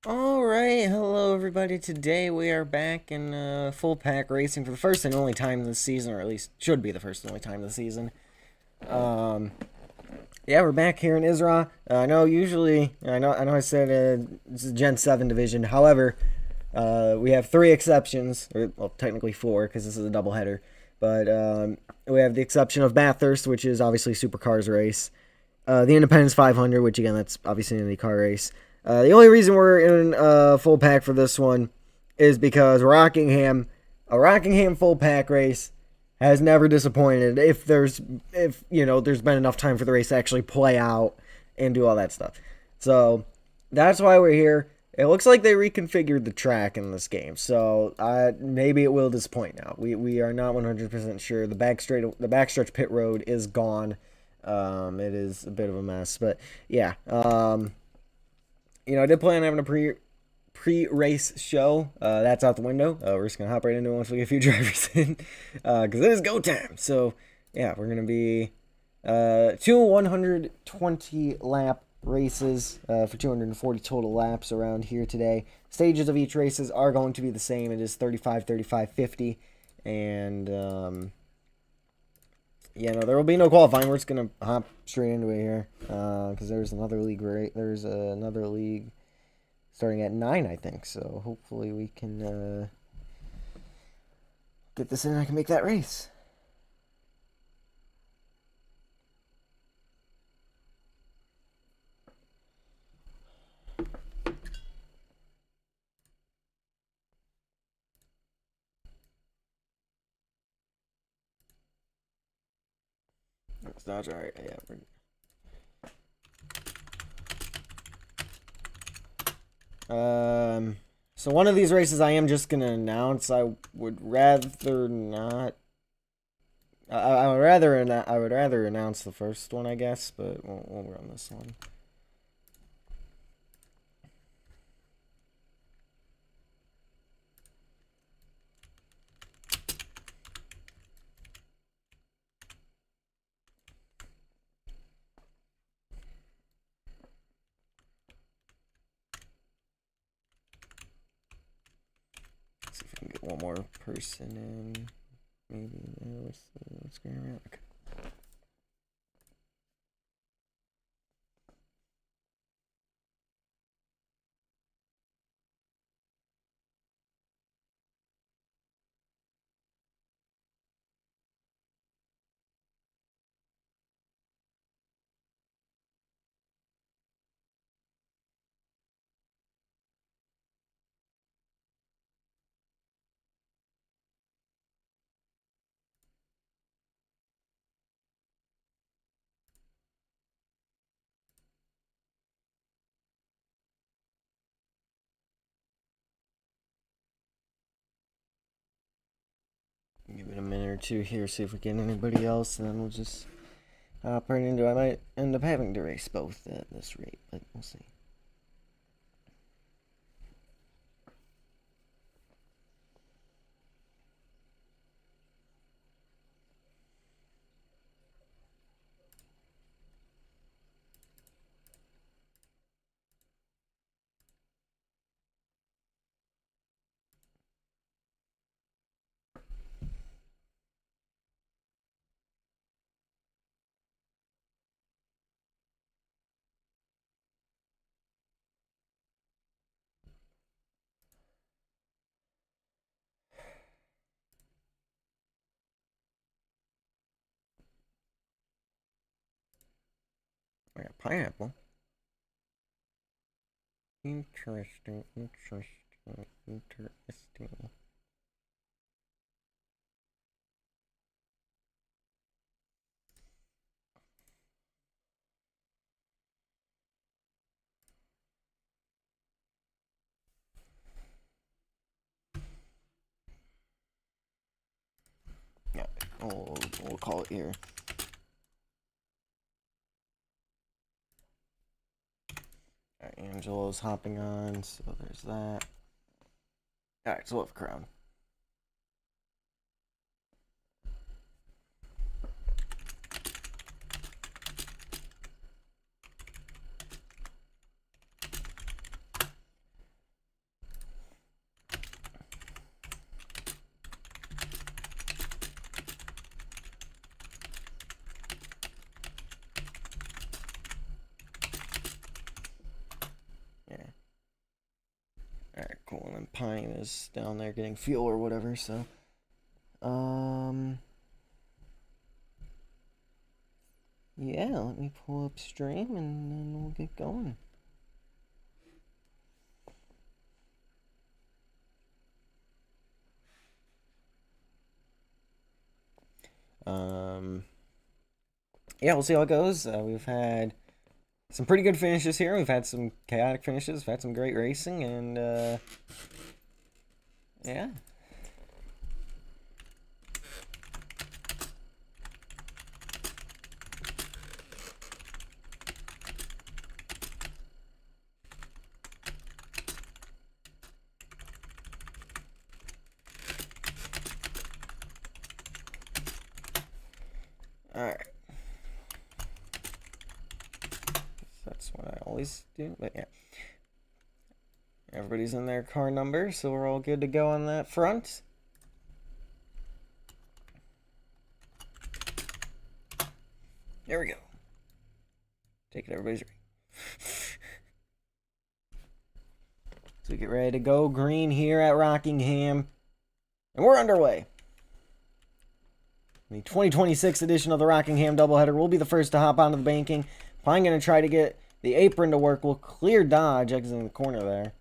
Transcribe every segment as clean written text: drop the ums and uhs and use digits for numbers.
Alright, hello everybody. Today we are back in full pack racing for the first and only time this season, or at least should be the first and only time this season. Um, yeah, we're back here in Isra. I know usually, I know I said this is Gen 7 division. However, we have three exceptions, or well, technically four because this is a doubleheader. But we have the exception of Bathurst, which is obviously Supercars race. The Independence 500, which again, that's obviously an IndyCar race. The only reason we're in full pack for this one is because a Rockingham full pack race, has never disappointed. If there's been enough time for the race to actually play out and do all that stuff. So that's why we're here. It looks like they reconfigured the track in this game, so maybe it will disappoint now. We are not 100% sure. The backstretch pit road is gone. It is a bit of a mess, but yeah. I did plan on having a pre-race show. That's out the window. We're just gonna hop right into it once we get a few drivers in, because it is go time. So yeah, we're gonna be two 120 lap races for 240 total laps around here today. Stages of each races are going to be the same. It is 35, 35, 50, and no, there will be no qualifying. We're just gonna hop straight into it here, because there's another league. There's another league starting at 9, I think. So hopefully we can get this in and I can make that race. It's not alright. Yeah. So one of these races I am just gonna announce. I would rather not. I would rather announce the first one, I guess, but we'll run this one. See if we can get one more person in. Maybe what's going around? Okay. Give it a minute or two here, see if we get anybody else, and then we'll just hop right into it. I might end up having to race both at this rate, but we'll see. I got pineapple. Interesting. Yeah, we'll call it here. Alright, Angelo's hopping on, so there's that. Alright, so we'll have Crown. and Pine is down there getting fuel or whatever, so. Yeah, let me pull up stream and then we'll get going. Yeah, we'll see how it goes. We've had some pretty good finishes here. We've had some chaotic finishes. We've had some great racing, and yeah. All right. That's what I always do, but yeah. Everybody's in their car number, so we're all good to go on that front. There we go. Take it, everybody's ready. So we get ready to go green here at Rockingham. And we're underway. The 2026 edition of the Rockingham Doubleheader will be the first to hop onto the banking. I'm going to try to get the apron to work. We'll clear Dodge, exiting the corner there.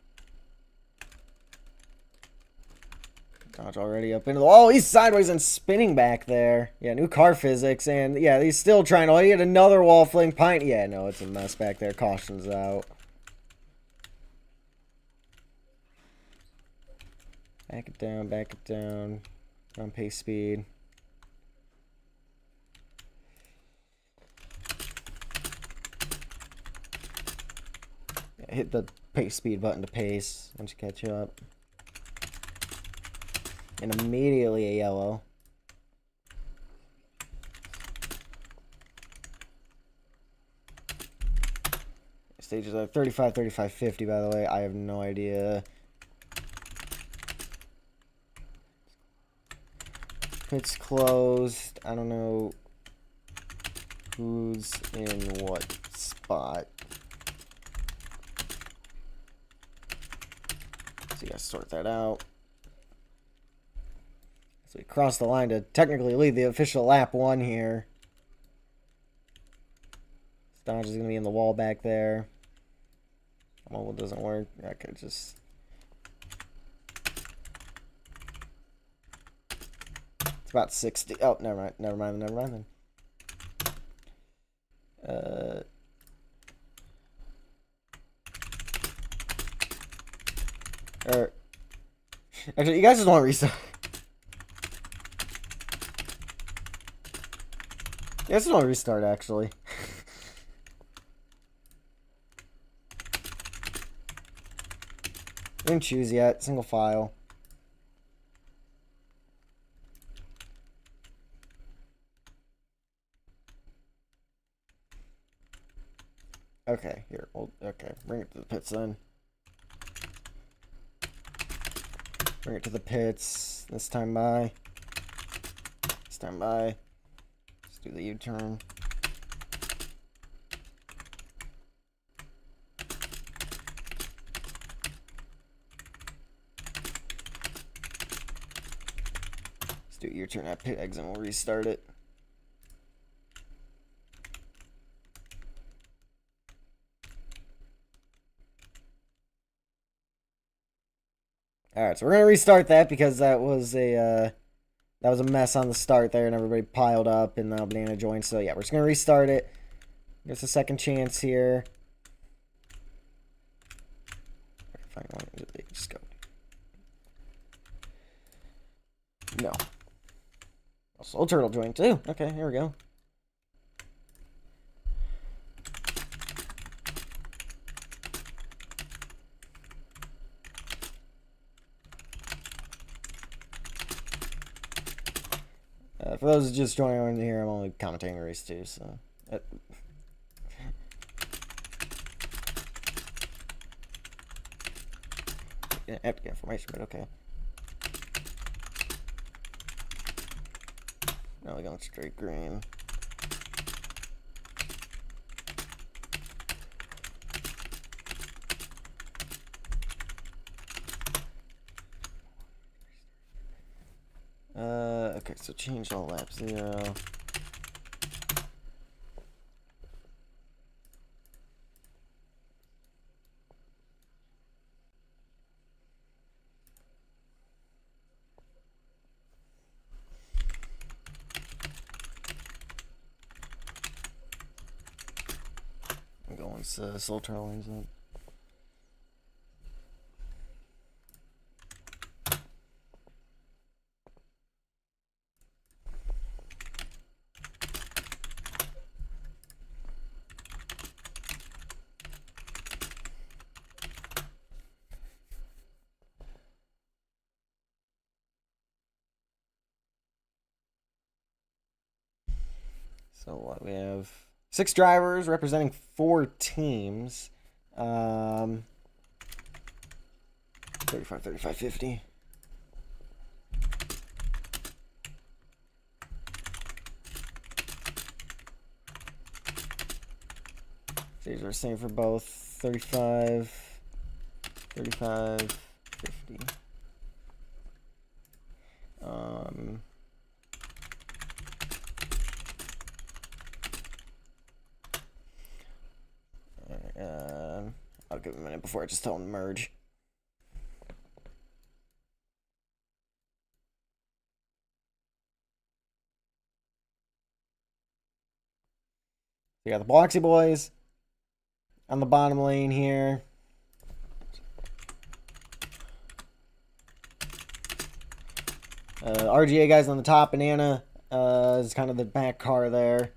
Dodge already up into the... Oh, he's sideways and spinning back there. Yeah, new car physics. And, yeah, he's still trying to... Oh, he had another wall fling. Pine... Yeah, no, it's a mess back there. Caution's out. Back it down, back it down. On pace speed. Yeah, hit the pace speed button to pace once you catch up. And immediately a yellow. Stages are 35, 35, 50, by the way. I have no idea. Pit's closed. I don't know who's in what spot. So you gotta sort that out. So we cross the line to technically lead the official lap 1 here. Dodge is going to be in the wall back there. Mobile doesn't work. Okay, just... It's about 60. Oh, never mind then. Actually, you guys just want to restart. Yeah, it's not a restart, actually. Didn't choose yet. Single file. Okay, here. Well, okay, bring it to the pits then. Bring it to the pits. This time by. Stand by. Let's do the U-turn. Let's do U-turn at pit exit and we'll restart it. Alright, so we're gonna restart that because that was a mess on the start there and everybody piled up and now banana joined. So yeah, we're just gonna restart it. There's a second chance here. Fine, just go. No. Soul turtle joint too. Okay, here we go. For those just joining on here, I'm only commentating the race too, so. I have to get information, but okay. Now we're going straight green. Okay, so change all lap 0. I'm going once Slow Turtle lanes up. So what we have 6 drivers representing 4 teams. 35, 35, 50. These are the same for both. 35, 35, 50. I'll give him a minute before I just tell him to merge. So you got the Bloxy boys on the bottom lane here. RGA guys on the top. Banana is kind of the back car there.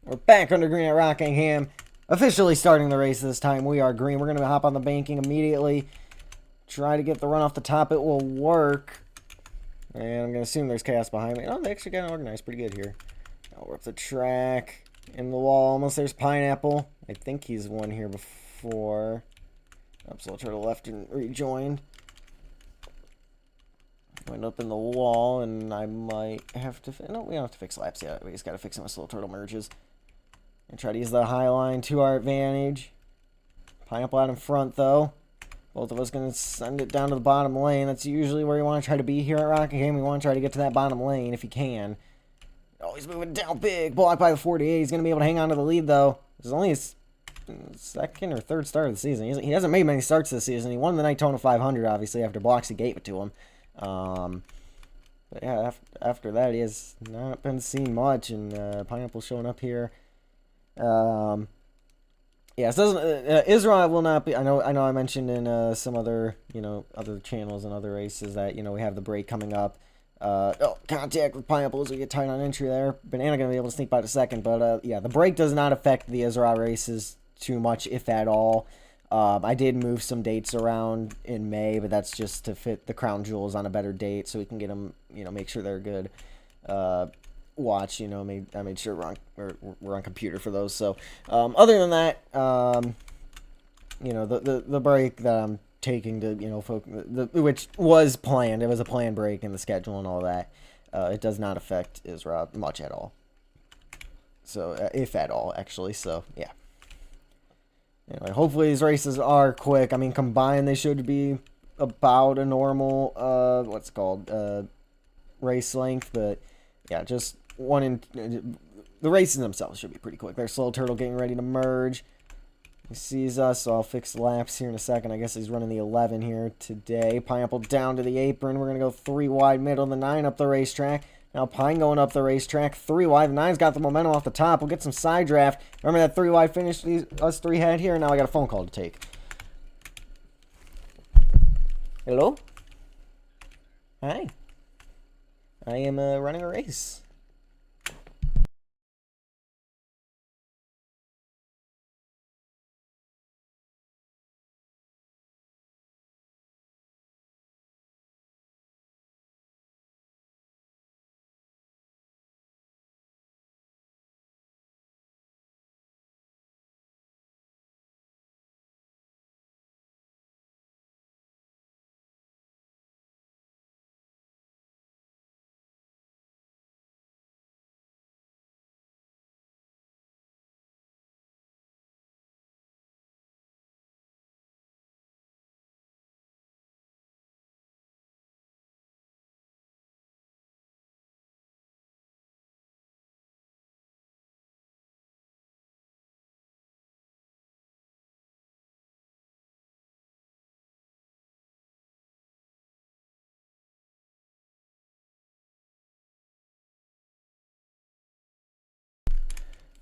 We're back under green at Rockingham. Officially starting the race this time. We are green. We're going to hop on the banking immediately. Try to get the run off the top. It will work. And I'm going to assume there's chaos behind me. Oh, they actually got organized pretty good here. Now we're up the track. In the wall. Almost there's Pineapple. I think he's won here before. Slow Turtle left and rejoined. Went up in the wall, and I might have to... No, we don't have to fix laps yet. We just got to fix him with Slow Turtle merges. And try to use the high line to our advantage. Pineapple out in front, though. Both of us going to send it down to the bottom lane. That's usually where you want to try to be here at Rockingham. We want to try to get to that bottom lane if you can. Oh, he's moving down big. Blocked by the 48. He's going to be able to hang on to the lead, though. This is only his second or third start of the season. He hasn't made many starts this season. He won the Daytona 500, obviously, after Bloxy gave it to him. But yeah, after that, he has not been seen much, and Pineapple showing up here. Yeah, it doesn't. Israel will not be. I know. I mentioned in some other, other channels and other races that we have the break coming up. Contact with Pineapple as we get tight on entry there. Banana gonna be able to sneak by the second, but yeah, the break does not affect the Israel races too much, if at all. I did move some dates around in May, but that's just to fit the crown jewels on a better date, so we can get them, make sure they're good. Watch, I made sure we're on computer for those. So, other than that, the break that I'm taking to, which was planned. It was a planned break in the schedule and all that. It does not affect Israel much at all. So, if at all, actually. So, yeah. Anyway, hopefully these races are quick. I mean, combined, they should be about a normal, race length. But, yeah, just the races themselves should be pretty quick. There's Slow Turtle getting ready to merge. He sees us, so I'll fix laps here in a second. I guess he's running the 11 here today. Pineapple down to the apron. We're going to go 3 wide, middle, the 9 up the racetrack. Now Pine going up the racetrack, 3 wide. The 9's got the momentum off the top. We'll get some side draft. Remember that 3 wide finish us 3 had here? Now I got a phone call to take. Hello? Hi. I am running a race.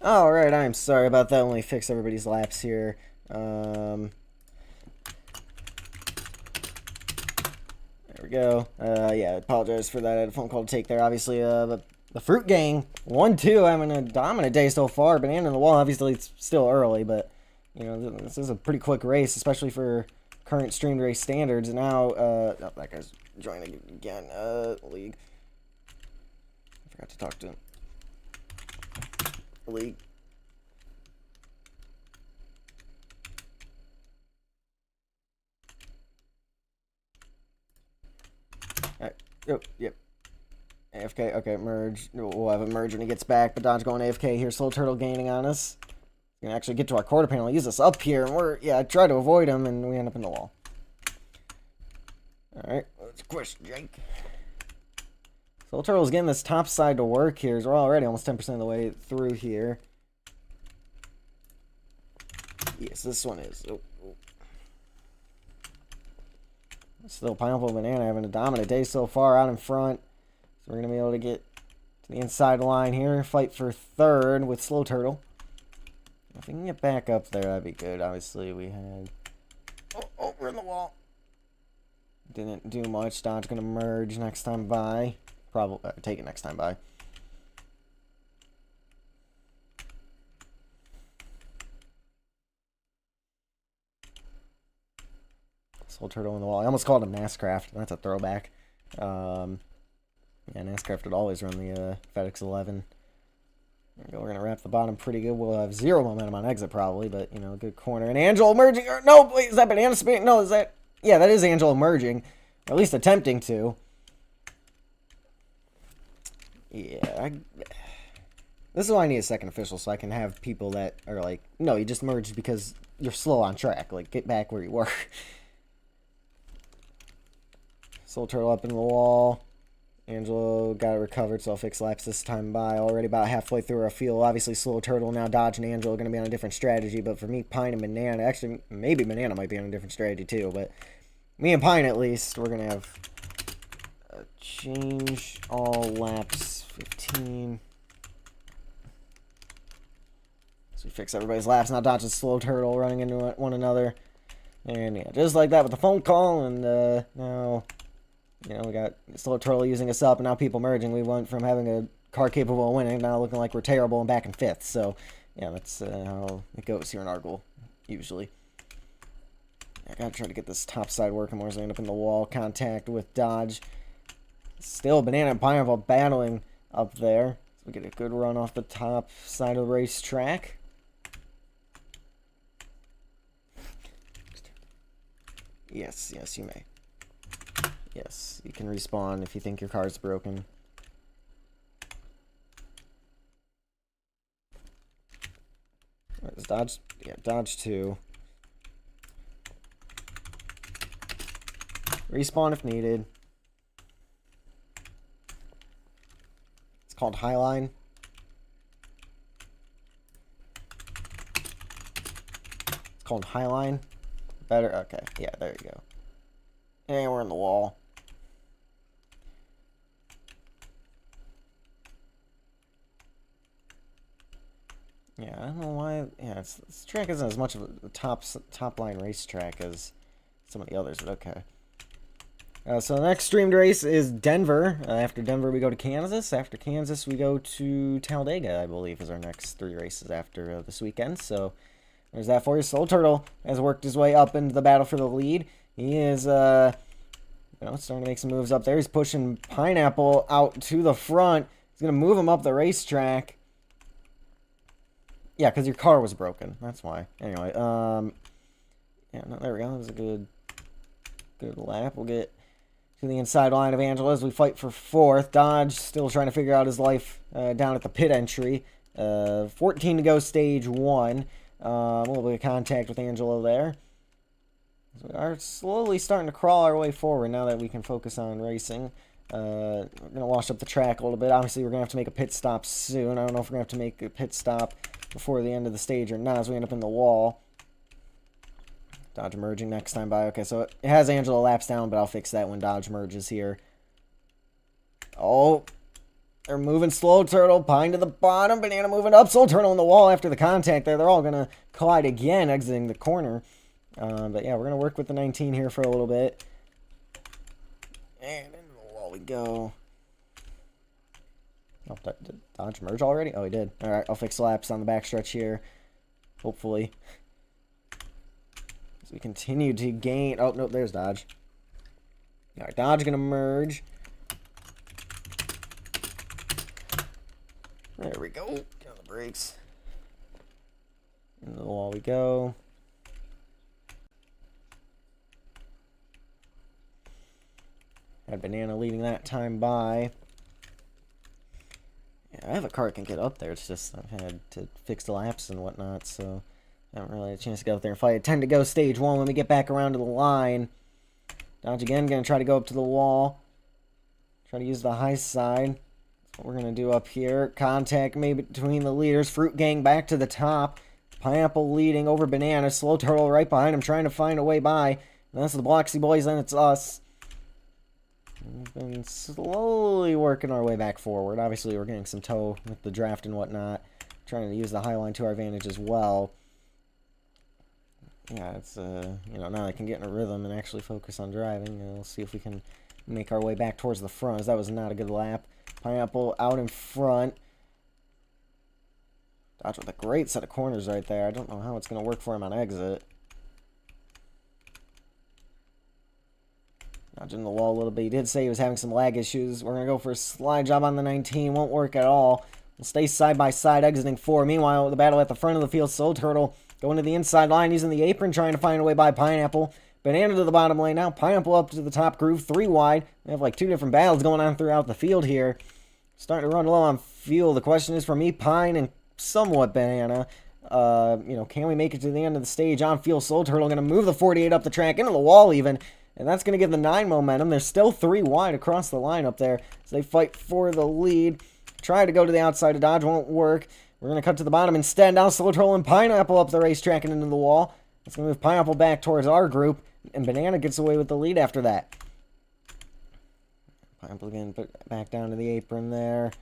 Alright, I'm sorry about that. Let me fix everybody's laps here. There we go. Yeah, I apologize for that. I had a phone call to take there. Obviously, the Fruit Gang 1-2 having a dominant day so far. Banana in the wall. Obviously, it's still early, but you know this is a pretty quick race, especially for current streamed race standards. And now, oh, that guy's joining again. League. I forgot to talk to him. League. Alright. Oh, yep. AFK. Okay, merge. We'll have a merge when he gets back, but Dodge going AFK here. Slow Turtle gaining on us. We're going to actually get to our quarter panel. Use us up here, and I try to avoid him, and we end up in the wall. Alright, let's push Jake. Slow Turtle's getting this top side to work here. We're already almost 10% of the way through here. Yes, this one is. Oh. Still Pineapple Banana having a dominant day so far out in front. So we're going to be able to get to the inside line here. Fight for third with Slow Turtle. If we can get back up there, that'd be good. Obviously, we had... Oh, we're in the wall. Didn't do much. Dodge going to merge next time by. Probably take it next time by. Slow Turtle in the wall. I almost called him Nascraft. That's a throwback. Yeah, Nascraft would always run the FedEx 11. There we go. We're going to wrap the bottom pretty good. We'll have 0 momentum on exit probably, but, you know, good corner. And Angelo merging. No, wait, is that Banana Spin? No, is that... Yeah, that is Angelo merging. Or at least attempting to. Yeah, this is why I need a second official, so I can have people that are like, no, you just merged because you're slow on track. Like, get back where you were. Soul Turtle up in the wall. Angelo got it recovered, so I'll fix laps this time by. Already about halfway through our field. Obviously, Slow Turtle, now Dodge and Angelo are going to be on a different strategy, but for me, Pine and Banana, actually, maybe Banana might be on a different strategy too, but me and Pine, at least, we're going to have a change all laps 15. So we fix everybody's laps. Now Dodge and Slow Turtle running into one another. And yeah, just like that with the phone call, and now... You know, we got Slow Turtle using us up, and now people merging. We went from having a car capable of winning, now looking like we're terrible and back in 5th. So, yeah, that's how it goes here in our goal, usually. I gotta try to get this top side working more, so I end up in the wall. Contact with Dodge. Still Banana and Pineapple battling up there. So we get a good run off the top side of the racetrack. Yes, you may. Yes, you can respawn if you think your car's broken. Right, is Dodge? Yeah, Dodge 2. Respawn if needed. It's called Highline. It's called Highline. Better? Okay, yeah, there you go. And we're in the wall. Yeah, I don't know why. Yeah, this track isn't as much of a top line racetrack as some of the others, but okay. So the next streamed race is Denver. After Denver, we go to Kansas. After Kansas, we go to Talladega, I believe, is our next 3 races after this weekend. So there's that for you. Soul Turtle has worked his way up into the battle for the lead. He is, you know, starting to make some moves up there. He's pushing Pineapple out to the front. He's going to move him up the racetrack. Yeah, because your car was broken. That's why. Anyway, yeah, no, there we go. That was a good lap. We'll get to the inside line of Angelo as we fight for 4th. Dodge still trying to figure out his life down at the pit entry. 14 to go, stage 1. A little bit of contact with Angelo there. So we are slowly starting to crawl our way forward now that we can focus on racing. We're going to wash up the track a little bit. Obviously, we're going to have to make a pit stop soon. I don't know if we're going to have to make a pit stop before the end of the stage or not as we end up in the wall. Dodge merging next time by. Okay, so it has Angelo laps down, but I'll fix that when Dodge merges here. Oh. They're moving Slow Turtle. Pine to the bottom. Banana moving up. Slow Turtle on the wall after the contact there. They're all going to collide again, exiting the corner. But yeah, we're going to work with the 19 here for a little bit. And into the wall we go. Oh, did Dodge merge already? Oh, he did. All right, I'll fix laps on the backstretch here. Hopefully. As we continue to gain. Oh, no, there's Dodge. All right, Dodge going to merge. There we go. Get on the brakes. Into the wall we go. Had Banana leading that time by. Yeah, I have a car that can get up there. It's just I've had to fix the laps and whatnot, so I haven't really had a chance to go up there and fight. 10 to go, stage 1. Let me get back around to the line. Dodge again, going to try to go up to the wall. Try to use the high side. That's what we're going to do up here. Contact maybe between the leaders. Fruit Gang back to the top. Pineapple leading over Banana. Slow Turtle right behind him, trying to find a way by. And that's the Bloxy Boys, and it's us. We've been slowly working our way back forward. Obviously, we're getting some tow with the draft and whatnot. Trying to use the high line to our advantage as well. Yeah, it's, you know, now I can get in a rhythm and actually focus on driving. And we'll see if we can make our way back towards the front, as that was not a good lap. Pineapple out in front. Dodge with a great set of corners right there. I don't know how it's going to work for him on exit. Dodging the wall a little bit. He did say he was having some lag issues. We're going to go for a slide job on the 19. Won't work at all. We'll stay side by side, exiting 4. Meanwhile, the battle at the front of the field. Slow Turtle going to the inside line, using the apron, trying to find a way by Pineapple. Banana to the bottom lane now. Pineapple up to the top groove. 3 wide. We have like 2 different battles going on throughout the field here. Starting to run low on fuel. The question is for me, Pine, and somewhat Banana. You know, can we make it to the end of the stage on fuel? Slow Turtle going to move the 48 up the track, into the wall even. And that's going to give the 9 momentum. They're still 3 wide across the line up there as they fight for the lead. Try to go to the outside of Dodge. Won't work. We're going to cut to the bottom instead. Now Slow Turtle and Pineapple up the racetrack and into the wall. It's going to move Pineapple back towards our group. And Banana gets away with the lead after that. Pineapple again put back down to the apron there.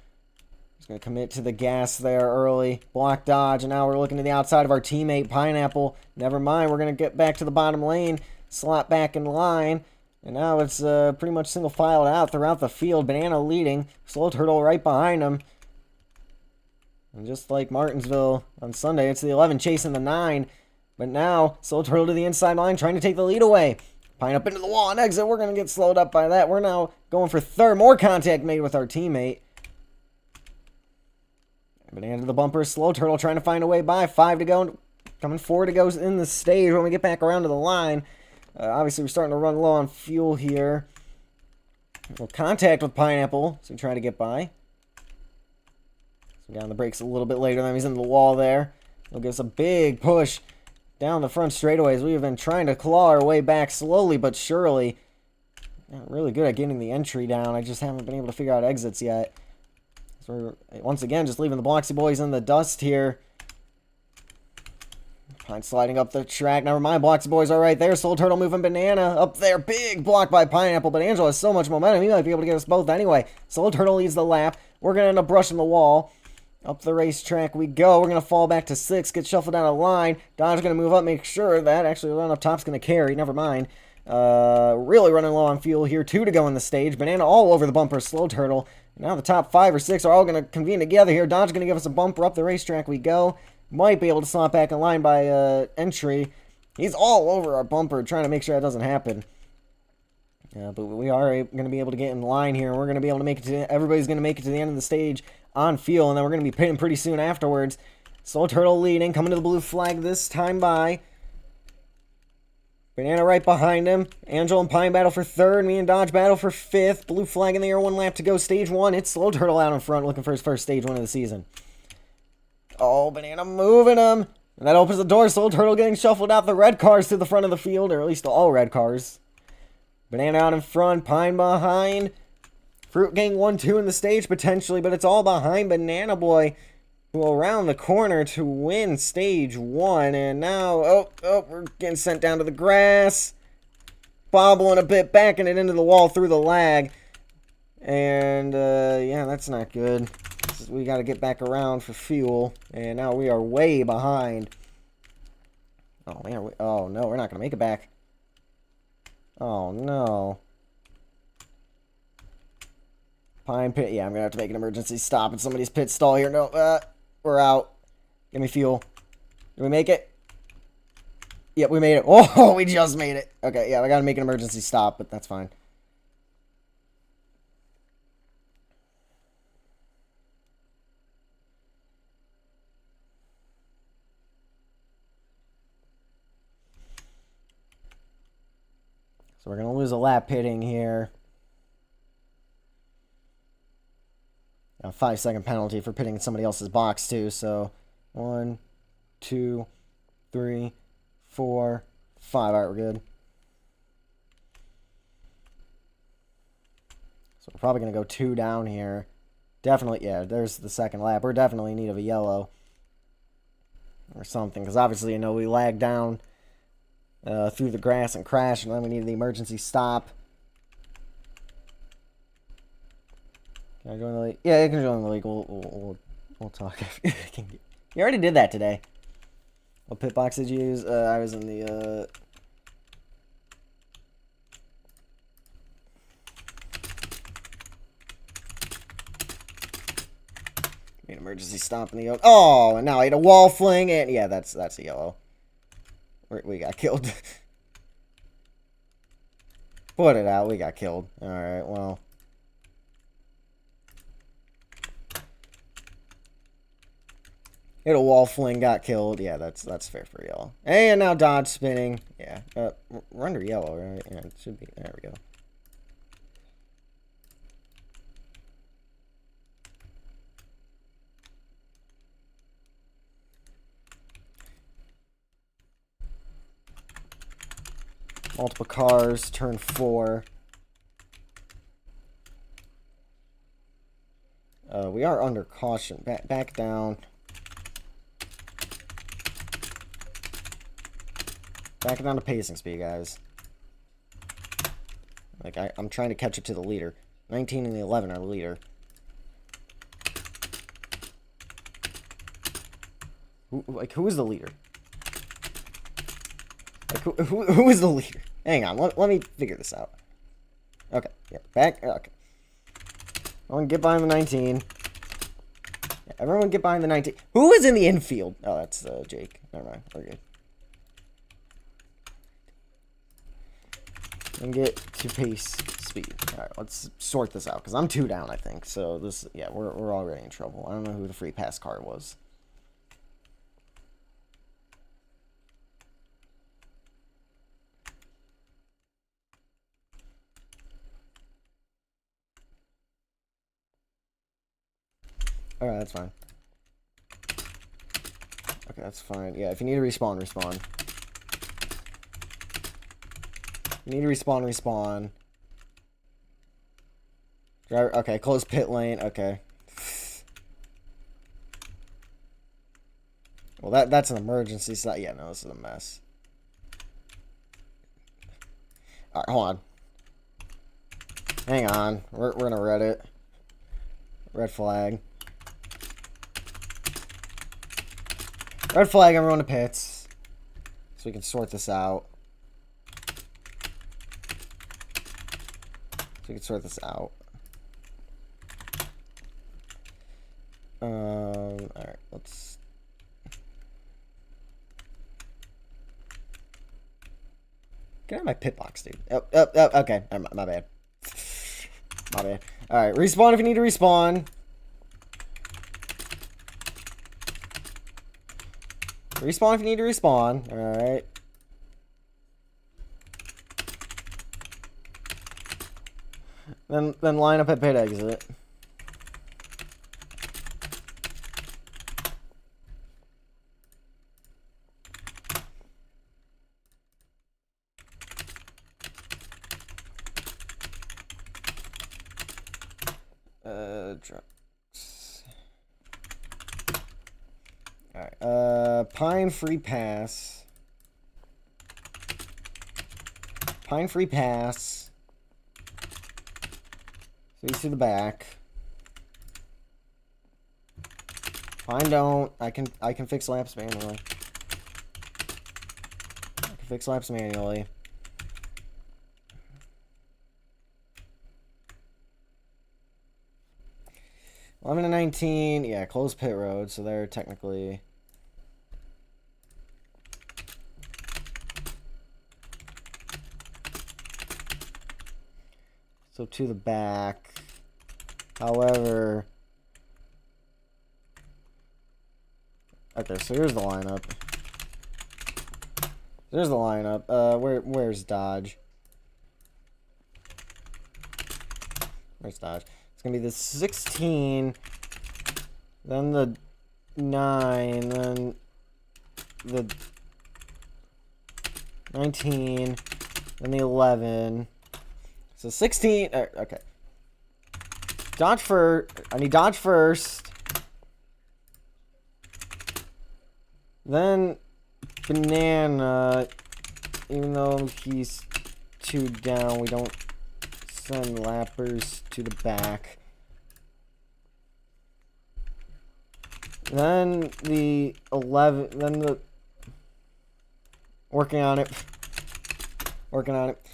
He's going to commit to the gas there early. Block Dodge. And now we're looking to the outside of our teammate Pineapple. Never mind. We're going to get back to the bottom lane. Slot back in line. And now it's pretty much single filed out throughout the field. Banana leading. Slow Turtle right behind him. And just like Martinsville on Sunday, it's the 11 chasing the 9. But now, Slow Turtle to the inside line, trying to take the lead away. Pine up into the wall and exit. We're going to get slowed up by that. We're now going for third. More contact made with our teammate. Banana to the bumper. Slow Turtle trying to find a way by. 5 to go. Coming 4 to go in the stage when we get back around to the line. Obviously, we're starting to run low on fuel here. We'll contact with Pineapple, so we try to get by. So down the brakes a little bit later than he's into the wall there. He'll give us a big push down the front straightaways. We have been trying to claw our way back slowly but surely. Not really good at getting the entry down. I just haven't been able to figure out exits yet. So we're, once again, just leaving the Bloxy Boys in the dust here. Pine sliding up the track. Never mind, Bloxy Boys are right there. Slow Turtle moving Banana up there. Big block by Pineapple, but Angelo has so much momentum. He might be able to get us both anyway. Slow Turtle leads the lap. We're going to end up brushing the wall. Up the racetrack we go. We're going to fall back to 6. Get shuffled down a line. Dodge going to move up. Make sure that actually the run up top's going to carry. Never mind. Really running low on fuel here. 2 to go in the stage. Banana all over the bumper. Slow Turtle. Now the top 5 or 6 are all going to convene together here. Dodge going to give us a bumper. Up the racetrack we go. Might be able to slot back in line by entry. He's all over our bumper, trying to make sure that doesn't happen. But we are going to be able to get in line here. We're going to be able to make it to... Everybody's going to make it to the end of the stage on fuel, and then we're going to be pitting pretty soon afterwards. Slow Turtle leading, coming to the blue flag this time by. Banana right behind him. Angel and Pine battle for 3rd. Me and Dodge battle for 5th. Blue flag in the air, 1 lap to go. Stage 1. It's Slow Turtle out in front, looking for his first stage win of the season. Oh, Banana moving him. And that opens the door. Slow Turtle getting shuffled out. The red cars to the front of the field, or at least all red cars. Banana out in front. Pine behind. Fruit Gang 1-2 in the stage potentially, but it's all behind Banana Boy, who will round the corner to win stage 1. And now, we're getting sent down to the grass. Bobbling a bit, backing it into the wall through the lag. And, yeah, that's not good. We got to get back around for fuel. And now we are way behind. Oh, man. Oh, no, we're not going to make it back. Oh, no. Pine pit. Yeah, I'm going to have to make an emergency stop in somebody's pit stall here. No, we're out. Give me fuel. Did we make it? Yep, we made it. Oh, we just made it. Okay, yeah, I got to make an emergency stop, but that's fine. So we're going to lose a lap pitting here. A 5-second penalty for pitting in somebody else's box, too. So, 1, 2, 3, 4, 5. All right, we're good. So we're probably going to go 2 down here. Definitely, yeah, there's the second lap. We're definitely in need of a yellow. Or something, because obviously, you know, we lagged down through the grass and crashed, and then we needed the emergency stop. Can I join the league? Yeah, you can join the league. We'll talk. You already did that today. What pit box did you use? I was in the made an emergency stop in the oh, and now I had a wall fling, and yeah, that's a yellow. We got killed. Put it out. We got killed. All right. Well. Hit a wall fling, got killed. Yeah, that's fair for yellow. And now dodge spinning. Yeah, we're under yellow, right? Yeah, it should be. There we go. Multiple cars, turn 4. We are under caution. Back down. Back down to pacing speed, guys. Like, I'm trying to catch up to the leader. 19 and the 11 are the leader. Who is the leader? Like, who is the leader? Hang on, let me figure this out. Okay, yeah, back, okay. Everyone get behind the 19. Yeah, everyone get behind the 19. Who is in the infield? Oh, that's Jake. Never mind, we're good. And get to pace speed. Alright, let's sort this out, because I'm 2 down, I think. So, this, yeah, we're already in trouble. I don't know who the free pass car was. Alright, that's fine. Okay, that's fine. Yeah, if you need to respawn, respawn. You need to respawn, respawn. Driver, okay, close pit lane, okay. Well, that's an emergency, so yeah, no, this is a mess. Alright, hold on. Hang on, we're gonna red it. Red flag. Red flag, everyone to pits. So we can sort this out. So we can sort this out. Alright, let's... Get out of my pit box, dude. Oh, okay. My bad. My bad. Alright, respawn if you need to respawn. Respawn if you need to respawn. Alright. Then line up at pit exit. Drugs. Alright, Pine free pass. Pine free pass. So he's to the back. Fine, don't. I can fix laps manually. I can fix laps manually. $11 to 19. Yeah, closed pit road, so they're technically. So to the back. However. Okay, so here's the lineup. There's the lineup. Where's Dodge? Where's Dodge? It's gonna be the 16, then the 9, then the 19, then the 11. So 16. Okay. Dodge first. I need Dodge first. Then Banana. Even though he's 2 down, we don't send lappers to the back. Then the 11. Then the. Working on it. Working on it.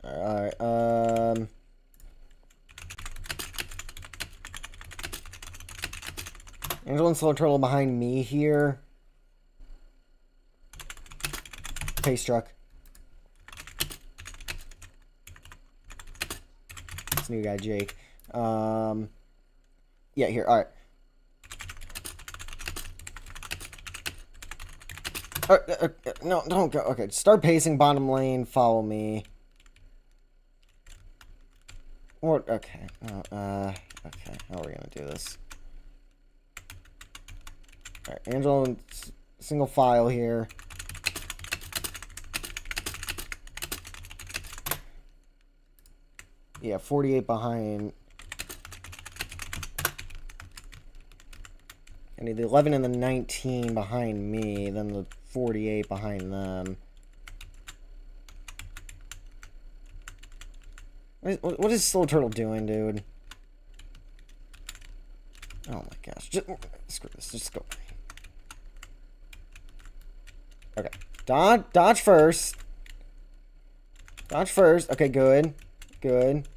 Alright, Angel and Slow Turtle behind me here. Pace truck. This new guy, Jake. Yeah, here, alright. No, don't go. Okay, start pacing, bottom lane, follow me. What? Okay. Okay. How are we gonna do this? All right, Angel, single file here. Yeah, 48 behind. I need the 11 and the 19 behind me, then the 48 behind them. What is Slow Turtle doing, dude? Oh my gosh. Screw this. Just go. Okay. Dodge first. Dodge first. Okay, good. Good.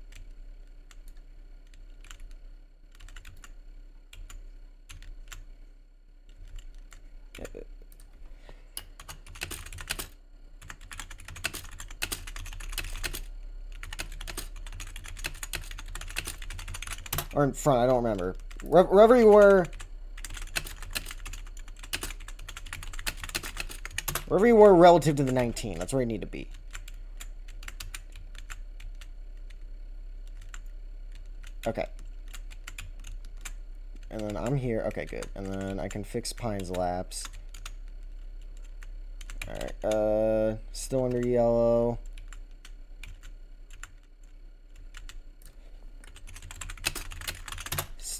Or in front, I don't remember. Wherever you were. Wherever you were relative to the 19. That's where you need to be. Okay. And then I'm here. Okay, good. And then I can fix Pine's laps. Alright. Still under yellow.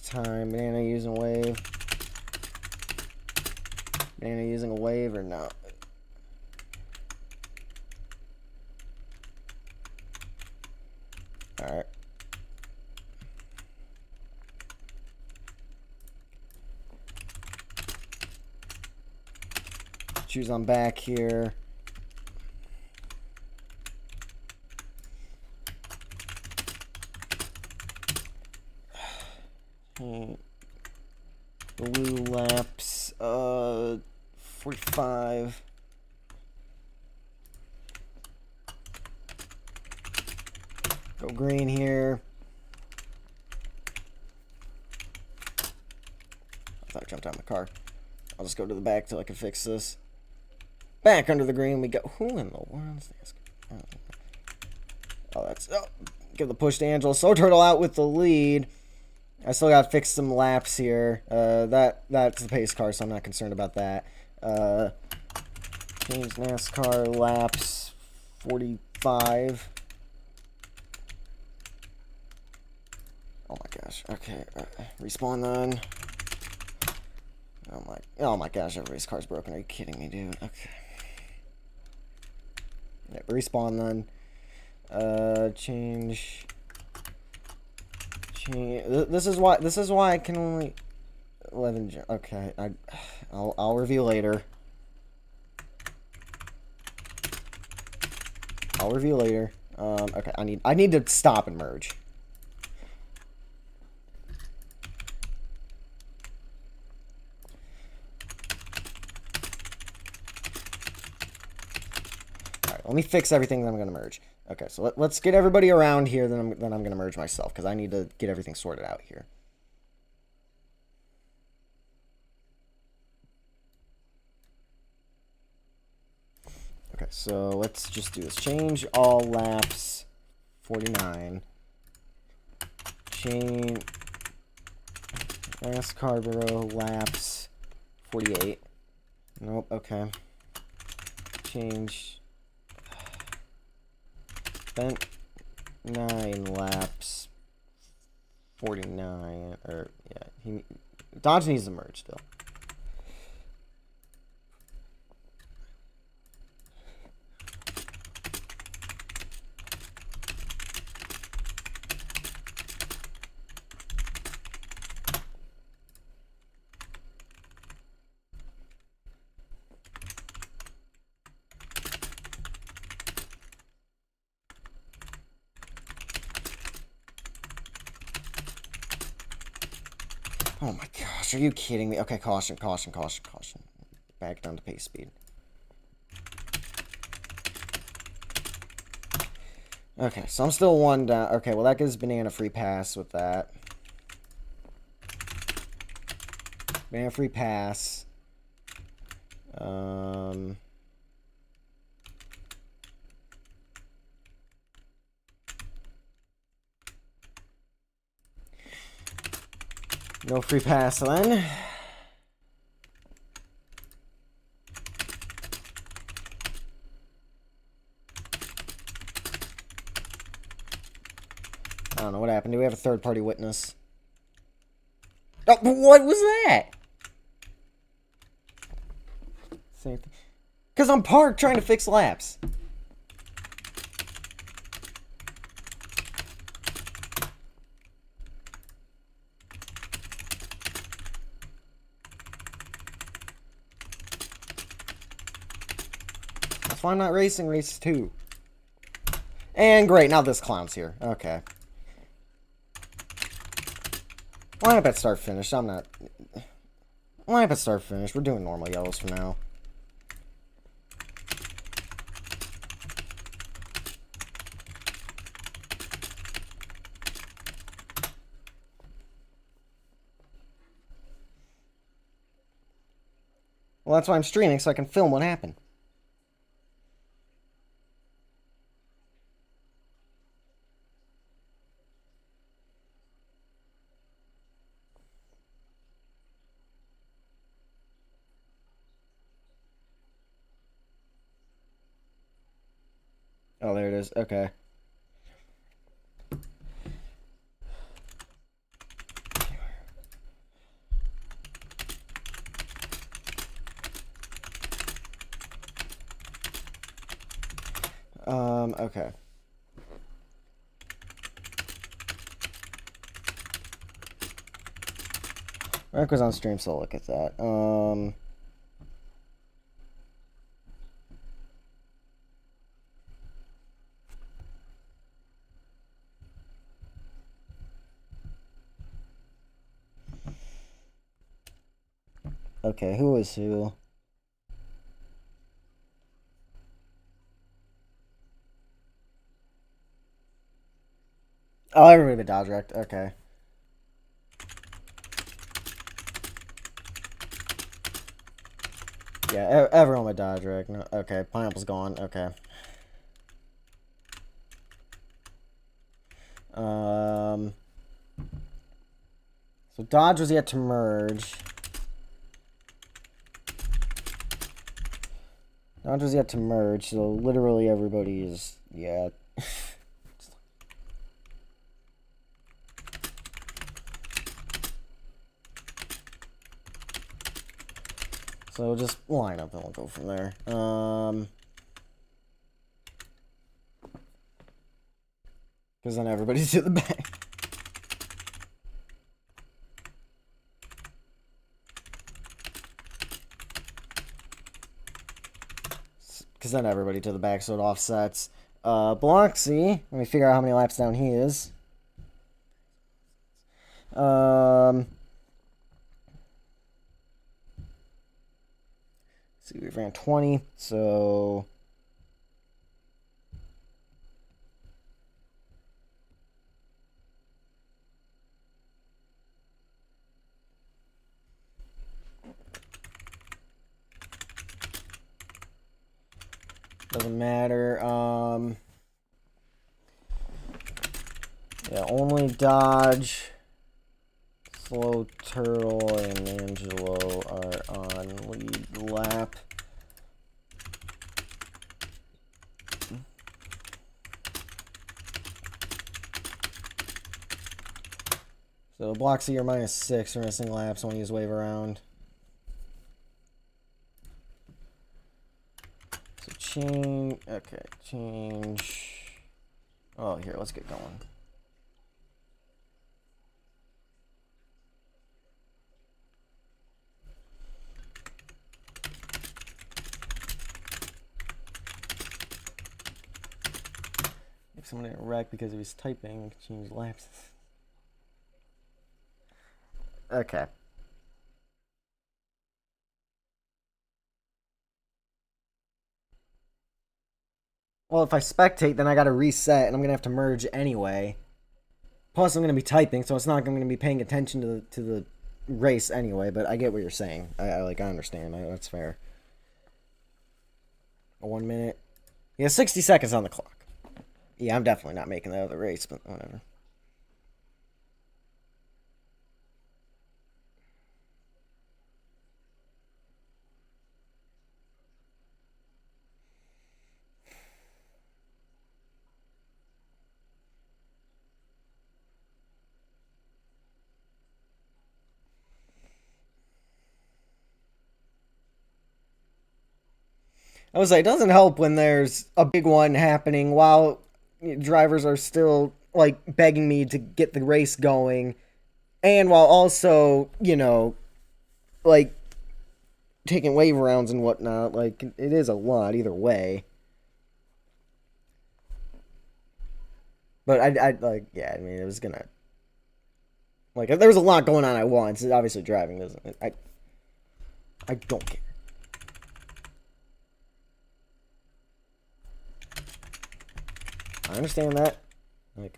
Time. Banana using wave. Banana using a wave or no? Alright. Choose on back here. Blue laps, 45. Go green here. I thought I jumped out of my car. I'll just go to the back till I can fix this. Back under the green we go. Who in the world's this? Oh, that's... Oh, give the push to Angel. Slow Turtle out with the lead. I still got to fix some laps here. That's the pace car, so I'm not concerned about that. Change NASCAR laps 45. Oh my gosh. Okay. Respawn then. Oh my gosh, everybody's car's broken. Are you kidding me, dude? Okay. Yeah, respawn then. Change. This is why I can only 11. Okay, I'll review later. I'll review later. Okay, I need to stop and merge. Let me fix everything that I'm going to merge. Okay, so let's get everybody around here, then I'm going to merge myself, because I need to get everything sorted out here. Okay, so let's just do this. Change all laps 49. Change last Carborough laps 48. Nope, okay. Change spent 9 laps 49, or yeah, Dodge needs to merge still. Oh my gosh, are you kidding me? Okay, caution, caution, caution, caution. Back down to pace speed. Okay, so I'm still 1 down. Okay, well that gives Banana free pass with that. Banana free pass. No free pass then. I don't know what happened. Do we have a third-party witness? Oh, what was that? Same thing. Because I'm parked trying to fix laps. That's why I'm not racing race 2. And great, now this clown's here. Okay. Lineup at start finish. I'm not. Lineup at start finish. We're doing normal yellows for now. Well, that's why I'm streaming, so I can film what happened. Oh, there it is. Okay. Okay. Mark was on stream, so I'll look at that. Okay, who is who? Oh, everybody but Dodge wrecked. Okay. Yeah, everyone but Dodge wrecked. No, okay, Pineapple's gone. Okay. So Dodge was yet to merge. Dodge was yet to merge, so literally everybody is, yeah. So just line up and we'll go from there. Because then everybody's to the back. Because then everybody to the back, so it offsets. Bloxy, let me figure out how many laps down he is. See, we ran 20, so... Doesn't matter. Yeah, only Dodge, Slow Turtle, and Angelo are on lead lap. So Bloxy, you're -6 for missing laps when you use wave around. So change. Okay, change. Oh, here, let's get going. If someone didn't wreck because he was typing, change laps. Okay. Well, if I spectate, then I gotta reset, and I'm gonna have to merge anyway. Plus, I'm gonna be typing, so it's not gonna be paying attention to the race anyway. But I get what you're saying. I understand. That's fair. 1 minute. Yeah, 60 seconds on the clock. Yeah, I'm definitely not making that other race, but whatever. I was like, it doesn't help when there's a big one happening while drivers are still like begging me to get the race going, and while also, like taking wave rounds and whatnot. Like, it is a lot either way. But I like, yeah, I mean, it was gonna, like, if there was a lot going on at once, obviously driving doesn't, I don't care. I understand that. Like,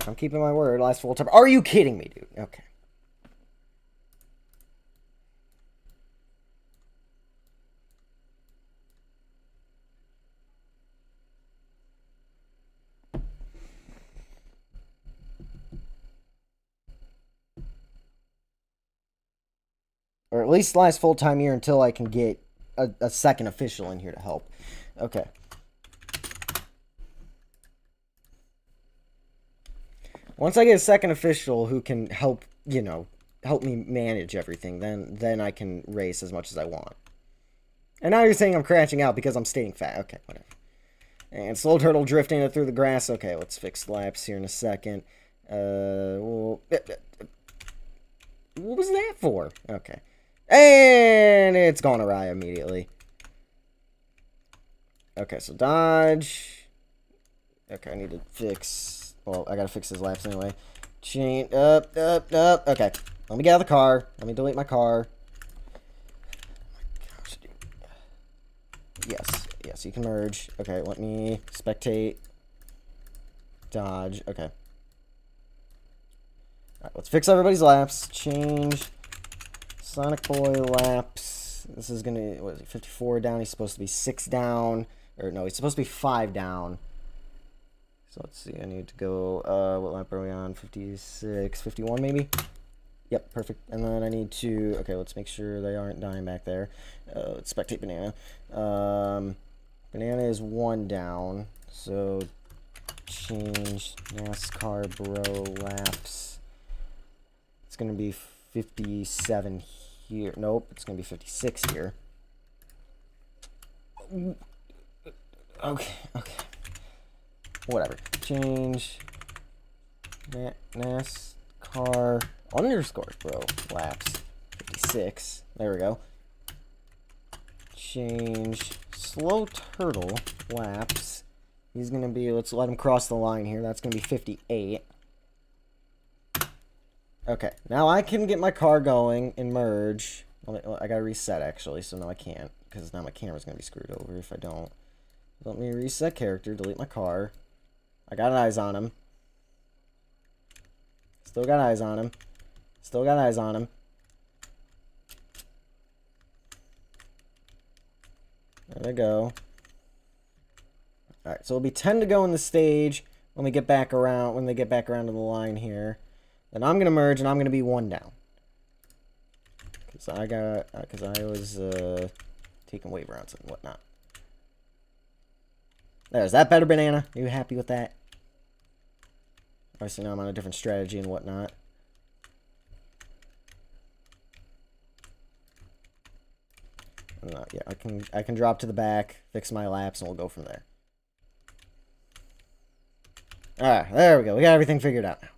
I'm keeping my word. Last full time. Are you kidding me, dude? Okay. Or at least last full-time year until I can get a second official in here to help. Okay. Once I get a second official who can help, help me manage everything, then I can race as much as I want. And now you're saying I'm crashing out because I'm stating fact. Okay, whatever. And Slow Turtle drifting it through the grass. Okay, let's fix laps here in a second. What was that for? Okay. And it's gone awry immediately. Okay, so Dodge. Okay, I need to fix... Well, I gotta fix his laps anyway. Chain up. Okay, let me get out of the car. Let me delete my car. Gosh, dude. Yes, you can merge. Okay, let me spectate. Dodge. Okay. Alright, let's fix everybody's laps. Change. Sonic Boy laps. This is gonna, what is he, 54 down. He's supposed to be 6 down. Or no, he's supposed to be 5 down. So let's see, I need to go, what lap are we on? 56, 51 maybe? Yep, perfect. And then I need to, okay, let's make sure they aren't dying back there. Let's spectate Banana. Banana is 1 down. So change NASCAR Bro laps. It's going to be 57 here. Nope, it's going to be 56 here. Okay, okay. Whatever. Change NASCAR underscore, bro. Laps 56. There we go. Change slow turtle laps. He's gonna be, let's let him cross the line here. That's gonna be 58. Okay, now I can get my car going and merge. I gotta reset actually, so now I can't, because now my camera's gonna be screwed over if I don't. Let me reset character, delete my car. I got eyes on him. Still got eyes on him. Still got eyes on him. There they go. Alright, so it'll be 10 to go in the stage when we get back around, when they get back around to the line here. Then I'm going to merge, and I'm going to be 1 down. Because I was taking wave rounds and whatnot. There, is that better, Banana? Are you happy with that? Obviously now I'm on a different strategy and whatnot. Yeah, I can drop to the back, fix my laps, and we'll go from there. Alright, there we go. We got everything figured out now.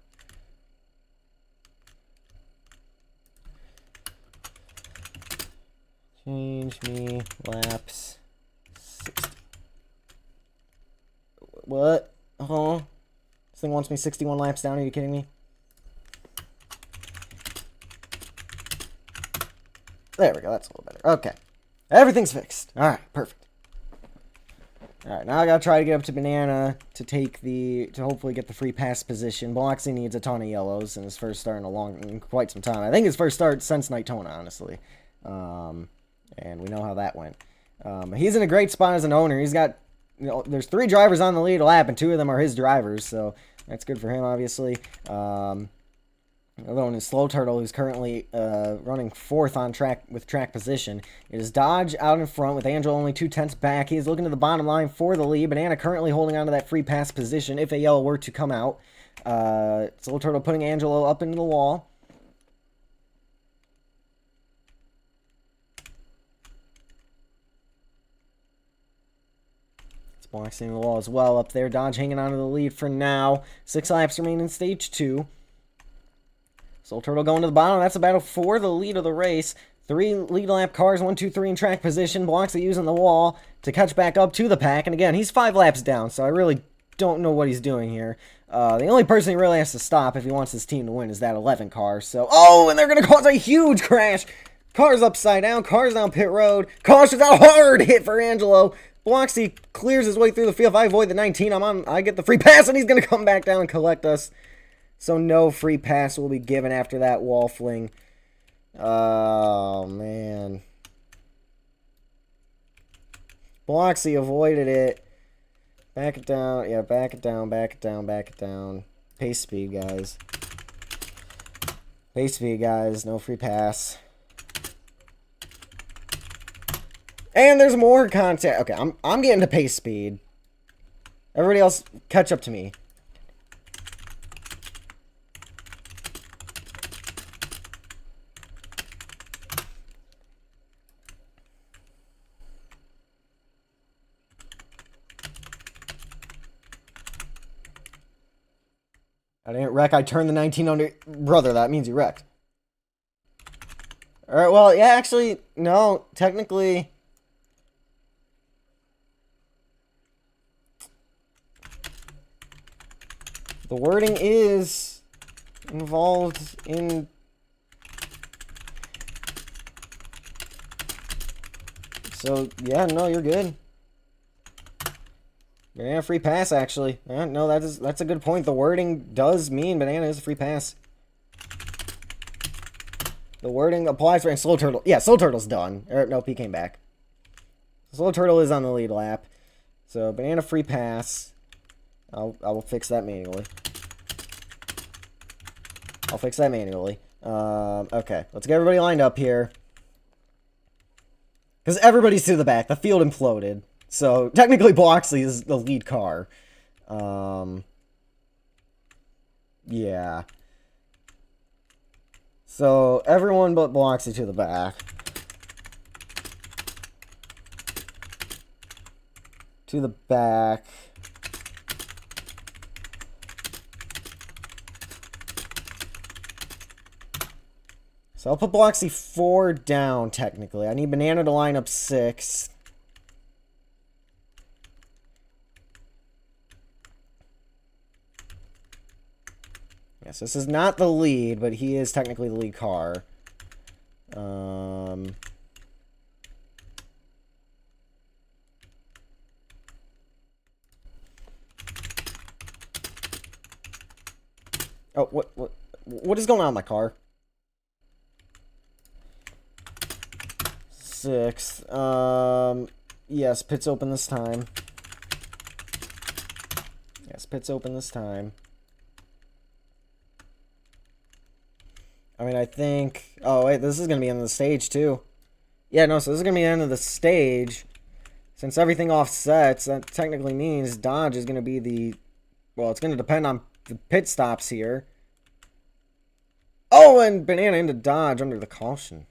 Change me laps 60. What? Oh, this thing wants me 61 laps down. Are you kidding me? There we go. That's a little better. Okay. Everything's fixed. Alright, perfect. Alright, now I gotta try to get up to Banana to hopefully get the free pass position. Bloxy needs a ton of yellows in his first start in quite some time. I think his first start since Nightona, honestly. And we know how that went. He's in a great spot as an owner. He's got, there's 3 drivers on the lead lap, and 2 of them are his drivers, so that's good for him, obviously. Another one is Slow Turtle, who's currently running 4th on track with track position. It is Dodge out in front with Angelo only 2/10 back. He is looking to the bottom line for the lead. Banana currently holding on to that free pass position if a yellow were to come out. Slow Turtle putting Angelo up into the wall. It's boxing the wall as well up there. Dodge hanging on to the lead for now. 6 laps remain in stage 2. Soul Turtle going to the bottom. That's a battle for the lead of the race. 3 lead lap cars, 1, 2, 3 in track position. Bloxy using the wall to catch back up to the pack. And again, he's 5 laps down, so I really don't know what he's doing here. The only person he really has to stop if he wants his team to win is that 11 car. So, oh, and they're going to cause a huge crash. Cars upside down. Cars down pit road. Cautions out. Hard hit for Angelo. Bloxy clears his way through the field. If I avoid the 19, I get the free pass, and he's going to come back down and collect us. So no free pass will be given after that wall fling. Oh, man. Bloxy avoided it. Back it down. Yeah, back it down, back it down, back it down. Pace speed, guys. Pace speed, guys. No free pass. And there's more contact. Okay, I'm getting to pace speed. Everybody else, catch up to me. I didn't wreck. I turned the 19 under. Brother, that means you wrecked. Alright, well, yeah, actually, no. Technically. The wording is involved in. So, yeah, no, you're good. Banana free pass, actually. No, that's a good point. The wording does mean Banana is a free pass. The wording applies for Slow Turtle. Yeah, Slow Turtle's done. Nope, he came back. Slow Turtle is on the lead lap. So, Banana free pass. I will fix that manually. I'll fix that manually. Okay, let's get everybody lined up here. Because everybody's to the back. The field imploded. So, technically, Bloxley is the lead car. Yeah. So, everyone but Bloxley to the back. to the back. So I'll put Bloxy 4 down, technically. I need Banana to line up 6. Yes, this is not the lead, but he is technically the lead car. Oh, what is going on in my car? 6th. Yes, pit's open this time. Yes, pit's open this time. I mean, I think... Oh, wait, this is going to be the end of the stage, too. Yeah, no, so this is going to be the end of the stage. Since everything offsets, that technically means Dodge is going to be the... Well, it's going to depend on the pit stops here. Oh, and Banana into Dodge under the caution.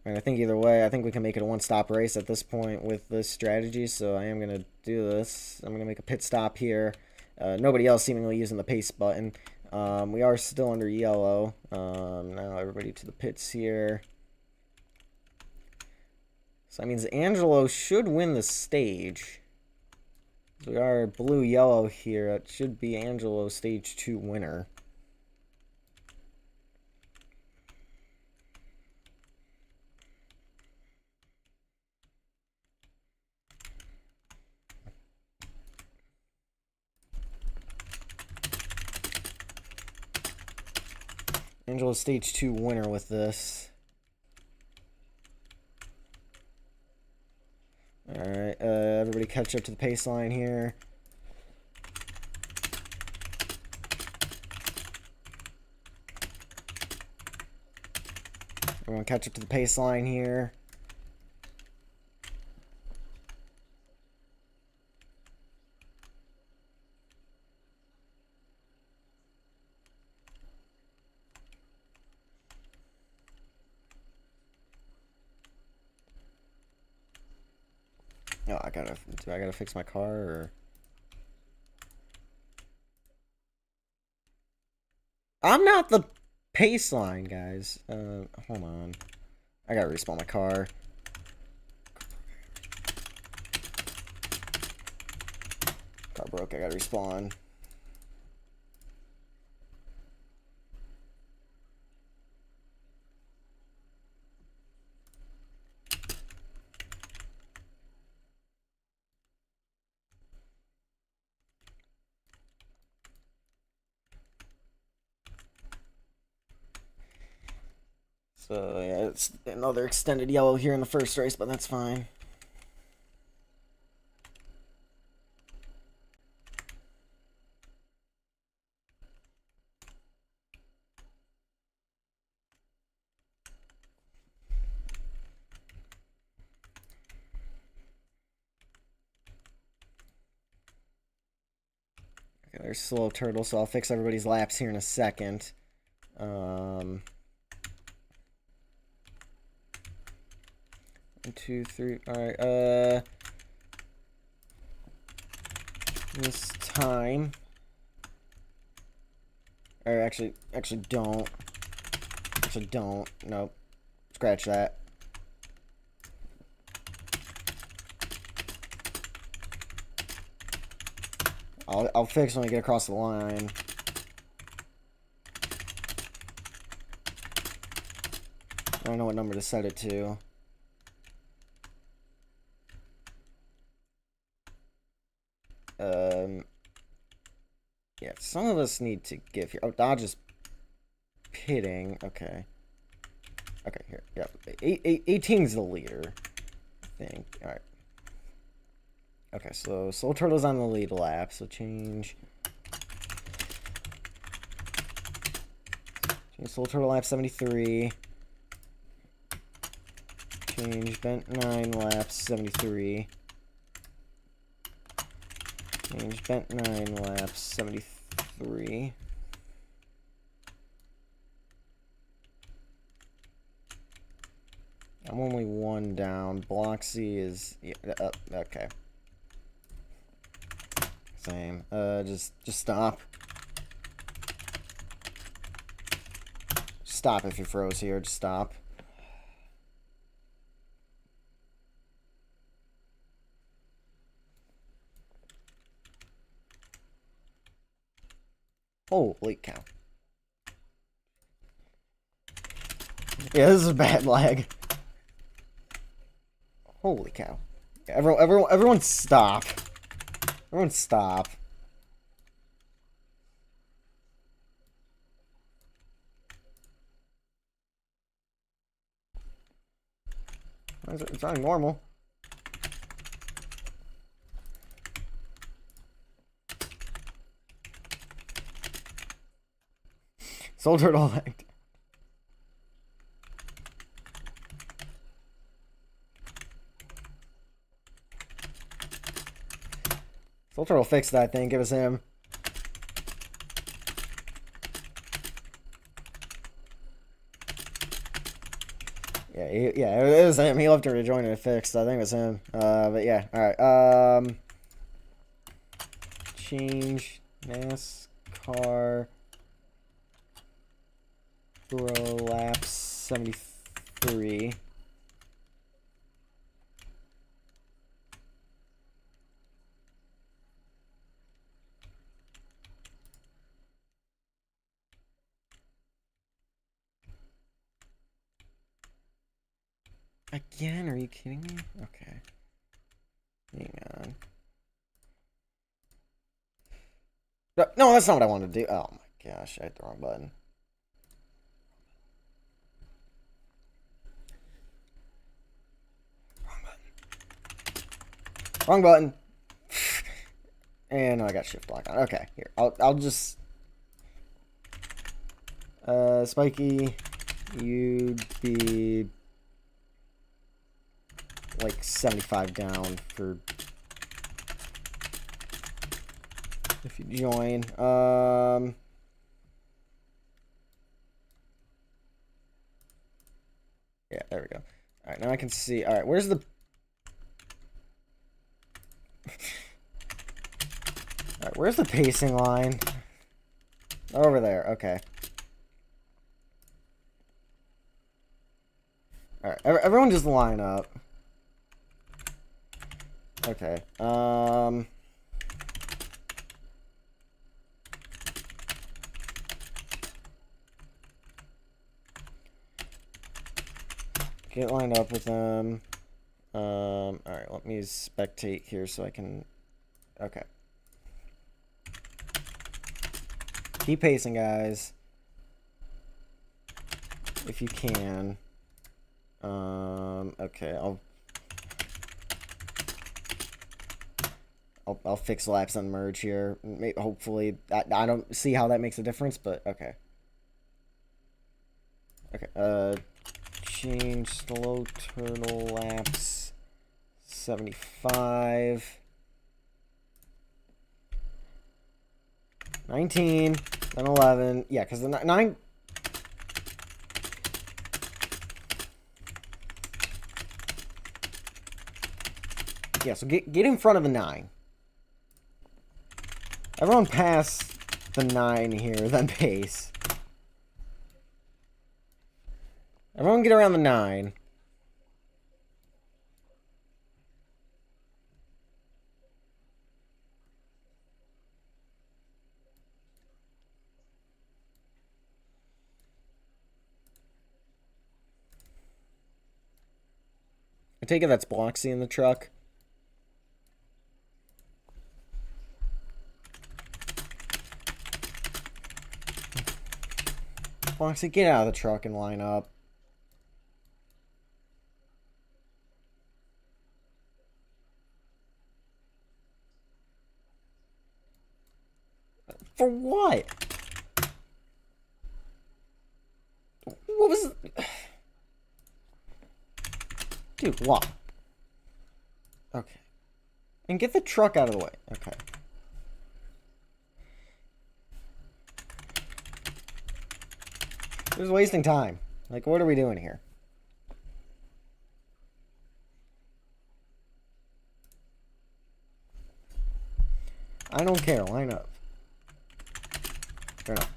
And I think either way, I think we can make it a one-stop race at this point with this strategy. So I am going to do this. I'm going to make a pit stop here. Nobody else seemingly using the pace button. We are still under yellow. Now everybody to the pits here. So that means Angelo should win the stage. We are blue-yellow here. It should be Angelo's stage 2 winner. Angelo's stage 2 winner with this. Alright, everybody catch up to the pace line here. Everyone catch up to the pace line here. Oh, do I gotta fix my car, or? I'm not the pace line, guys. Hold on. I gotta respawn my car. Car broke, I gotta respawn. So, yeah, it's another extended yellow here in the first race, but that's fine. Okay, there's Slow Turtle, so I'll fix everybody's laps here in a second. 1, 2, 3. Alright, this time. Or actually don't. Actually don't. Nope. Scratch that. I'll fix when I get across the line. I don't know what number to set it to. Yeah, some of us need to give here. Oh, Dodge is pitting. Okay. Okay, here. Yeah. 18's the leader, I think. Alright. Okay, so Soul Turtle's on the lead lap, so change Soul Turtle lap 73. Change Bent 9 lap 73. Change Bent 9 lap 73. I'm only one down. Bloxy is... Yeah, okay. Same. Just stop. Stop if you froze here. Just stop. Holy cow. Yeah, this is a bad lag. Holy cow. Everyone stop. Everyone stop. It's not normal. Soul Turtle lagged. Soul Turtle fixed that, I think. It was him. Yeah, it was him. He left to rejoin and it fixed. I think it was him. But yeah, alright. Change NASCAR Pro Laps 73. Again? Are you kidding me? Okay. Hang on. No, that's not what I wanted to do. Oh my gosh, I hit the wrong button. Wrong button. And I got shift block on. Okay, here. I'll just Spiky, you'd be like 75 down for if you join. Yeah, there we go. All right, now I can see. All right, where's the all right, where's the pacing line? Over there. Okay. All right, everyone just line up. Okay. Get lined up with them. Alright, let me spectate here so I can... Okay. Keep pacing, guys. If you can. Okay, I'll fix laps on merge here. Hopefully, I don't see how that makes a difference, but okay. Okay, change slow turtle laps 75. 19, then 11. Yeah, because the 9... Yeah, so get in front of the 9. Everyone pass the 9 here, then pace. Everyone get around the 9. I take it that's Bloxy in the truck. Bloxy, get out of the truck and line up. For what? What was... Dude, what? Okay. And get the truck out of the way. Okay. This is wasting time. Like, what are we doing here? I don't care. Line up. Turn up.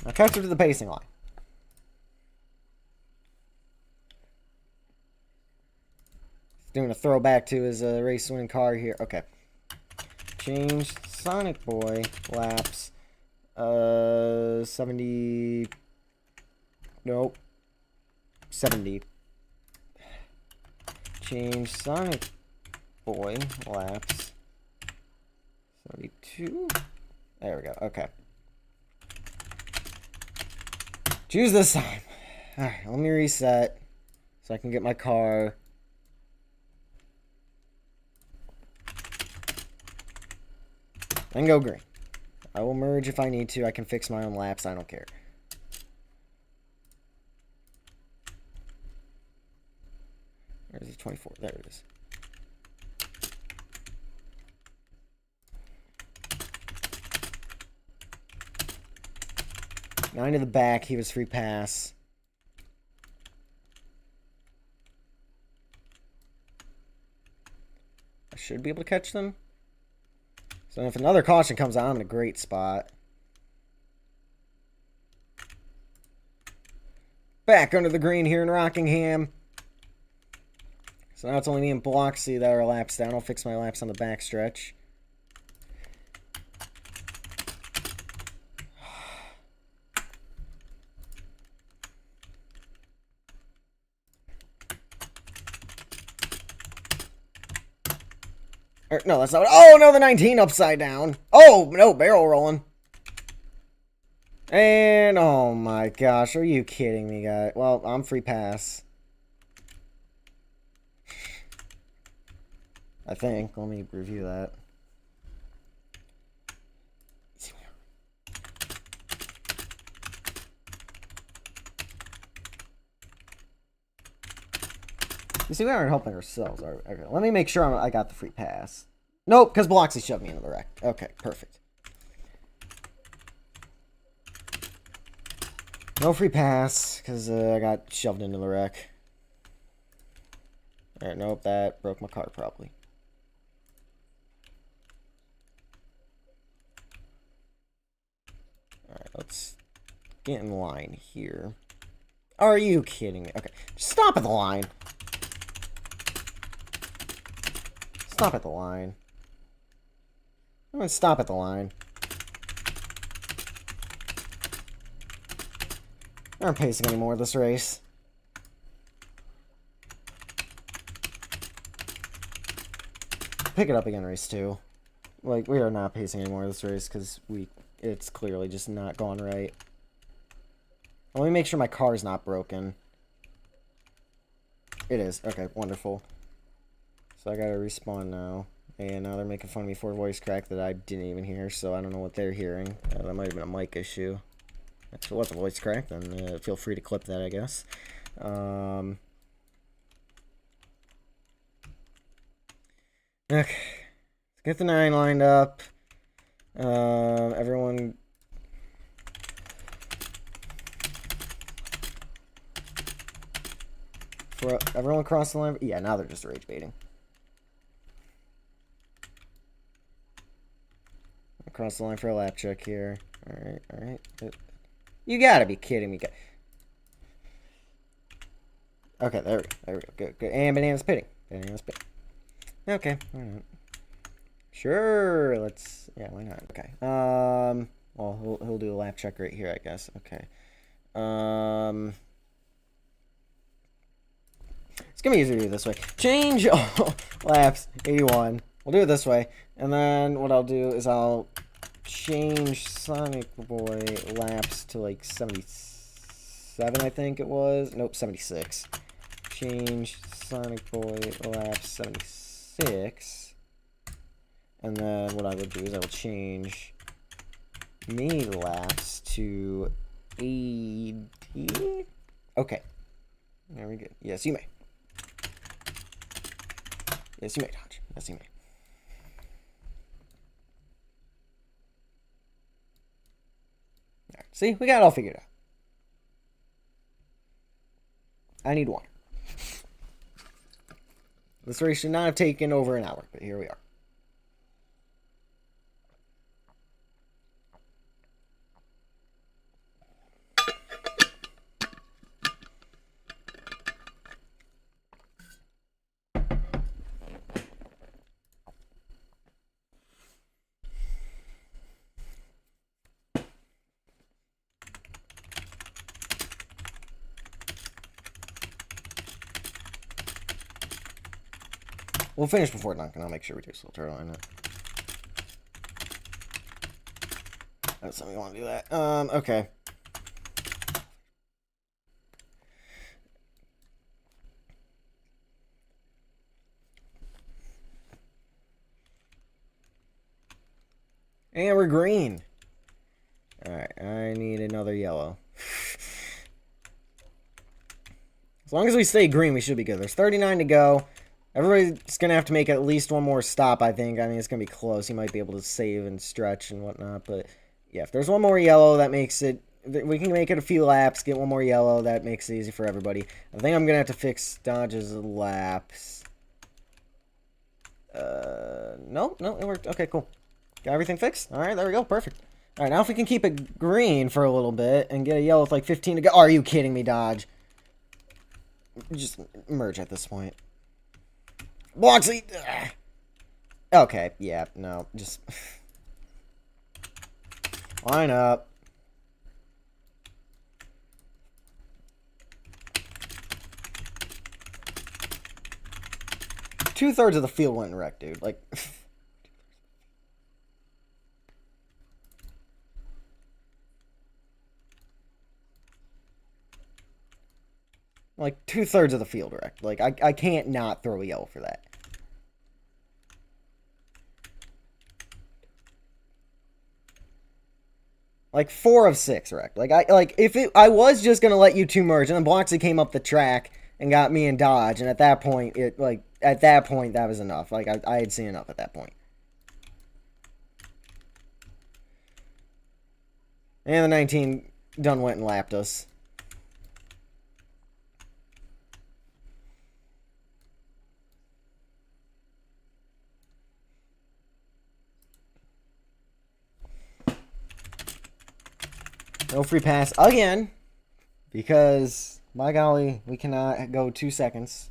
Now catch her to the pacing line. Doing a throwback to his race winning car here. Okay. Change Sonic Boy laps. 70. Nope. 70. Change Sonic Boy laps. 72. There we go. Okay. Choose this time. Alright, let me reset so I can get my car. And go green. I will merge if I need to. I can fix my own laps. I don't care. Where's the 24? There it is. Nine to the back. He was free pass. I should be able to catch them. So if another caution comes out, I'm in a great spot. Back under the green here in Rockingham. So now it's only me and Bloxy that are laps down. I'll fix my laps on the back stretch. No, that's not. Oh, no, the 19 upside down. Oh, no, barrel rolling. And, oh my gosh, are you kidding me, guy? Well, I'm free pass. I think. Let me review that. You see, we aren't helping ourselves, are we? Okay, let me make sure I got the free pass. Nope, because Bloxy shoved me into the wreck. Okay, perfect. No free pass, because I got shoved into the wreck. Alright, nope, that broke my car probably. Alright, let's get in line here. Are you kidding me? Okay, just stop at the line. Stop at the line. I'm gonna stop at the line. I aren't pacing anymore this race. Pick it up again, race 2. Like, we are not pacing anymore this race because it's clearly just not going right. Let me make sure my car's not broken. It is. Okay, wonderful. So I gotta respawn now. And now they're making fun of me for a voice crack that I didn't even hear, so I don't know what they're hearing. That might have been a mic issue. If it was a voice crack, then feel free to clip that, I guess. Okay. Let's get the 9 lined up. Everyone... Everyone across the line? Yeah, now they're just rage baiting. Across the line for a lap check here. Alright, alright. You gotta be kidding me. Okay, there we go. There we go. Good, good. And Banana's pitting. Banana's pitting. Okay, alright. Sure, let's... Yeah, why not? Okay. Well, he'll do a lap check right here, I guess. Okay. It's gonna be easier to do it this way. Change laps, 81. We'll do it this way. And then what I'll do is I'll change Sonic Boy laps to like 77, I think it was. Nope, 76. Change Sonic Boy laps 76. And then what I will do is I will change me laps to 80. Okay. There we go. Yes, you may. Yes, you may, Dodge. Yes, you may. All right. See, we got it all figured out. I need water. This race should not have taken over an hour, but here we are. We'll finish before Duncan. I'll make sure we do slow turtle. I know. That's something we want to do that. Okay. And we're green. Alright, I need another yellow. As long as we stay green, we should be good. There's 39 to go. Everybody's going to have to make at least one more stop, I think. I mean, it's going to be close. He might be able to save and stretch and whatnot. But, yeah, if there's one more yellow, that makes it... We can make it a few laps, get one more yellow. That makes it easy for everybody. I think I'm going to have to fix Dodge's laps. No, it worked. Okay, cool. Got everything fixed? Alright, there we go. Perfect. Alright, now if we can keep it green for a little bit and get a yellow with like 15 to go. Are you kidding me, Dodge? Just merge at this point. Bloxy! Okay, yeah, no, just... Line up. Two-thirds of the field went in wreck, dude. Like... Like, two-thirds of the field wrecked. Like, I can't not throw a yellow for that. Like, 4 of 6 wrecked. Like, if I was just gonna let you two merge, and then Bloxy came up the track and got me and Dodge, and at that point, that was enough. Like, I had seen enough at that point. And the 19 done went and lapped us. No free pass again, because, by golly, we cannot go 2 seconds.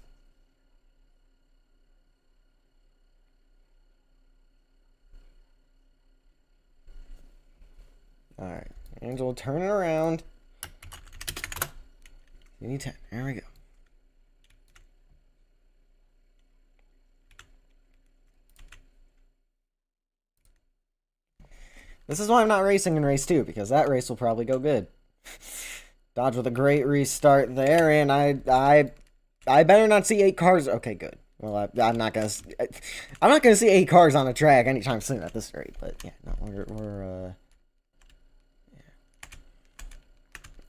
Alright, Angel, turn it around. You need 10. There we go. This is why I'm not racing in race 2, because that race will probably go good. Dodge with a great restart there, and I better not see 8 cars. Okay, good. Well, I'm not gonna see 8 cars on a track anytime soon at this rate. But yeah, no, we're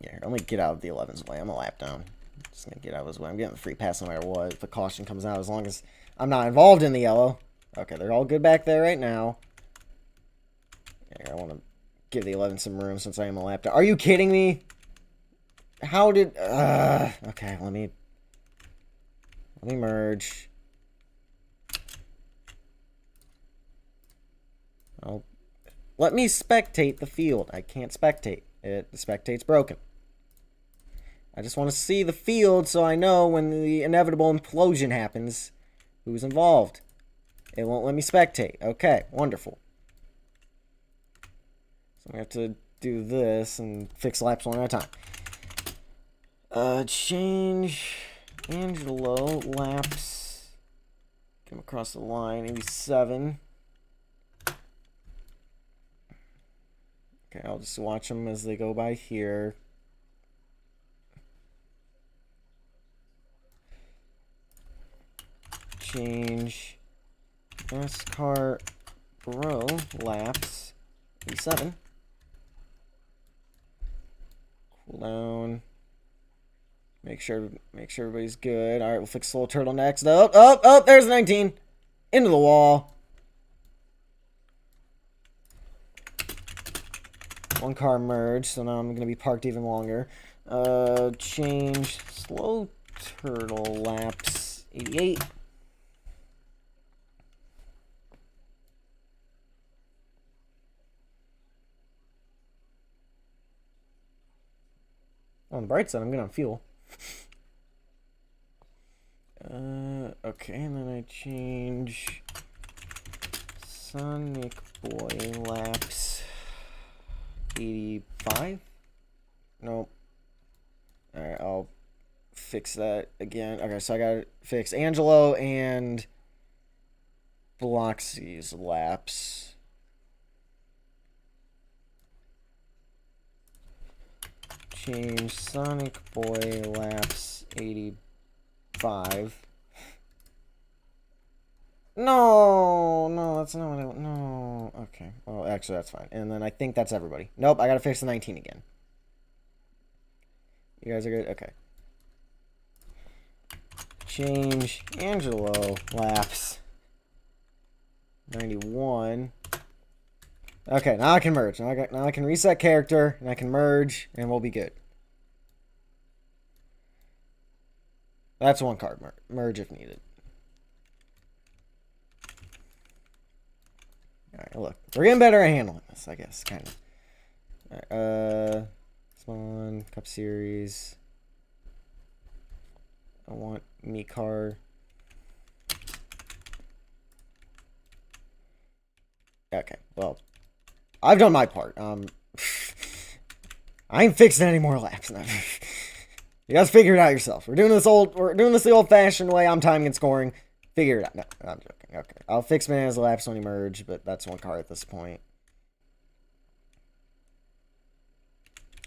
yeah. Let me get out of the 11's way. I'm a lap down. Just gonna get out of his way. I'm getting the free pass no matter what. If the caution comes out, as long as I'm not involved in the yellow. Okay, they're all good back there right now. I want to give the 11 some room since I am a lap down. Are you kidding me? How did... okay, let me merge. Let me spectate the field. I can't spectate. The spectate's broken. I just want to see the field so I know when the inevitable implosion happens who's involved. It won't let me spectate. Okay, wonderful. So we have to do this and fix laps one at a time. Change Angelo laps. Come across the line, 87. Okay, I'll just watch them as they go by here. Change NASCAR Pro laps, 87. Cool down. Make sure everybody's good. All right, we'll fix the little turtle next. Oh, there's 19. Into the wall. One car merge, so now I'm going to be parked even longer. Change slow Turtle laps 88. On the bright side, I'm good on fuel. Okay, and then I change Sonic Boy laps 85. Nope. Alright, I'll fix that again. Okay, so I gotta fix Angelo and Bloxy's laps. Change Sonic Boy laps 85. No, that's not what I want. No. Okay. Well, actually, that's fine. And then I think that's everybody. Nope, I gotta fix the 19 again. You guys are good? Okay. Change Angelo laps 91. Okay, now I can merge. Now I can reset character, and I can merge, and we'll be good. That's one card. Merge if needed. Alright, look. We're getting better at handling this, I guess, kind of. Alright, Spawn, Cup Series. I want me car. Okay, well, I've done my part. I ain't fixing any more laps now. You guys figure it out yourself. We're doing this the old-fashioned way. I'm timing and scoring. Figure it out. No, I'm joking. Okay, I'll fix Bananas laps when he merge, but that's one card at this point.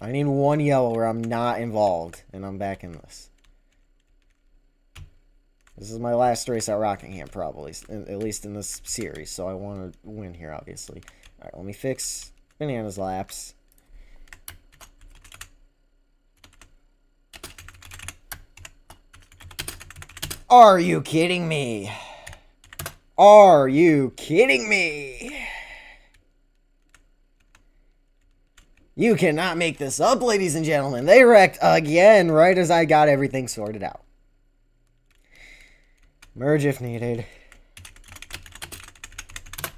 I need one yellow where I'm not involved, and I'm back in this. This is my last race at Rockingham, probably, at least in this series, so I want to win here, obviously. Alright, let me fix Bananas laps. Are you kidding me? Are you kidding me? You cannot make this up, ladies and gentlemen. They wrecked again right as I got everything sorted out. Merge if needed.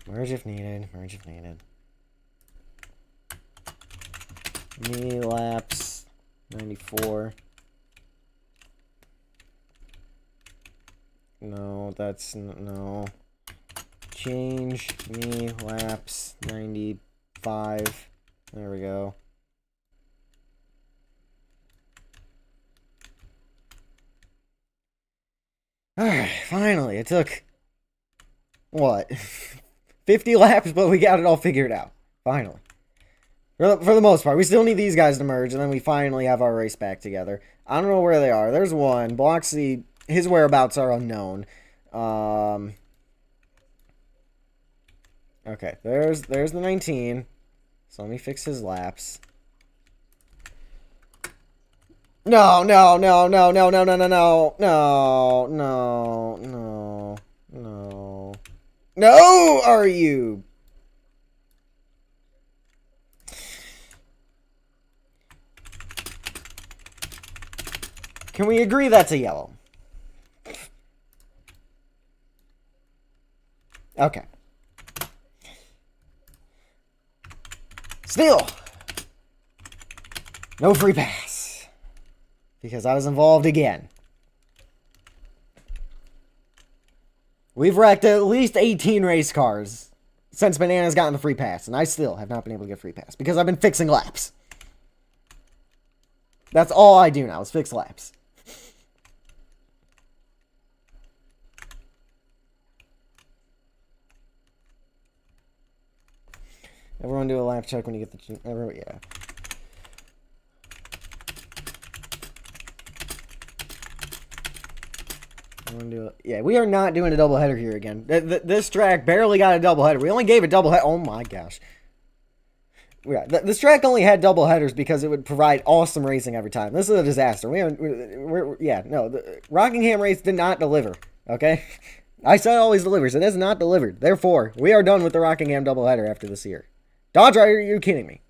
Merge if needed. Merge if needed. Me laps 94. No, that's no. Change me laps 95. There we go. Alright, finally. It took, what, 50 laps, but we got it all figured out. Finally. For the most part. We still need these guys to merge, and then we finally have our race back together. I don't know where they are. There's one. Bloxy, his whereabouts are unknown. Okay, there's the 19. So let me fix his laps. No. No, are you? Can we agree that's a yellow? Okay. Still, no free pass. Because I was involved again. We've wrecked at least 18 race cars since Banana's gotten the free pass, and I still have not been able to get free pass because I've been fixing laps. That's all I do now is fix laps. Everyone do a lap check when you get the... Everyone, yeah. Everyone do it. Yeah, we are not doing a doubleheader here again. This track barely got a doubleheader. We only gave a doubleheader. Oh my gosh. Yeah, this track only had doubleheaders because it would provide awesome racing every time. This is a disaster. The Rockingham race did not deliver. Okay? I said it always delivers. It has not delivered. Therefore, we are done with the Rockingham doubleheader after this year. Dodge Rider, are you kidding me?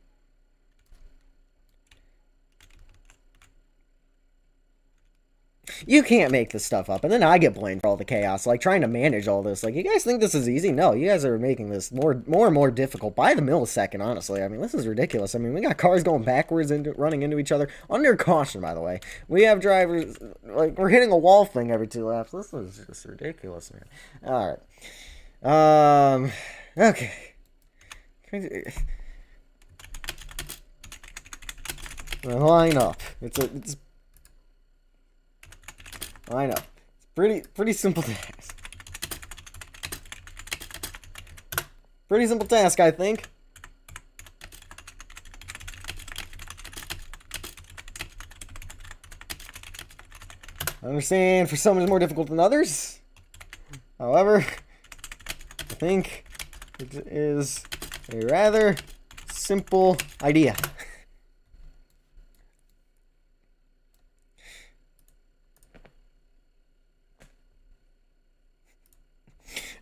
You can't make this stuff up. And then I get blamed for all the chaos, like trying to manage all this. Like, you guys think this is easy? No, you guys are making this more and more difficult by the millisecond, honestly. I mean, this is ridiculous. I mean, we got cars going backwards and running into each other. Under caution, by the way. We have drivers, like, we're hitting a wall thing every 2 laps. This is just ridiculous, man. Alright. Okay. Line up. I know. It's pretty simple task. Pretty simple task, I think. I understand for some it's more difficult than others. However, I think it is a rather simple idea.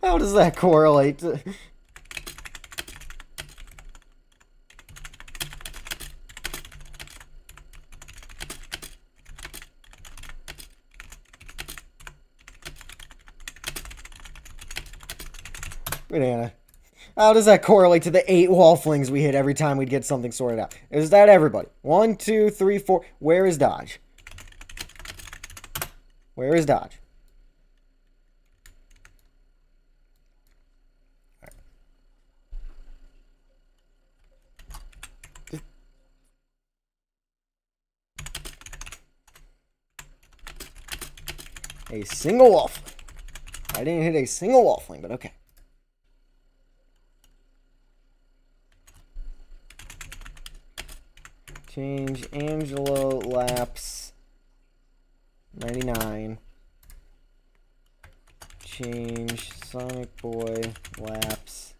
How does that correlate to... Banana. How does that correlate to the 8 wall flings we hit every time we'd get something sorted out? Is that everybody? 1, 2, 3, 4. Where is Dodge? Where is Dodge? A single wall fling. I didn't hit a single wall fling, but okay. Change Angelo laps 99. Change Sonic Boy laps.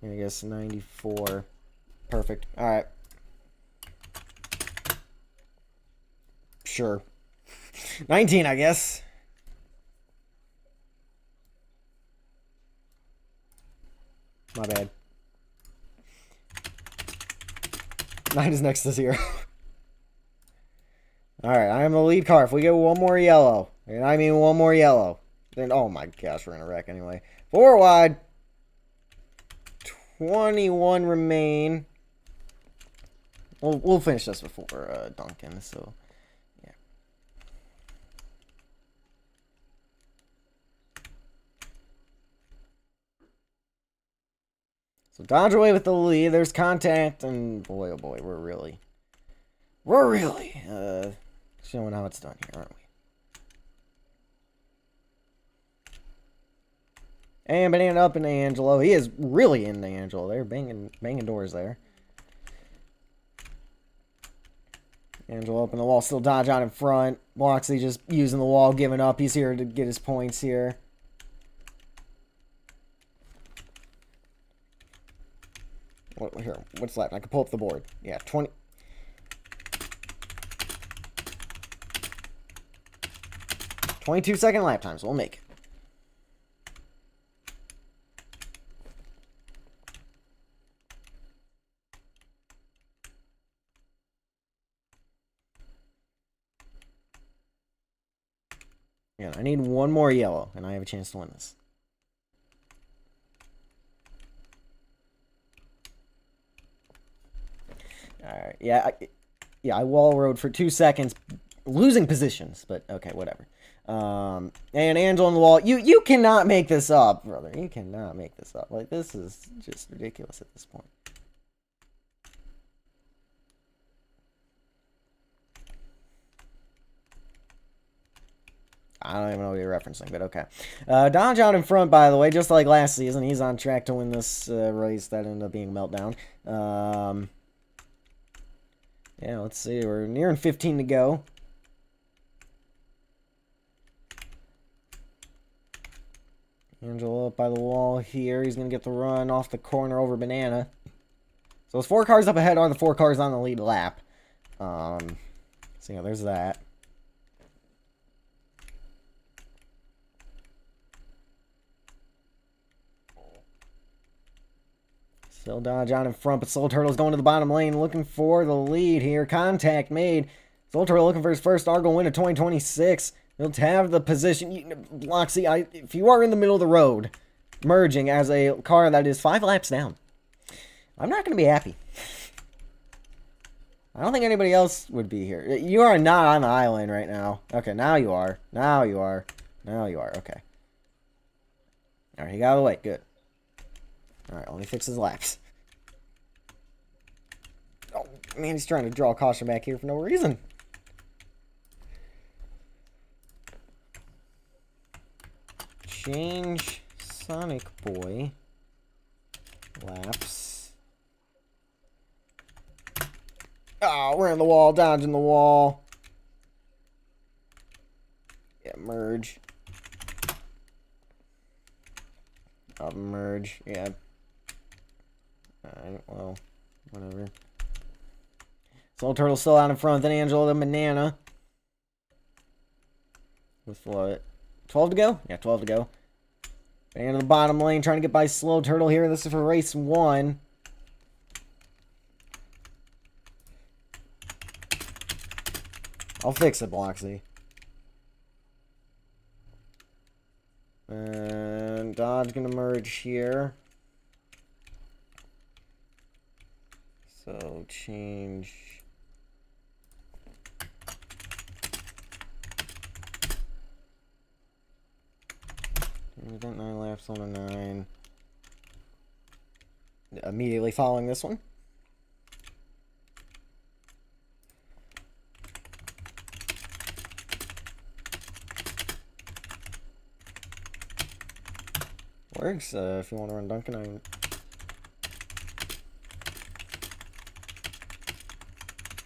I guess 94. Perfect. Alright. Sure. 19, I guess. My bad. 9 is next to 0. Alright, I am the lead car. If we get one more yellow, and I mean one more yellow, then, oh my gosh, we're in a wreck anyway. 4 wide. 21 remain. We'll finish this before Duncan, so... So Dodge away with the lead. There's contact, and boy, oh boy, we're really showing how it's done here, aren't we? And Banana up into Angelo. He is really into Angelo. They're banging doors there. Angelo up in the wall. Still Dodge out in front. Bloxley just using the wall, giving up. He's here to get his points here. Here, what's left? I can pull up the board. Yeah, 20. 22-second lap times. We'll make it. Yeah, I need one more yellow, and I have a chance to win this. Alright, yeah, I wall rode for 2 seconds, losing positions, but okay, whatever. And Angelo on the wall. You cannot make this up, brother. You cannot make this up. Like, this is just ridiculous at this point. I don't even know what you're referencing, but okay. Dodge out in front, by the way, just like last season. He's on track to win this race that ended up being Meltdown. Yeah, let's see. We're nearing 15 to go. Angelo up by the wall here. He's going to get the run off the corner over Banana. So those 4 cars up ahead are the 4 cars on the lead lap. So yeah, there's that. Still Dodge on in front, but Soul Turtle's going to the bottom lane looking for the lead here. Contact made. Soul Turtle looking for his first Argo win of 2026. He'll have the position. Bloxy, if you are in the middle of the road, merging as a car that is 5 laps down, I'm not going to be happy. I don't think anybody else would be here. You are not on the island right now. Okay, now you are. Now you are. Now you are. Okay. Alright, he got out of the way. Good. Alright, only fixes laps. Oh, man, he's trying to draw caution back here for no reason. Change Sonic Boy laps. Oh, we're in the wall, dodging the wall. Yeah, merge. I'll merge, yeah. Alright, well, whatever. Soul Turtle still out in front, then Angela the Banana. With what? 12 to go? Yeah, 12 to go. Banana to the bottom lane, trying to get by Slow Turtle here. This is for race 1. I'll fix it, Bloxy. And Dodge gonna merge here. So change. We got 9 laps on a 9. Immediately following this one. Works if you want to run Duncan.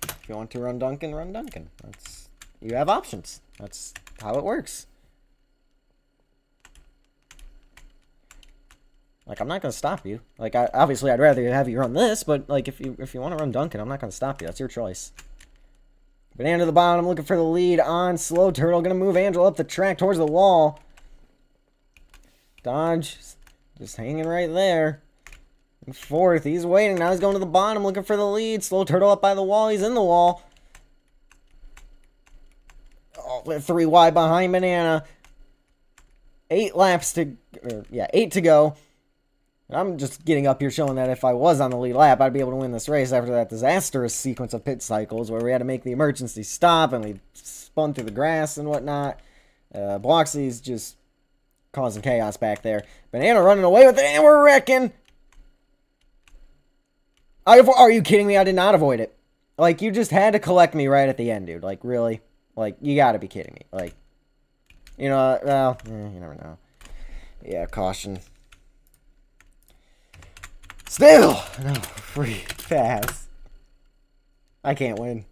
If you want to run Duncan, run Duncan. That's, you have options. That's how it works. Like, I'm not gonna stop you. Like, obviously I'd rather have you run this, but like if you want to run Duncan, I'm not gonna stop you. That's your choice. Banana to the bottom, looking for the lead on Slow Turtle. Gonna move Angel up the track towards the wall. Dodge just hanging right there. In 4th, he's waiting. Now he's going to the bottom, looking for the lead. Slow Turtle up by the wall. He's in the wall. Oh, 3 wide behind Banana. 8 laps to, yeah, 8 to go. I'm just getting up here showing that if I was on the lead lap, I'd be able to win this race after that disastrous sequence of pit cycles where we had to make the emergency stop and we spun through the grass and whatnot. Bloxy's just causing chaos back there. Banana running away with it, and we're wrecking. Are you kidding me? I did not avoid it. Like, you just had to collect me right at the end, dude. Like, really? Like, you gotta be kidding me. Like, you know, well, you never know. Yeah, caution. Still! No, free pass. I can't win.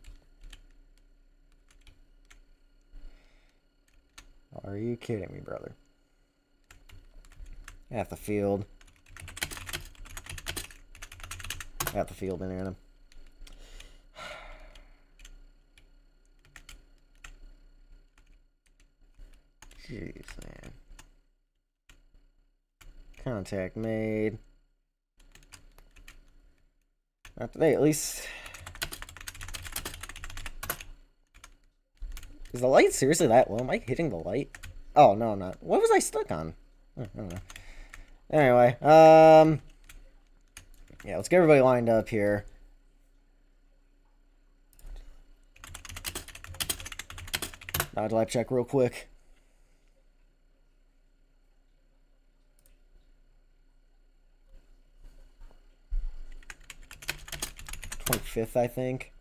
Are you kidding me, brother? At the field. At the field, Banana. Jeez, man. Contact made. Not today, at least. Is the light seriously that low? Am I hitting the light? Oh, no, I'm not. What was I stuck on? I don't know. Anyway, yeah, let's get everybody lined up here. Dodge lap check real quick. #25th, I think.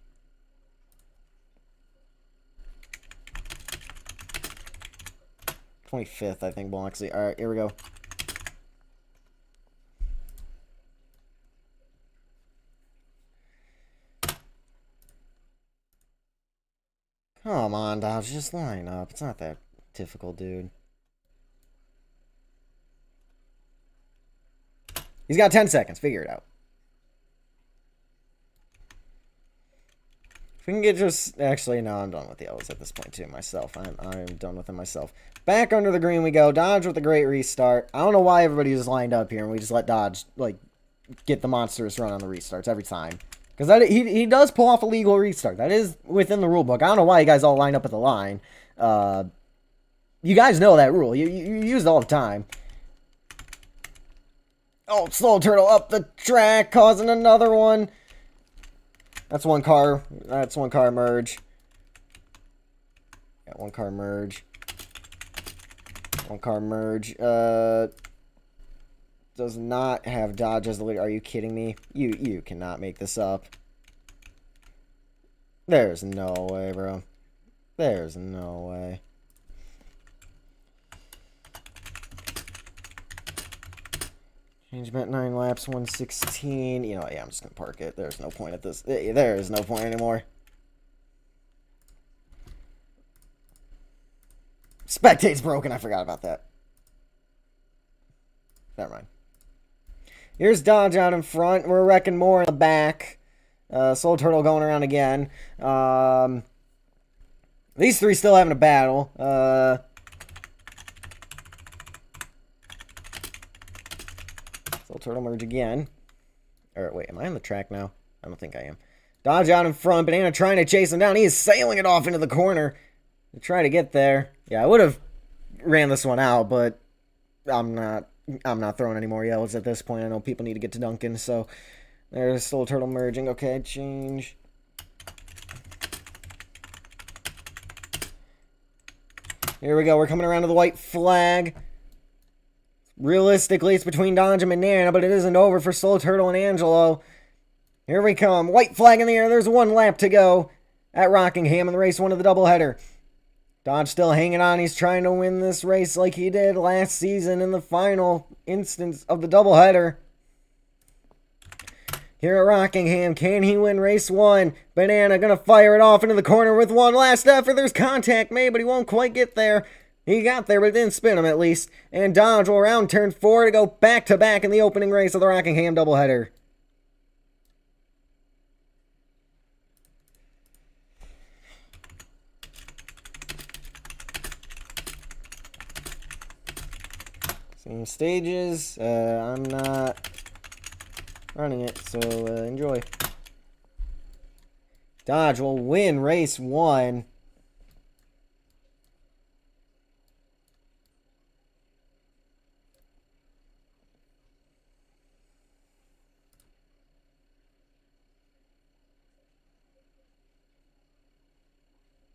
#25th, I think, Bloxy. Alright, here we go. Come on, Dodge, just line up. It's not that difficult, dude. He's got 10 seconds. Figure it out. If we can get just... Actually, no, I'm done with the yellows at this point, too, myself. I'm done with them myself. Back under the green we go. Dodge with a great restart. I don't know why everybody just lined up here and we just let Dodge, like, get the monstrous run on the restarts every time. Because he does pull off a legal restart. That is within the rule book. I don't know why you guys all line up at the line. You guys know that rule. You use it all the time. Oh, Slow Turtle up the track, causing another one. That's one car. That's one car merge. Got one car merge. One car merge. Does not have Dodge as the leader. Are you kidding me? You cannot make this up. There's no way, bro. There's no way. Change bet 9 laps, 116. You know, yeah, I'm just gonna park it. There's no point at this. There is no point anymore. Spectate's broken. I forgot about that. Never mind. Here's Dodge out in front. We're wrecking more in the back. Soul Turtle going around again. These three still having a battle. Soul Turtle merge again. Or wait, am I on the track now? I don't think I am. Dodge out in front. Banana trying to chase him down. He is sailing it off into the corner to try to get there. Yeah, I would have ran this one out, but I'm not throwing any more yellows at this point. I know people need to get to Duncan, so there's Soul Turtle merging. Okay, change. Here we go. We're coming around to the white flag. Realistically, it's between Dodge and Banana, but it isn't over for Soul Turtle and Angelo. Here we come. White flag in the air. There's one lap to go at Rockingham in the race 1 of the doubleheader. Dodge still hanging on. He's trying to win this race like he did last season in the final instance of the doubleheader. Here at Rockingham, can he win race 1? Banana gonna fire it off into the corner with one last effort. There's contact made, but he won't quite get there. He got there, but it didn't spin him at least. And Dodge will round turn 4 to go back-to-back in the opening race of the Rockingham doubleheader. Same stages. I'm not running it, so enjoy. Dodge will win race 1.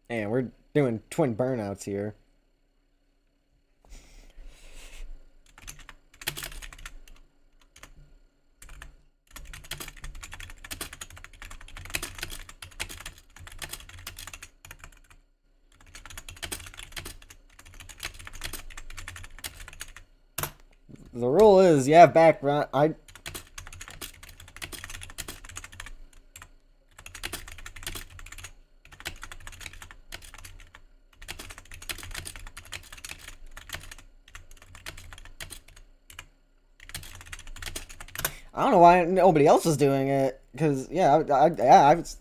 And we're doing twin burnouts here. The rule is you have background. I don't know why nobody else is doing it. Because, yeah, I was...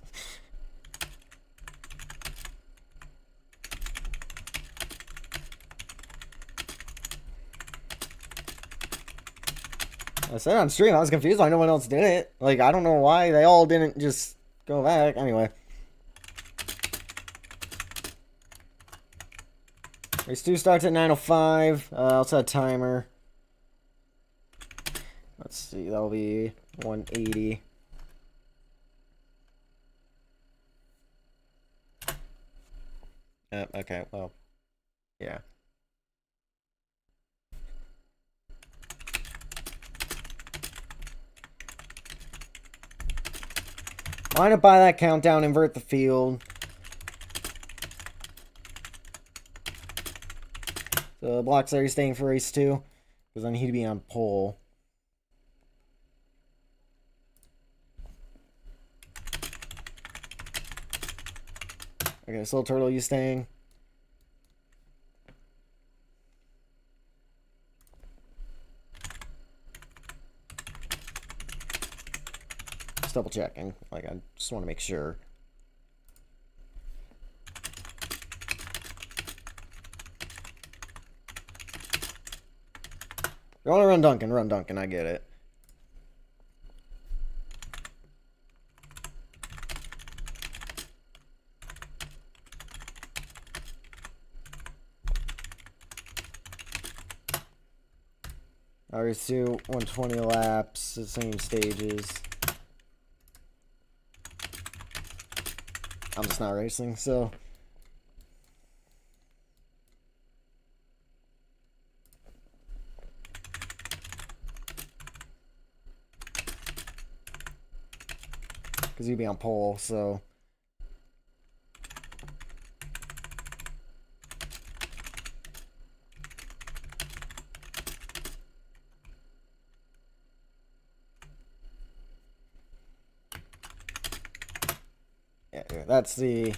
I said on stream, I was confused why no one else did it. Like, I don't know why they all didn't just go back. Anyway. Race 2 starts at 9:05. I'll set a timer. Let's see, that'll be 180. Okay, well, yeah. Line up by that countdown, invert the field. The blocks are staying for race 2, because I need to be on pole. Okay, Soul Turtle, you staying? Just double checking. Like, I just want to make sure. You want to run Duncan, I get it. RS2, 120 laps, the same stages. I'm just not racing, so. Because you'd be on pole, so. Yeah, that's the.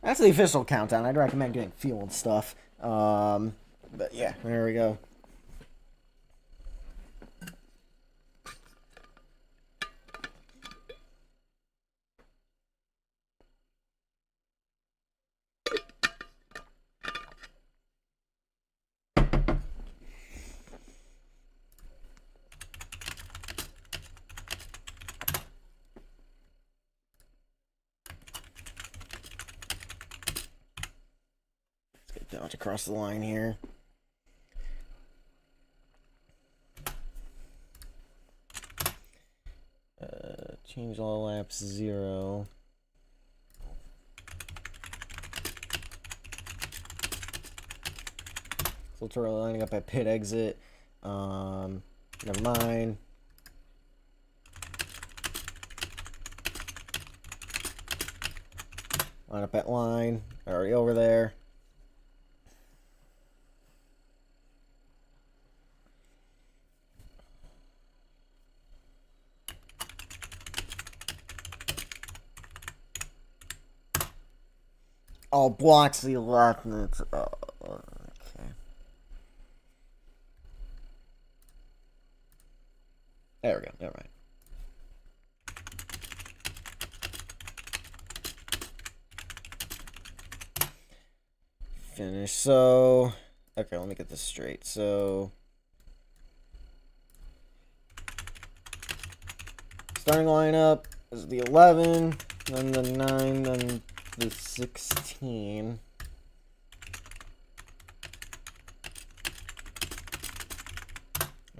That's the official countdown. I'd recommend getting fuel and stuff. But yeah, there we go. Dodge across the line here. Change all laps 0. So we're lining up at pit exit. Never mind. Line up at line. Already over there. Oh, blocks the left. Okay. There we go. Never mind. Finish. So, okay, let me get this straight. So, starting lineup is the 11, then the 9, then the 16.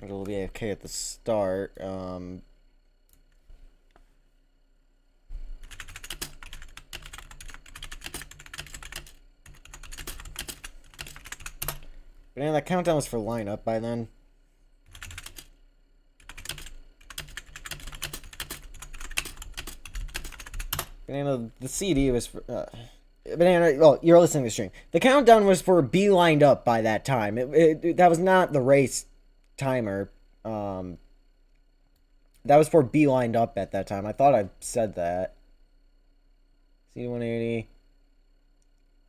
It'll be okay at the start. But yeah, that countdown was for lineup by then. Banana, the CD was for. Banana, well, you're listening to the stream. The countdown was for be lined up by that time. That was not the race timer. That was for be lined up at that time. I thought I said that. CD180.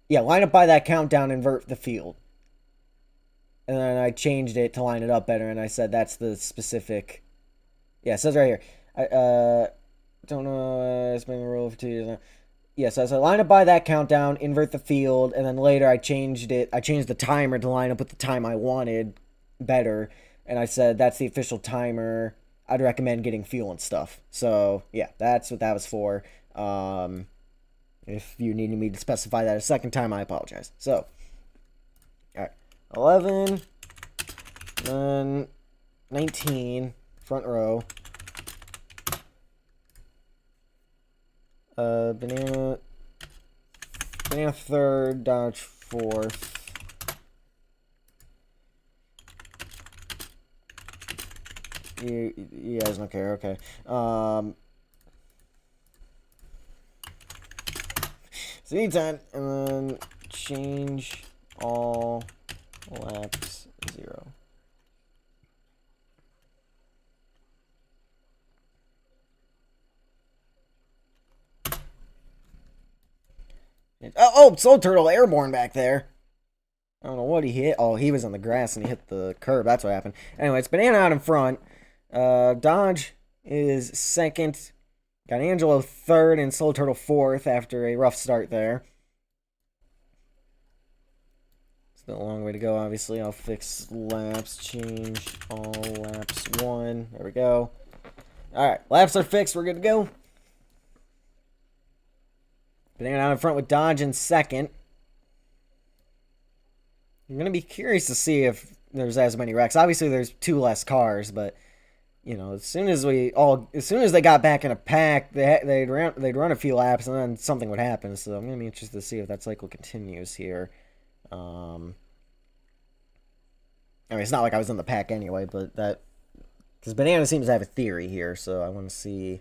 Yeah, line up by that countdown, invert the field. And then I changed it to line it up better, and I said that's the specific. Yeah, it says right here. I don't know. It's been a rule for 2 years now. Yeah, so I said line up by that countdown, invert the field, and then later I changed it. I changed the timer to line up with the time I wanted better, and I said that's the official timer. I'd recommend getting fuel and stuff. So yeah, that's what that was for. If you needed me to specify that a second time, I apologize. So, all right, 11, then 19, front row. Banana third, Dodge fourth. You guys don't care, okay. C10, and then change all laps 0. Oh, Soul Turtle airborne back there. I don't know what he hit. Oh, he was on the grass and he hit the curb. That's what happened. Anyway, it's Banana out in front. Dodge is second. Got Angelo third and Soul Turtle fourth after a rough start there. Still a long way to go, obviously. I'll fix laps. Change all laps 1. There we go. Alright, laps are fixed. We're good to go. Banana out in front with Dodge in second. I'm going to be curious to see if there's as many wrecks. Obviously, there's 2 less cars, but you know, as soon as they got back in a pack, they'd run a few laps, and then something would happen. So I'm going to be interested to see if that cycle continues here. I mean, it's not like I was in the pack anyway, but because Banana seems to have a theory here, so I want to see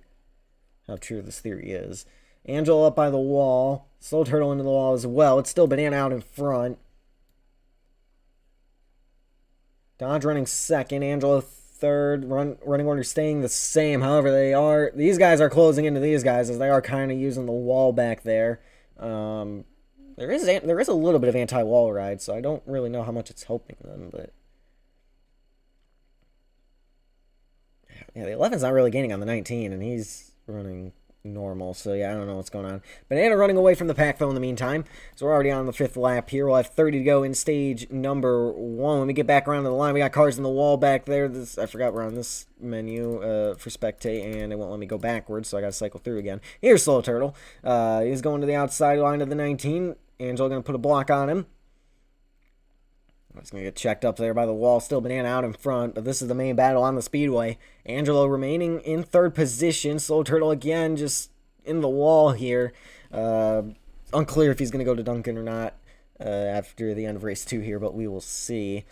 how true this theory is. Angelo up by the wall, Slow Turtle into the wall as well. It's still Banana out in front. Dodge running second, Angelo third. Running order staying the same. However, these guys are closing into these guys as they are kind of using the wall back there. There is a little bit of anti-wall ride, so I don't really know how much it's helping them, but yeah, the 11's not really gaining on the 19, and he's running normal, so yeah, I don't know what's going on. Banana running away from the pack, though, in the meantime, so we're already on the 5th lap here. We'll have 30 to go in stage number 1. When we get back around to the line, we got cars in the wall back there. I forgot we're on this menu for spectate, and it won't let me go backwards, so I gotta cycle through again. Here's Slow Turtle. He's going to the outside line of the 19. Angelo gonna put a block on him. It's going to get checked up there by the wall. Still Banana out in front, but this is the main battle on the speedway. Angelo remaining in 3rd position. Slow Turtle again just in the wall here. Unclear if he's going to go to Duncan or not after the end of race 2 here, but we will see.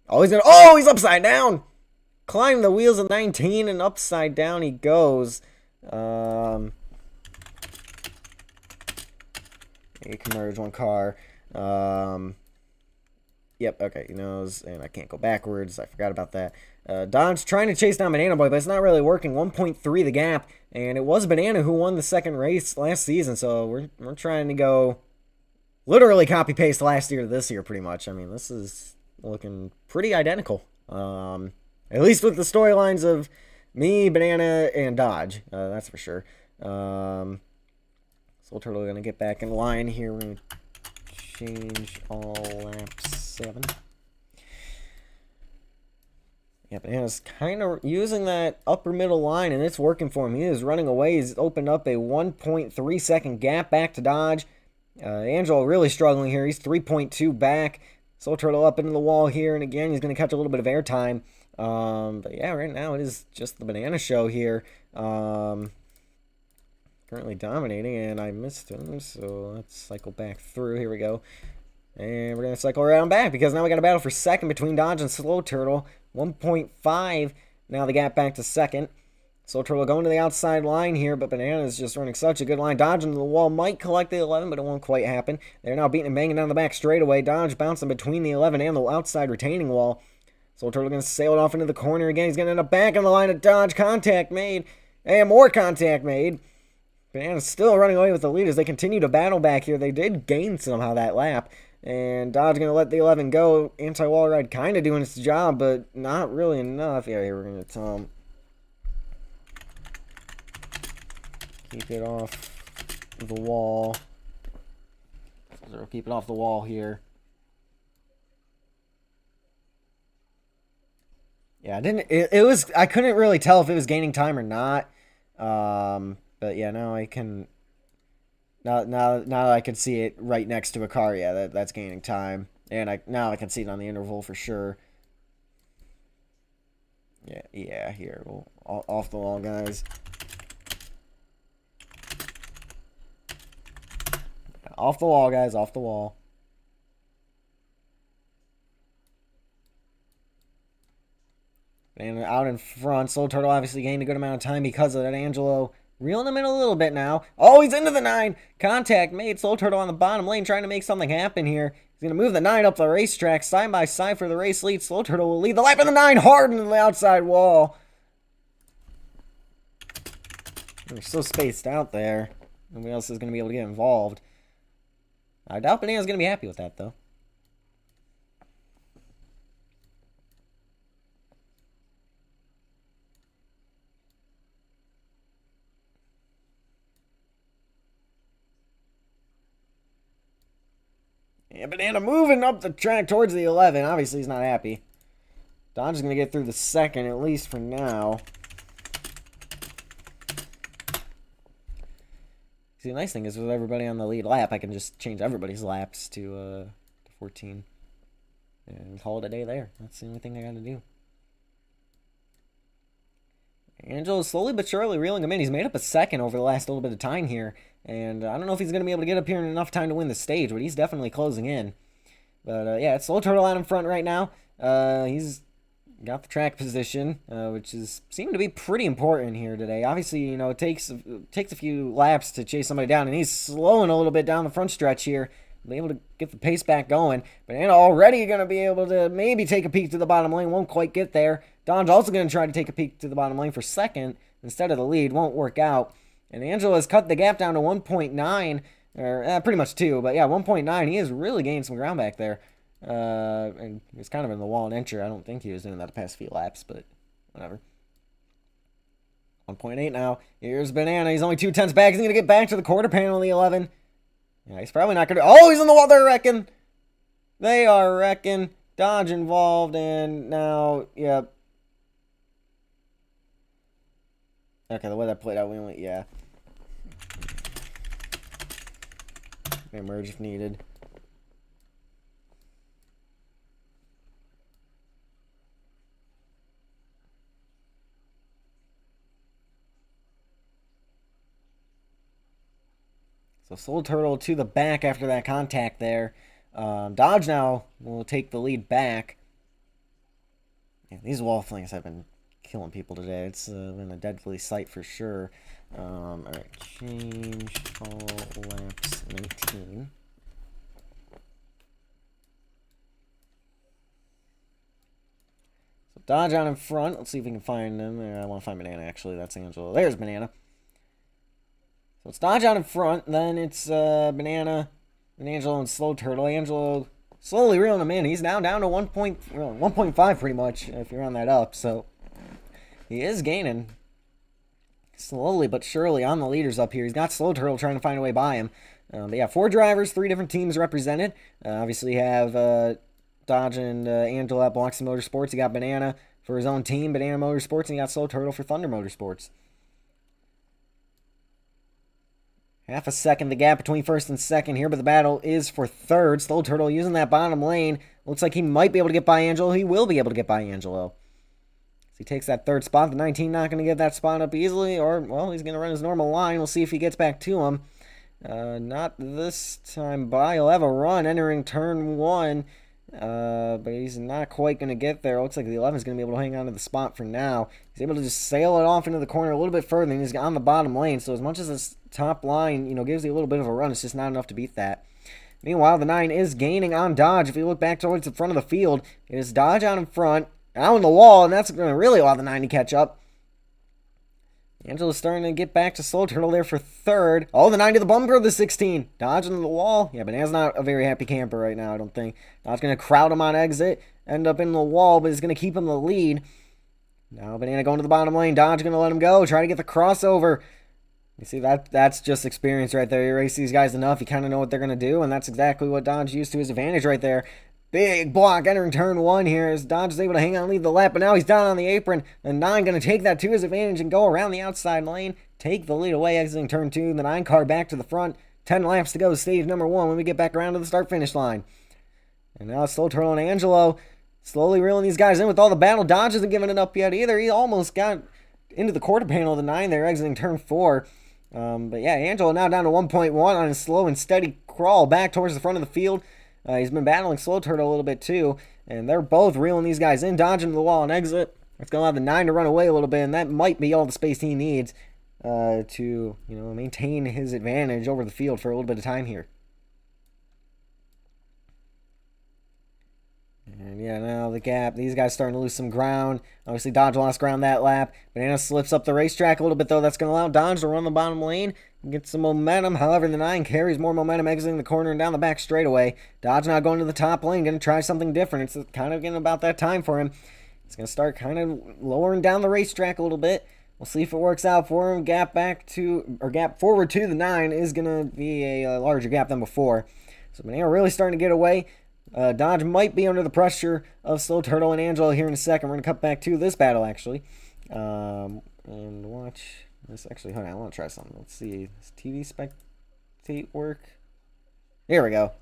Oh, he's upside down! Climb the wheels of 19 and upside down he goes. You can merge one car. Yep, okay, he knows, and I can't go backwards. I forgot about that. Dodge trying to chase down Banana Boy, but it's not really working. 1.3 the gap, and it was Banana who won the 2nd race last season, so we're trying to go literally copy-paste last year to this year, pretty much. I mean, this is looking pretty identical. At least with the storylines of me, Banana, and Dodge, that's for sure. Soul Turtle going to get back in line here. We're going to change all laps 7. Yeah, Banana's kind of using that upper middle line, and it's working for him. He is running away. He's opened up a 1.3 second gap back to Dodge. Angelo really struggling here. He's 3.2 back. Soul Turtle up into the wall here, and again, he's going to catch a little bit of airtime. But yeah, right now it is just the Banana show here. Currently dominating, and I missed him, so let's cycle back through. Here we go. And we're going to cycle around back, because now we got a battle for 2nd between Dodge and Slow Turtle. 1.5, now the gap back to 2nd. Slow Turtle going to the outside line here, but Banana is just running such a good line. Dodge into the wall might collect the 11, but it won't quite happen. They're now beating and banging down the back straightaway. Dodge bouncing between the 11 and the outside retaining wall. Slow Turtle going to sail it off into the corner again. He's going to end up back on the line of Dodge. Contact made, and more contact made. Banana's still running away with the lead as they continue to battle back here. They did gain somehow that lap. And Dodge going to let the 11 go. Anti-wall ride kind of doing its job, but not really enough. Yeah, here we're going to tell him. Keep it off the wall. So keep it off the wall here. Yeah, I couldn't really tell if it was gaining time or not. But yeah, now I can. Now I can see it right next to a car. Yeah, that's gaining time, and now I can see it on the interval for sure. Yeah. Here, off the wall, guys. Off the wall, guys. Off the wall. And out in front, Soul Turtle obviously gained a good amount of time because of that. Angelo reeling him in a little bit now. Oh, he's into the 9. Contact made. Soul Turtle on the bottom lane trying to make something happen here. He's going to move the 9 up the racetrack side by side for the race lead. Slow Turtle will lead the lap in the 9 hard into the outside wall. They're so spaced out there. Nobody else is going to be able to get involved. I doubt Banana's going to be happy with that, though. Yeah, Banana moving up the track towards the 11. Obviously, he's not happy. Dodge is going to get through the 2nd, at least for now. See, the nice thing is with everybody on the lead lap, I can just change everybody's laps to 14 and call it a day there. That's the only thing I got to do. Angelo is slowly but surely reeling him in. He's made up a second over the last little bit of time here, and I don't know if he's going to be able to get up here in enough time to win the stage, but he's definitely closing in. But yeah, it's Slow Turtle out in front right now. He's got the track position, which is seeming to be pretty important here today. Obviously, you know, it takes a few laps to chase somebody down, and he's slowing a little bit down the front stretch here. Be able to get the pace back going. Banana already going to be able to maybe take a peek to the bottom lane. Won't quite get there. Don's also going to try to take a peek to the bottom lane for second instead of the lead. Won't work out. And Angelo has cut the gap down to 1.9, or pretty much 2. But yeah, 1.9. He has really gained some ground back there. And he's kind of in the wall and entry. I don't think he was doing that the past few laps, but whatever. 1.8 now. Here's Banana. He's only 2/10 back. He's going to get back to the quarter panel in the 11. Yeah, he's probably not going to... Oh, he's in the wall. They're wrecking. They are wrecking. Dodge involved, and now, yep. Okay, the way that played out, we only... Yeah. May merge if needed. So Soul Turtle to the back after that contact there. Dodge now will take the lead back. Yeah, these wall flings have been killing people today. It's been a deadly sight for sure. Alright, change all laps 19. So Dodge out in front. Let's see if we can find them. I want to find Banana, actually. That's Angelo. There's Banana. So it's Dodge out in front, then it's Banana, and Angelo and Slow Turtle. Angelo slowly reeling him in. He's now down to 1.5 pretty much, if you round that up. So he is gaining slowly but surely on the leaders up here. He's got Slow Turtle trying to find a way by him. But yeah, 4 drivers, 3 different teams represented. Obviously you have Dodge and Angelo at Bloxy Motorsports. You got Banana for his own team, Banana Motorsports, and you got Slow Turtle for Thunder Motorsports. Half a second, the gap between first and second here, but the battle is for third. Slow Turtle using that bottom lane. Looks like he might be able to get by Angelo. He will be able to get by Angelo. So he takes that third spot. The 19 not going to get that spot up easily, or, well, he's going to run his normal line. We'll see if he gets back to him. Not this time by. He'll have a run entering turn 1, but he's not quite going to get there. Looks like the 11 is going to be able to hang on to the spot for now. He's able to just sail it off into the corner a little bit further, and he's on the bottom lane. So as much as this top line, you know, gives you a little bit of a run, it's just not enough to beat that. Meanwhile, the 9 is gaining on Dodge. If you look back towards the front of the field, it is Dodge out in front, out in the wall, and that's going to really allow the 9 to catch up. Angelo's starting to get back to Slow Turtle there for third. Oh, the 9 to the bumper of the 16. Dodge into the wall. Yeah, Banana's not a very happy camper right now, I don't think. Dodge going to crowd him on exit, end up in the wall, but he's going to keep him the lead. Now Banana going to the bottom lane. Dodge going to let him go. Try to get the crossover. You see, that's just experience right there. You race these guys enough, you kind of know what they're going to do, and that's exactly what Dodge used to his advantage right there. Big block entering turn 1 here as Dodge is able to hang on and lead the lap, but now he's down on the apron. The 9 going to take that to his advantage and go around the outside lane, take the lead away exiting turn 2. The 9 car back to the front. 10 laps to go, stage number 1 when we get back around to the start-finish line. And now Slow Turtle and Angelo slowly reeling these guys in with all the battle. Dodge isn't giving it up yet either. He almost got into the quarter panel of the 9 there exiting turn 4. But yeah, Angelo now down to 1.1 on his slow and steady crawl back towards the front of the field. He's been battling Slow Turtle a little bit too, and they're both reeling these guys in, dodging the wall and exit. It's going to allow the 9 to run away a little bit, and that might be all the space he needs to, you know, maintain his advantage over the field for a little bit of time here. And yeah, now the gap. These guys starting to lose some ground. Obviously, Dodge lost ground that lap. Banana slips up the racetrack a little bit, though. That's going to allow Dodge to run the bottom lane and get some momentum. However, the 9 carries more momentum exiting the corner and down the back straightaway. Dodge now going to the top lane, going to try something different. It's kind of getting about that time for him. He's going to start kind of lowering down the racetrack a little bit. We'll see if it works out for him. Gap forward to the 9 is going to be a larger gap than before. So Banana really starting to get away. Dodge might be under the pressure of Slow Turtle and Angelo here in a second. We're going to cut back to this battle, actually. And watch this. Actually, hold on. I want to try something. Let's see. Is TV spec spectate work? There we go.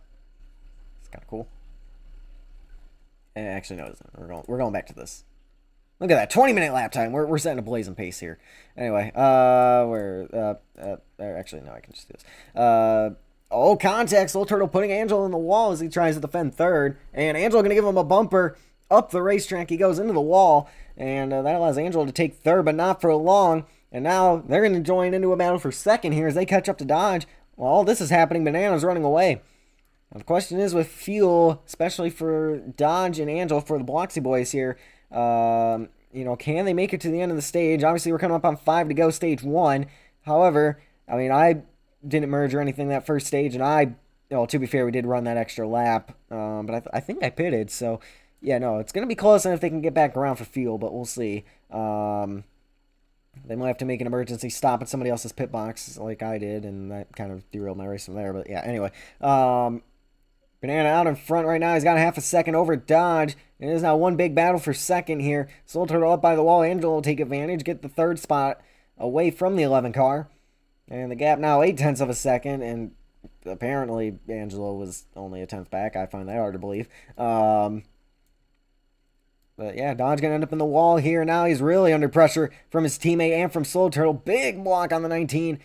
It's kind of cool. And actually, no, it isn't. We're going back to this. Look at that, 20-minute lap time. We're setting a blazing pace here. Anyway, actually, no, I can just do this. Oh, contact. Slow Turtle putting Angelo in the wall as he tries to defend third. And Angelo going to give him a bumper up the racetrack. He goes into the wall, and that allows Angelo to take third, but not for long. And now they're going to join into a battle for second here as they catch up to Dodge. While all this is happening, Banana's running away. Now, the question is with fuel, especially for Dodge and Angelo, for the Bloxy boys here, can they make it to the end of the stage? Obviously, we're coming up on 5 to go, stage 1. However, I didn't merge or anything that first stage, and to be fair, we did run that extra lap, but I think I pitted, so, yeah, no, it's going to be close enough if they can get back around for fuel, but we'll see. They might have to make an emergency stop at somebody else's pit box like I did, and that kind of derailed my race from there, but yeah, anyway. Banana out in front right now. He's got a half a second over Dodge. It is now one big battle for second here. Soul Turtle up by the wall. Angelo will take advantage, get the third spot away from the 11 car. And the gap now 0.8 of a second. And apparently Angelo was only a 10th back. I find that hard to believe. But yeah, Dodge going to end up in the wall here. Now he's really under pressure from his teammate and from Soul Turtle. Big block on the 19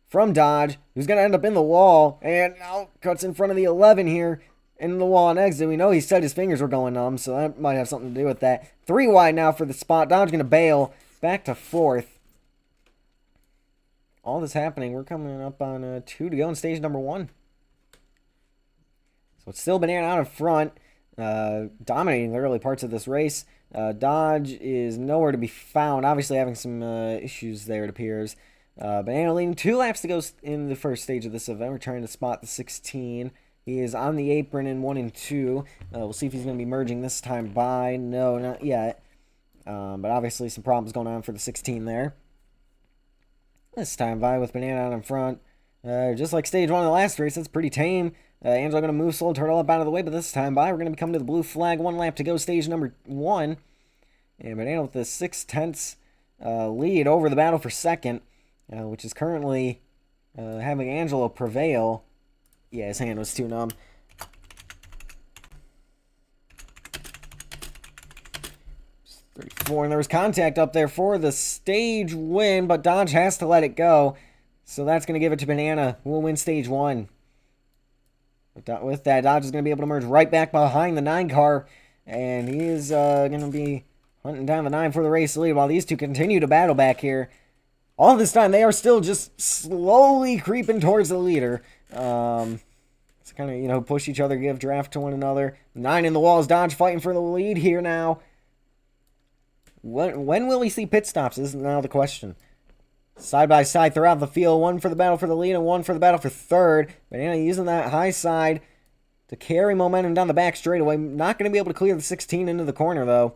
from Dodge, who's going to end up in the wall. And now cuts in front of the 11 here. In the wall on exit. We know he said his fingers were going numb, so that might have something to do with that. 3 wide now for the spot. Dodge going to bail. Back to 4th. All this happening. We're coming up on 2 to go in stage number 1. So it's still Banana out in front. Dominating the early parts of this race. Dodge is nowhere to be found. Obviously having some issues there, it appears. Banana leading 2 laps to go in the first stage of this event. We're trying to spot the 16. He is on the apron in 1 and 2. We'll see if he's going to be merging this time by. No, not yet. But obviously some problems going on for the 16 there. This time by with Banana out in front. Just like stage 1 of the last race, it's pretty tame. Angelo going to move Soul Turtle up out of the way, but this time by, we're going to come to the blue flag. 1 lap to go, stage number 1. And Banana with the 6/10 lead over the battle for second, which is currently having Angelo prevail. Yeah, his hand was too numb. Just 34, and there was contact up there for the stage win, but Dodge has to let it go. So that's going to give it to Banana, who will win stage 1. With that, Dodge is going to be able to merge right back behind the 9 car, and he is going to be hunting down the 9 for the race lead while these two continue to battle back here. All this time, they are still just slowly creeping towards the leader. To kind of, push each other, give draft to one another. 9 in the walls, Dodge fighting for the lead here now. When will we see pit stops is now the question. Side by side throughout the field. 1 for the battle for the lead and 1 for the battle for third. Banana using that high side to carry momentum down the back straightaway. Not going to be able to clear the 16 into the corner, though.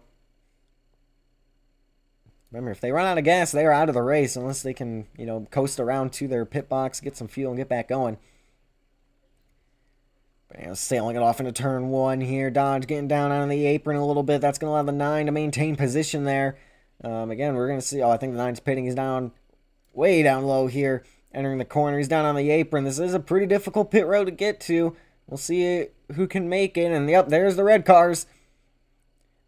Remember, if they run out of gas, they are out of the race unless they can, coast around to their pit box, get some fuel, and get back going. Banana sailing it off into turn 1 here. Dodge getting down on the apron a little bit. That's going to allow the 9 to maintain position there. Again, we're going to see... I think the 9's pitting. He's down... way down low here. Entering the corner. He's down on the apron. This is a pretty difficult pit road to get to. We'll see who can make it. And, yep, there's the red cars.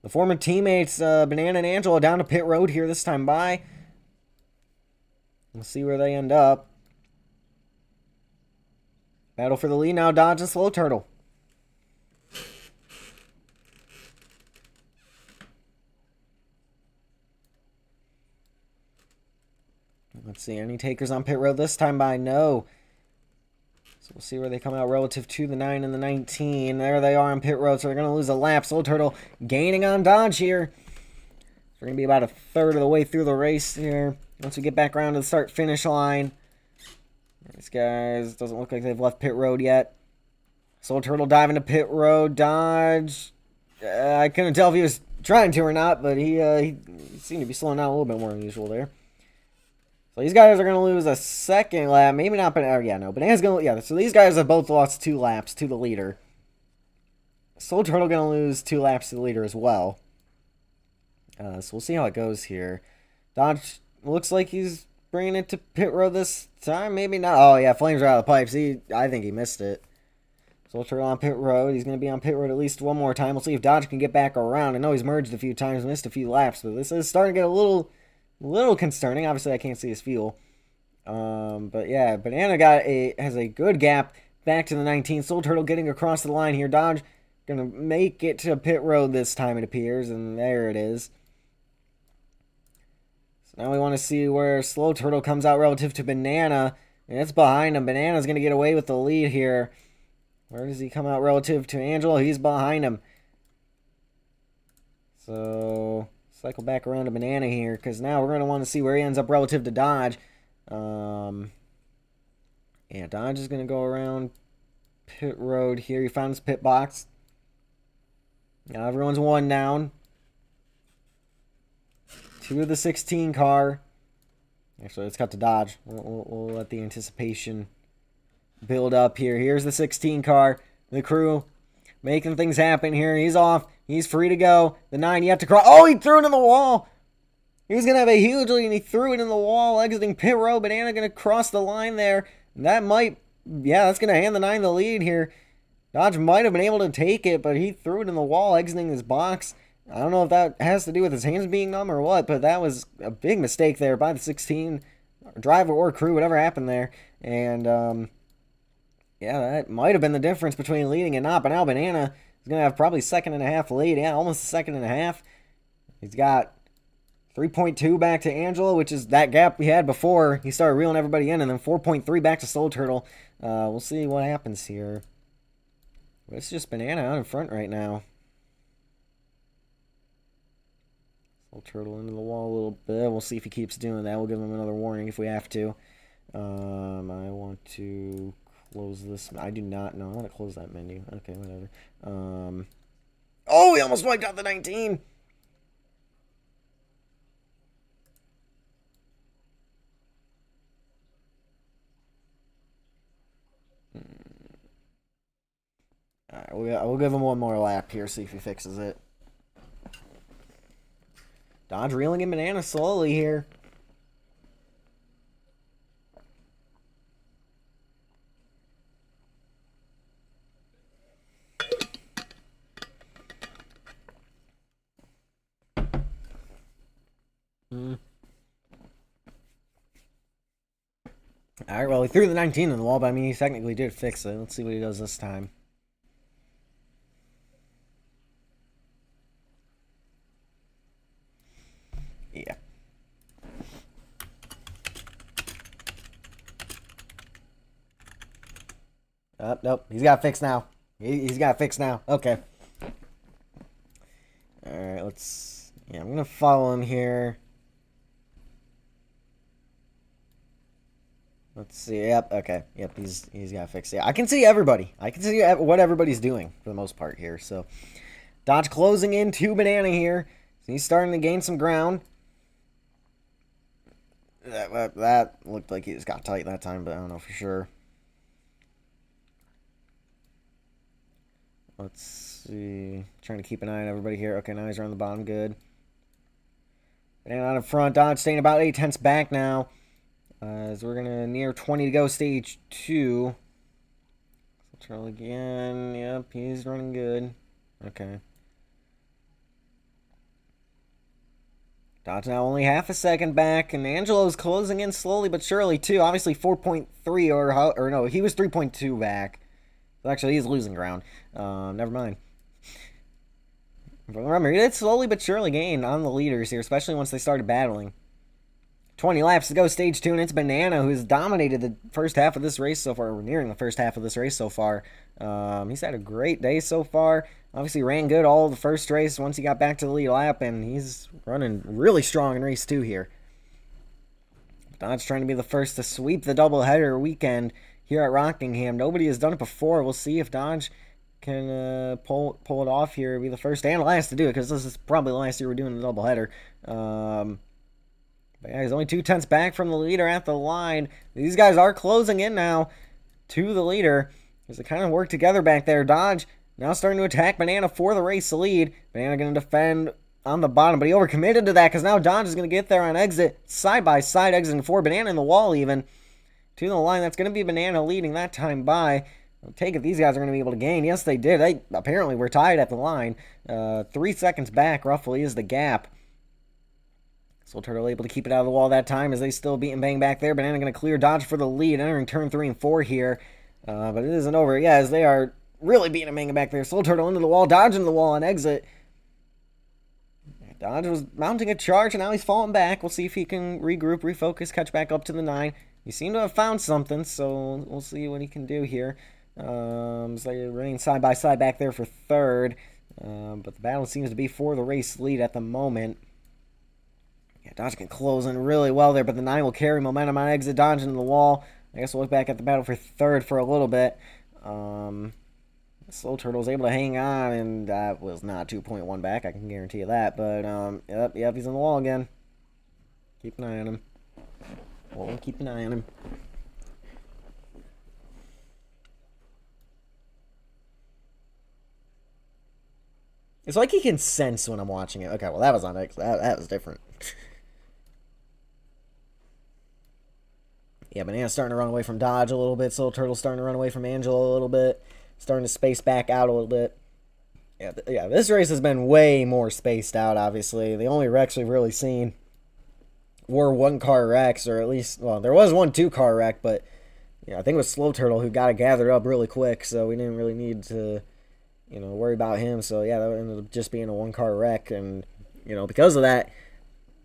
The former teammates, Banana and Angelo, down to pit road here this time by. We'll see where they end up. Battle for the lead now, Dodge and Slow Turtle. Let's see, any takers on pit road this time by? No. So we'll see where they come out relative to the 9 and the 19. There they are on pit road, so they're going to lose a lap. Slow Turtle gaining on Dodge here. We're going to be about a third of the way through the race here. Once we get back around to the start-finish line. These guys, doesn't look like they've left pit road yet. Soul Turtle diving to pit road. Dodge. I couldn't tell if he was trying to or not, but he seemed to be slowing down a little bit more than usual there. So these guys are going to lose a second lap. Maybe not Banana. Yeah, no. Banana's going to... Yeah, so these guys have both lost 2 laps to the leader. Soul Turtle going to lose 2 laps to the leader as well. So we'll see how it goes here. Dodge looks like he's bringing it to pit road this time? Maybe not. Oh, yeah, flames are out of the pipes. I think he missed it. Slow Turtle on pit road. He's going to be on pit road at least one more time. We'll see if Dodge can get back around. I know he's merged a few times, missed a few laps, but this is starting to get a little concerning. Obviously, I can't see his fuel. But yeah, Banana has a good gap back to the 19. Soul Turtle getting across the line here. Dodge going to make it to pit road this time, it appears, and there it is. So now we want to see where Slow Turtle comes out relative to Banana, and it's behind him. Banana's going to get away with the lead here. Where does he come out relative to Angelo? He's behind him. So, cycle back around to Banana here, because now we're going to want to see where he ends up relative to Dodge. Yeah, Dodge is going to go around pit road here. He found his pit box. Now everyone's one down. 2 of the 16 car. Actually, let's cut to Dodge. We'll let the anticipation build up here. Here's the 16 car. The crew making things happen here. He's off. He's free to go. The 9, you have to cross. Oh, he threw it in the wall. He was going to have a huge lead, and he threw it in the wall, exiting pit road. Banana going to cross the line there. That might, yeah, that's going to hand the 9 the lead here. Dodge might have been able to take it, but he threw it in the wall, exiting his box. I don't know if that has to do with his hands being numb or what, but that was a big mistake there by the 16 driver or crew, whatever happened there. And, yeah, that might have been the difference between leading and not, but now Banana is going to have probably second and a half lead. Yeah, almost a second and a half. He's got 3.2 back to Angelo, which is that gap we had before he started reeling everybody in, and then 4.3 back to Soul Turtle. We'll see what happens here. But it's just Banana out in front right now. Soul Turtle into the wall a little bit. We'll see if he keeps doing that. We'll give him another warning if we have to. I want to close this. I do not know. I want to close that menu. Okay, whatever. Oh, he almost wiped out the 19. Alright, we'll give him one more lap here, see if he fixes it. Dodge reeling in Banana slowly here. Alright, well, he threw the 19 in the wall, but I mean, he technically did fix it. Let's see what he does this time. Yeah. Nope. He's got it fixed now. He's got it fixed now. Okay. Alright, let's... Yeah, I'm going to follow him here. Let's see. Yep, okay. Yep, he's got it fixed. Yeah, I can see everybody. I can see what everybody's doing for the most part here. So, Dodge closing in to Banana here. So he's starting to gain some ground. That looked like he just got tight that time, but I don't know for sure. Let's see. Trying to keep an eye on everybody here. Okay, now he's around the bottom. Good. Banana out in front. Dodge staying about 8/10 back now. As we're going to near 20 to go, stage 2. Control again. Yep, he's running good. Okay. Dodge now only half a second back, and Angelo's closing in slowly but surely, too. Obviously 4.3, or no, he was 3.2 back. So actually, he's losing ground. Never mind. But remember, he did slowly but surely gain on the leaders here, especially once they started battling. 20 laps to go, stage 2, and it's Banana who's dominated the first half of this race so far. We're nearing the first half of this race so far. He's had a great day so far. Obviously ran good all the first race once he got back to the lead lap, and he's running really strong in race 2 here. Dodge trying to be the first to sweep the doubleheader weekend here at Rockingham. Nobody has done it before. We'll see if Dodge can pull it off here, be the first and last to do it, because this is probably the last year we're doing the doubleheader. But yeah, he's only 2/10 back from the leader at the line. These guys are closing in now to the leader as they kind of work together back there. Dodge now starting to attack Banana for the race lead. Banana going to defend on the bottom, but he overcommitted to that because now Dodge is going to get there on exit, side by side, exiting 4. Banana in the wall even. To the line, that's going to be Banana leading that time by. I'll take it these guys are going to be able to gain. Yes, they did. They apparently were tied at the line. 3 seconds back, roughly, is the gap. Soul Turtle able to keep it out of the wall that time as they still beat and bang back there. Banana going to clear Dodge for the lead, entering turn 3 and 4 here. But it isn't over. Yeah, as they are really beating and banging back there. Soul Turtle into the wall, Dodge into the wall on exit. Dodge was mounting a charge, and now he's falling back. We'll see if he can regroup, refocus, catch back up to the 9. He seemed to have found something, so we'll see what he can do here. So they're running side by side back there for third. But the battle seems to be for the race lead at the moment. Yeah, Dodge can close in really well there, but the 9 will carry momentum on exit. Dodge into the wall. I guess we'll look back at the battle for third for a little bit. Soul Turtle's able to hang on, and that was not 2.1 back, I can guarantee you that. But, yep, he's on the wall again. Keep an eye on him. We'll keep an eye on him. It's like he can sense when I'm watching it. Okay, well, that was on X. That was different. Yeah, Banana's starting to run away from Dodge a little bit. Soul Turtle's starting to run away from Angela a little bit. Starting to space back out a little bit. Yeah, this race has been way more spaced out, obviously. The only wrecks we've really seen were one-car wrecks, or at least, well, there was one two-car wreck, but yeah, I think it was Slow Turtle who got it gathered up really quick, so we didn't really need to, worry about him. So yeah, that ended up just being a one-car wreck, and, because of that,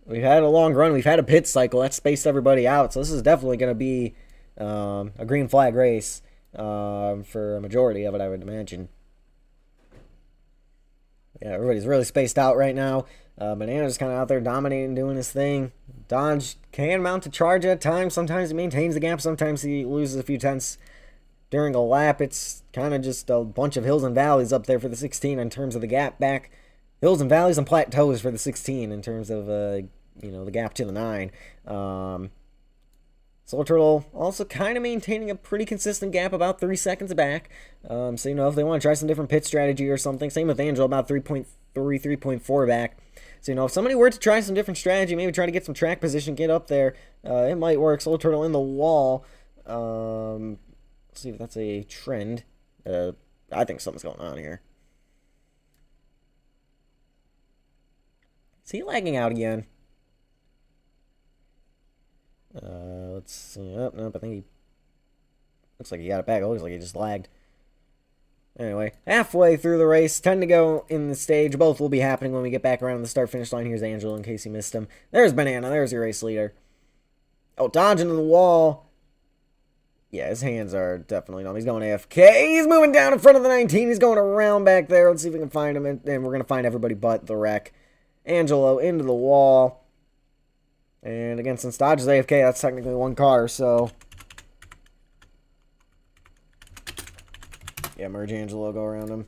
we've had a long run. We've had a pit cycle. That spaced everybody out, so this is definitely going to be a green flag race. For a majority of it, I would imagine. Yeah, everybody's really spaced out right now. Banana's kind of out there dominating, doing his thing. Dodge can mount a charge at times. Sometimes he maintains the gap. Sometimes he loses a few tenths during a lap. It's kind of just a bunch of hills and valleys up there for the 16 in terms of the gap back. Hills and valleys and plateaus for the 16 in terms of, the gap to the 9. Soul Turtle also kind of maintaining a pretty consistent gap, about 3 seconds back. So, if they want to try some different pit strategy or something. Same with Angel, about 3.3, 3.4 back. So, if somebody were to try some different strategy, maybe try to get some track position, get up there, it might work. Soul Turtle in the wall. Let's see if that's a trend. I think something's going on here. Is he lagging out again? Let's see. Oh, nope, I think he... Looks like he got it back. It looks like he just lagged. Anyway, halfway through the race. 10 to go in the stage. Both will be happening when we get back around the start-finish line. Here's Angel, in case you missed him. There's Banana. There's your race leader. Oh, dodging to the wall. Yeah, his hands are definitely numb. He's going AFK. He's moving down in front of the 19. He's going around back there. Let's see if we can find him. And we're going to find everybody but the wreck. Angelo into the wall. And again, since Dodge is AFK, that's technically one car, so... Yeah, merge Angelo, go around him.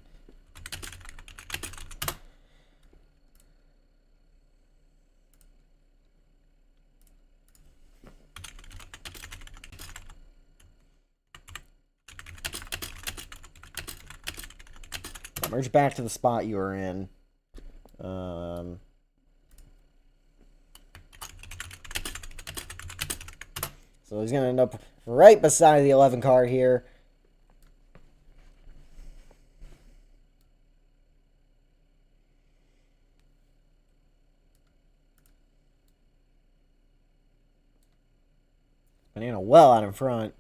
Merge back to the spot you were in. So he's going to end up right beside the 11 car here. Banana well out in front.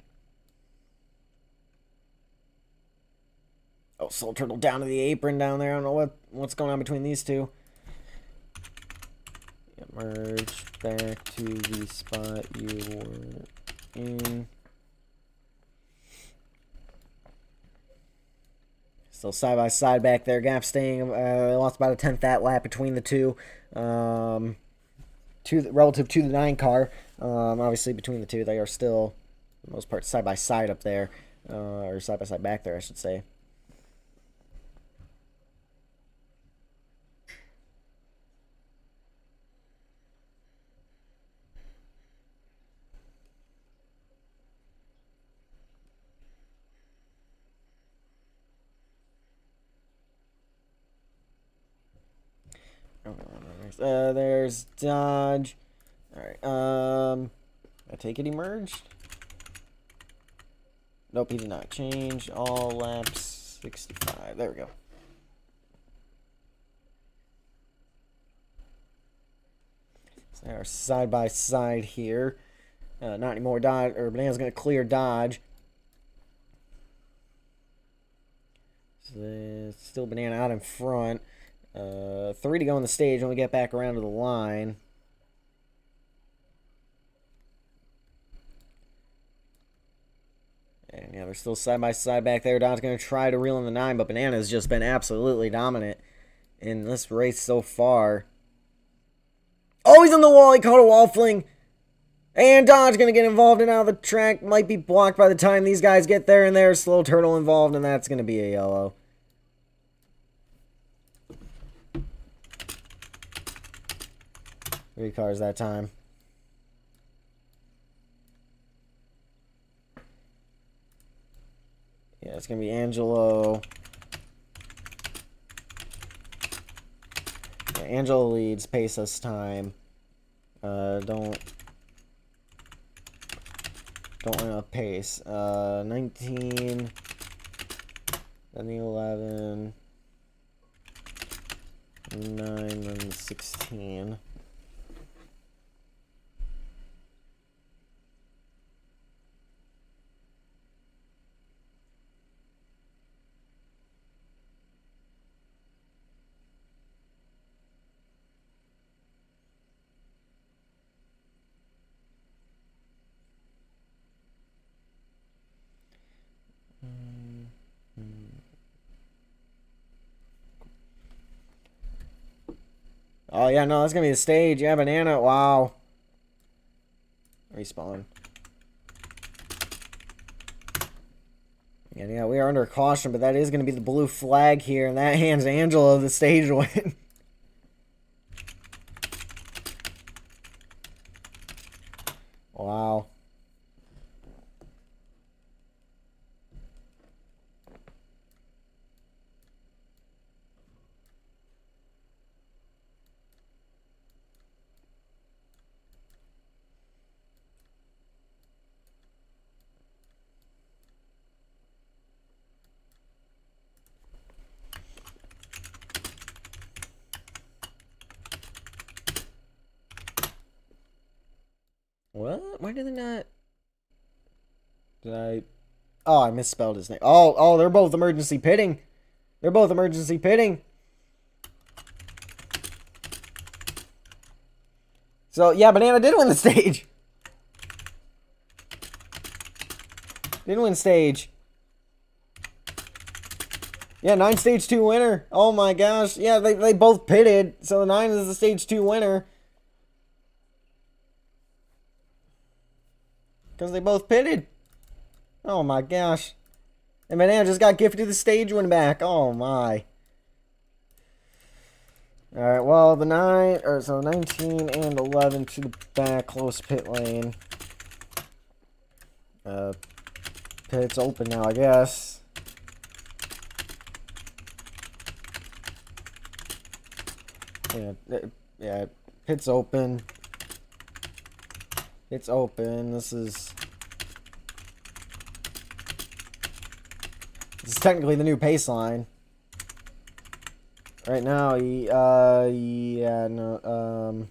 Oh, Soul Turtle down to the apron down there. I don't know what's going on between these two. Yeah, merge back to the spot you were in. Still side by side back there. Gap staying. They lost about a tenth that lap between the two. Relative to the 9 car. Obviously, between the two, they are still, for the most part, side by side up there. Or side by side back there, I should say. next? There's dodge. Alright, I take it he merged? Nope, he did not change. All laps 65. There we go. So they are side by side here. Not anymore. Dodge, or Banana's going to clear dodge. So still Banana out in front. 3 to go on the stage when we get back around to the line. And yeah, they're still side by side back there. Don's going to try to reel in the 9, but Banana's just been absolutely dominant in this race so far. Oh, he's on the wall. He caught a wall fling. And Don's going to get involved and out of the track. Might be blocked by the time these guys get there. And there's Slow Turtle involved, and that's going to be a yellow. 3 cars that time. Yeah, it's going to be Angelo. Yeah, Angelo leads pace this time. Don't run out of pace. 19. Then the 11. 9, then the 16. Oh, yeah, no, that's going to be the stage. Yeah, Banana, wow. Respawn. And yeah, we are under caution, but that is going to be the blue flag here, and that hands Angelo the stage win. Wow. What? Why did they not? Did I? Oh, I misspelled his name. Oh, they're both emergency pitting. They're both emergency pitting. So, yeah, Banana did win the stage. Didn't win stage. Yeah, 9 stage 2 winner. Oh my gosh. Yeah, they both pitted. So the 9 is the stage 2 winner. Because they both pitted. Oh my gosh. And Banana just got gifted the stage win back. Oh my. Alright, well, the 9, or so 19 and 11 to the back, close pit lane. Pit's open now, I guess. Yeah, pit's open. It's open. This is technically the new pace line. Right now, yeah, no,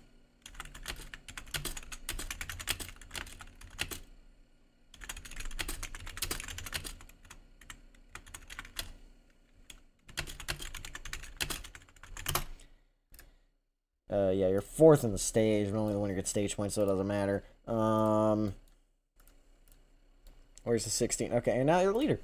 yeah, you're 4th in the stage, but only the winner gets stage points, so it doesn't matter. Where's the 16? Okay, and now you're the leader.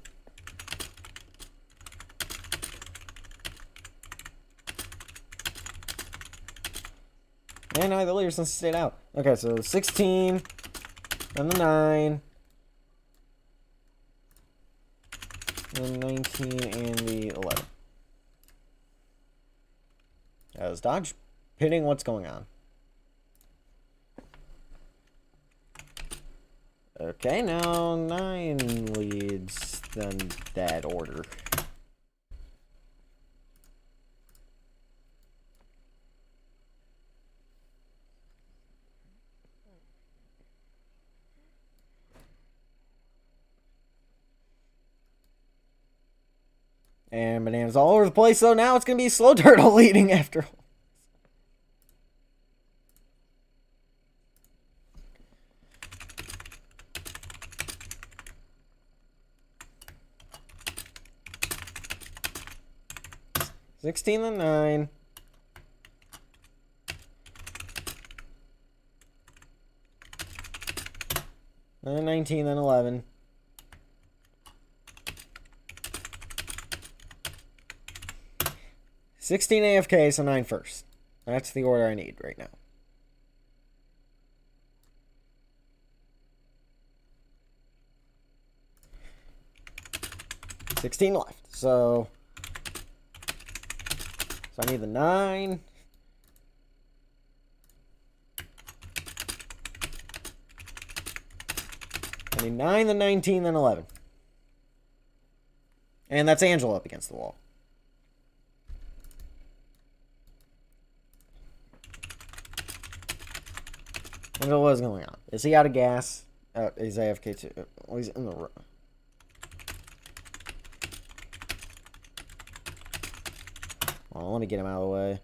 And now the leader since he stayed out. Okay, so 16, then the 9, then 19, and the 11. Is Dodge pitting? What's going on? Okay, now 9 leads then that order. And Banana's all over the place, so now it's going to be Slow Turtle leading after. $16-9. Then 19, then 11. $16 AFK, so 9 first. That's the order I need right now. $16 left. So I need the 9. I need 9, then 19, then 11. And that's Angela up against the wall. What is going on? Is he out of gas? He's AFK too. Oh, he's in the room. Well, let me get him out of the way.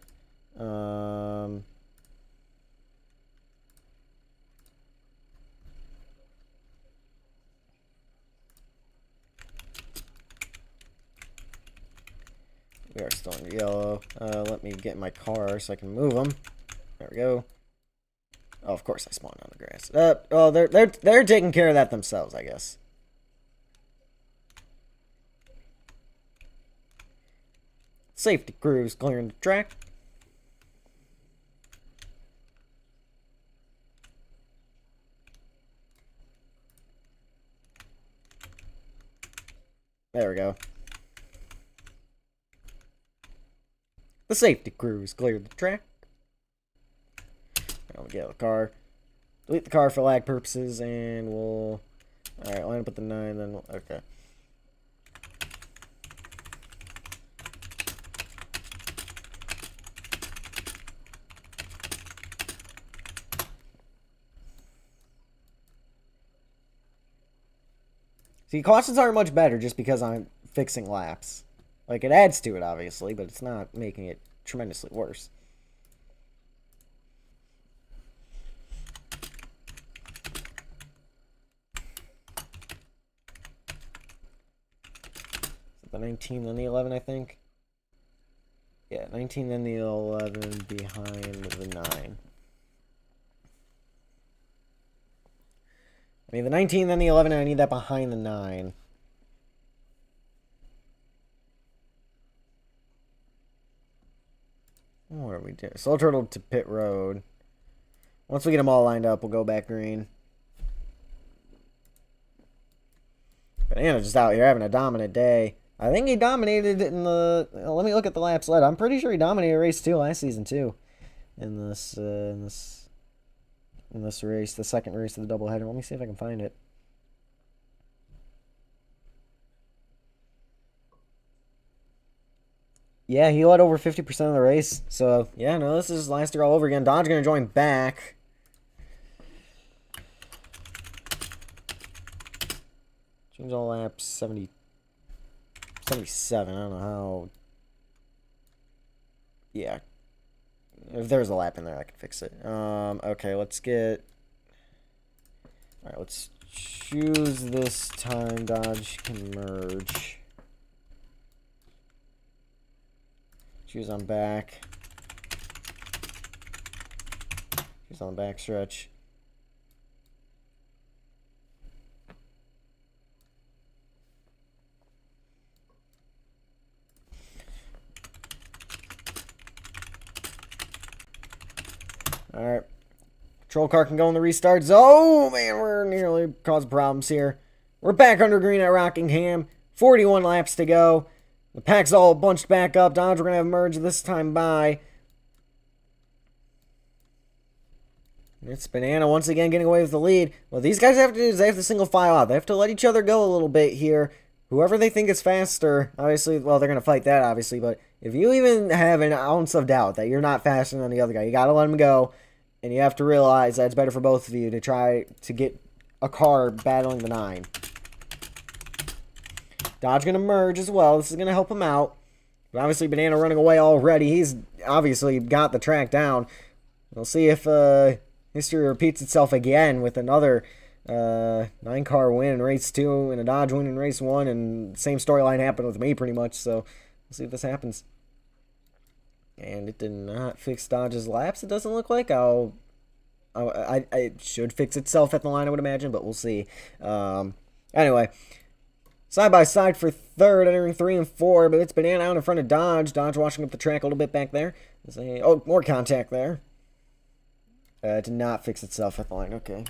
We are still in yellow. Let me get in my car so I can move them. There we go. Oh, of course I spawned on the grass. Oh, they're taking care of that themselves, I guess. Safety crews clearing the track. There we go. The safety crews cleared the track. I'll get out of the car. Delete the car for lag purposes, and we'll... Alright, line up with the 9, then we'll... Okay. See, cautions aren't much better just because I'm fixing laps. Like, it adds to it, obviously, but it's not making it tremendously worse. The 19, then the 11, I think. Yeah, 19, then the 11, behind the 9. I mean, the 19, then the 11, and I need that behind the 9. What are we doing? Slow Turtle to pit road. Once we get them all lined up, we'll go back green. Banana just out here having a dominant day. I think he dominated in the... Let me look at the laps led. I'm pretty sure he dominated race 2 last season, too. In this race, the second race of the doubleheader. Let me see if I can find it. Yeah, he led over 50% of the race. So, yeah, no, this is last year all over again. Don's going to join back. Change all laps, 77. I don't know how. Yeah. If there's a lap in there, I can fix it. Okay, let's get... Alright, let's choose this time. Dodge can merge. Choose on back. Choose on the back stretch. Alright. Control car can go in the restarts. Oh, man, we're nearly causing problems here. We're back under green at Rockingham. 41 laps to go. The pack's all bunched back up. Dodge, we're going to have merge this time by. It's Banana once again getting away with the lead. What these guys have to do is they have to single file out. They have to let each other go a little bit here. Whoever they think is faster, obviously, well, they're going to fight that, obviously. But if you even have an ounce of doubt that you're not faster than the other guy, you got to let him go. And you have to realize that it's better for both of you to try to get a car battling the 9. Dodge going to merge as well. This is going to help him out. But obviously, Banana running away already. He's obviously got the track down. We'll see if history repeats itself again with another 9-car win in race 2 and a Dodge win in race 1. And same storyline happened with me pretty much. So we'll see if this happens. And it did not fix Dodge's laps, it doesn't look like. It should fix itself at the line, I would imagine, but we'll see. Anyway, side by side for third, entering 3 and 4, but it's Banana out in front of Dodge. Dodge washing up the track a little bit back there. Oh, more contact there. Did not fix itself at the line. Okay.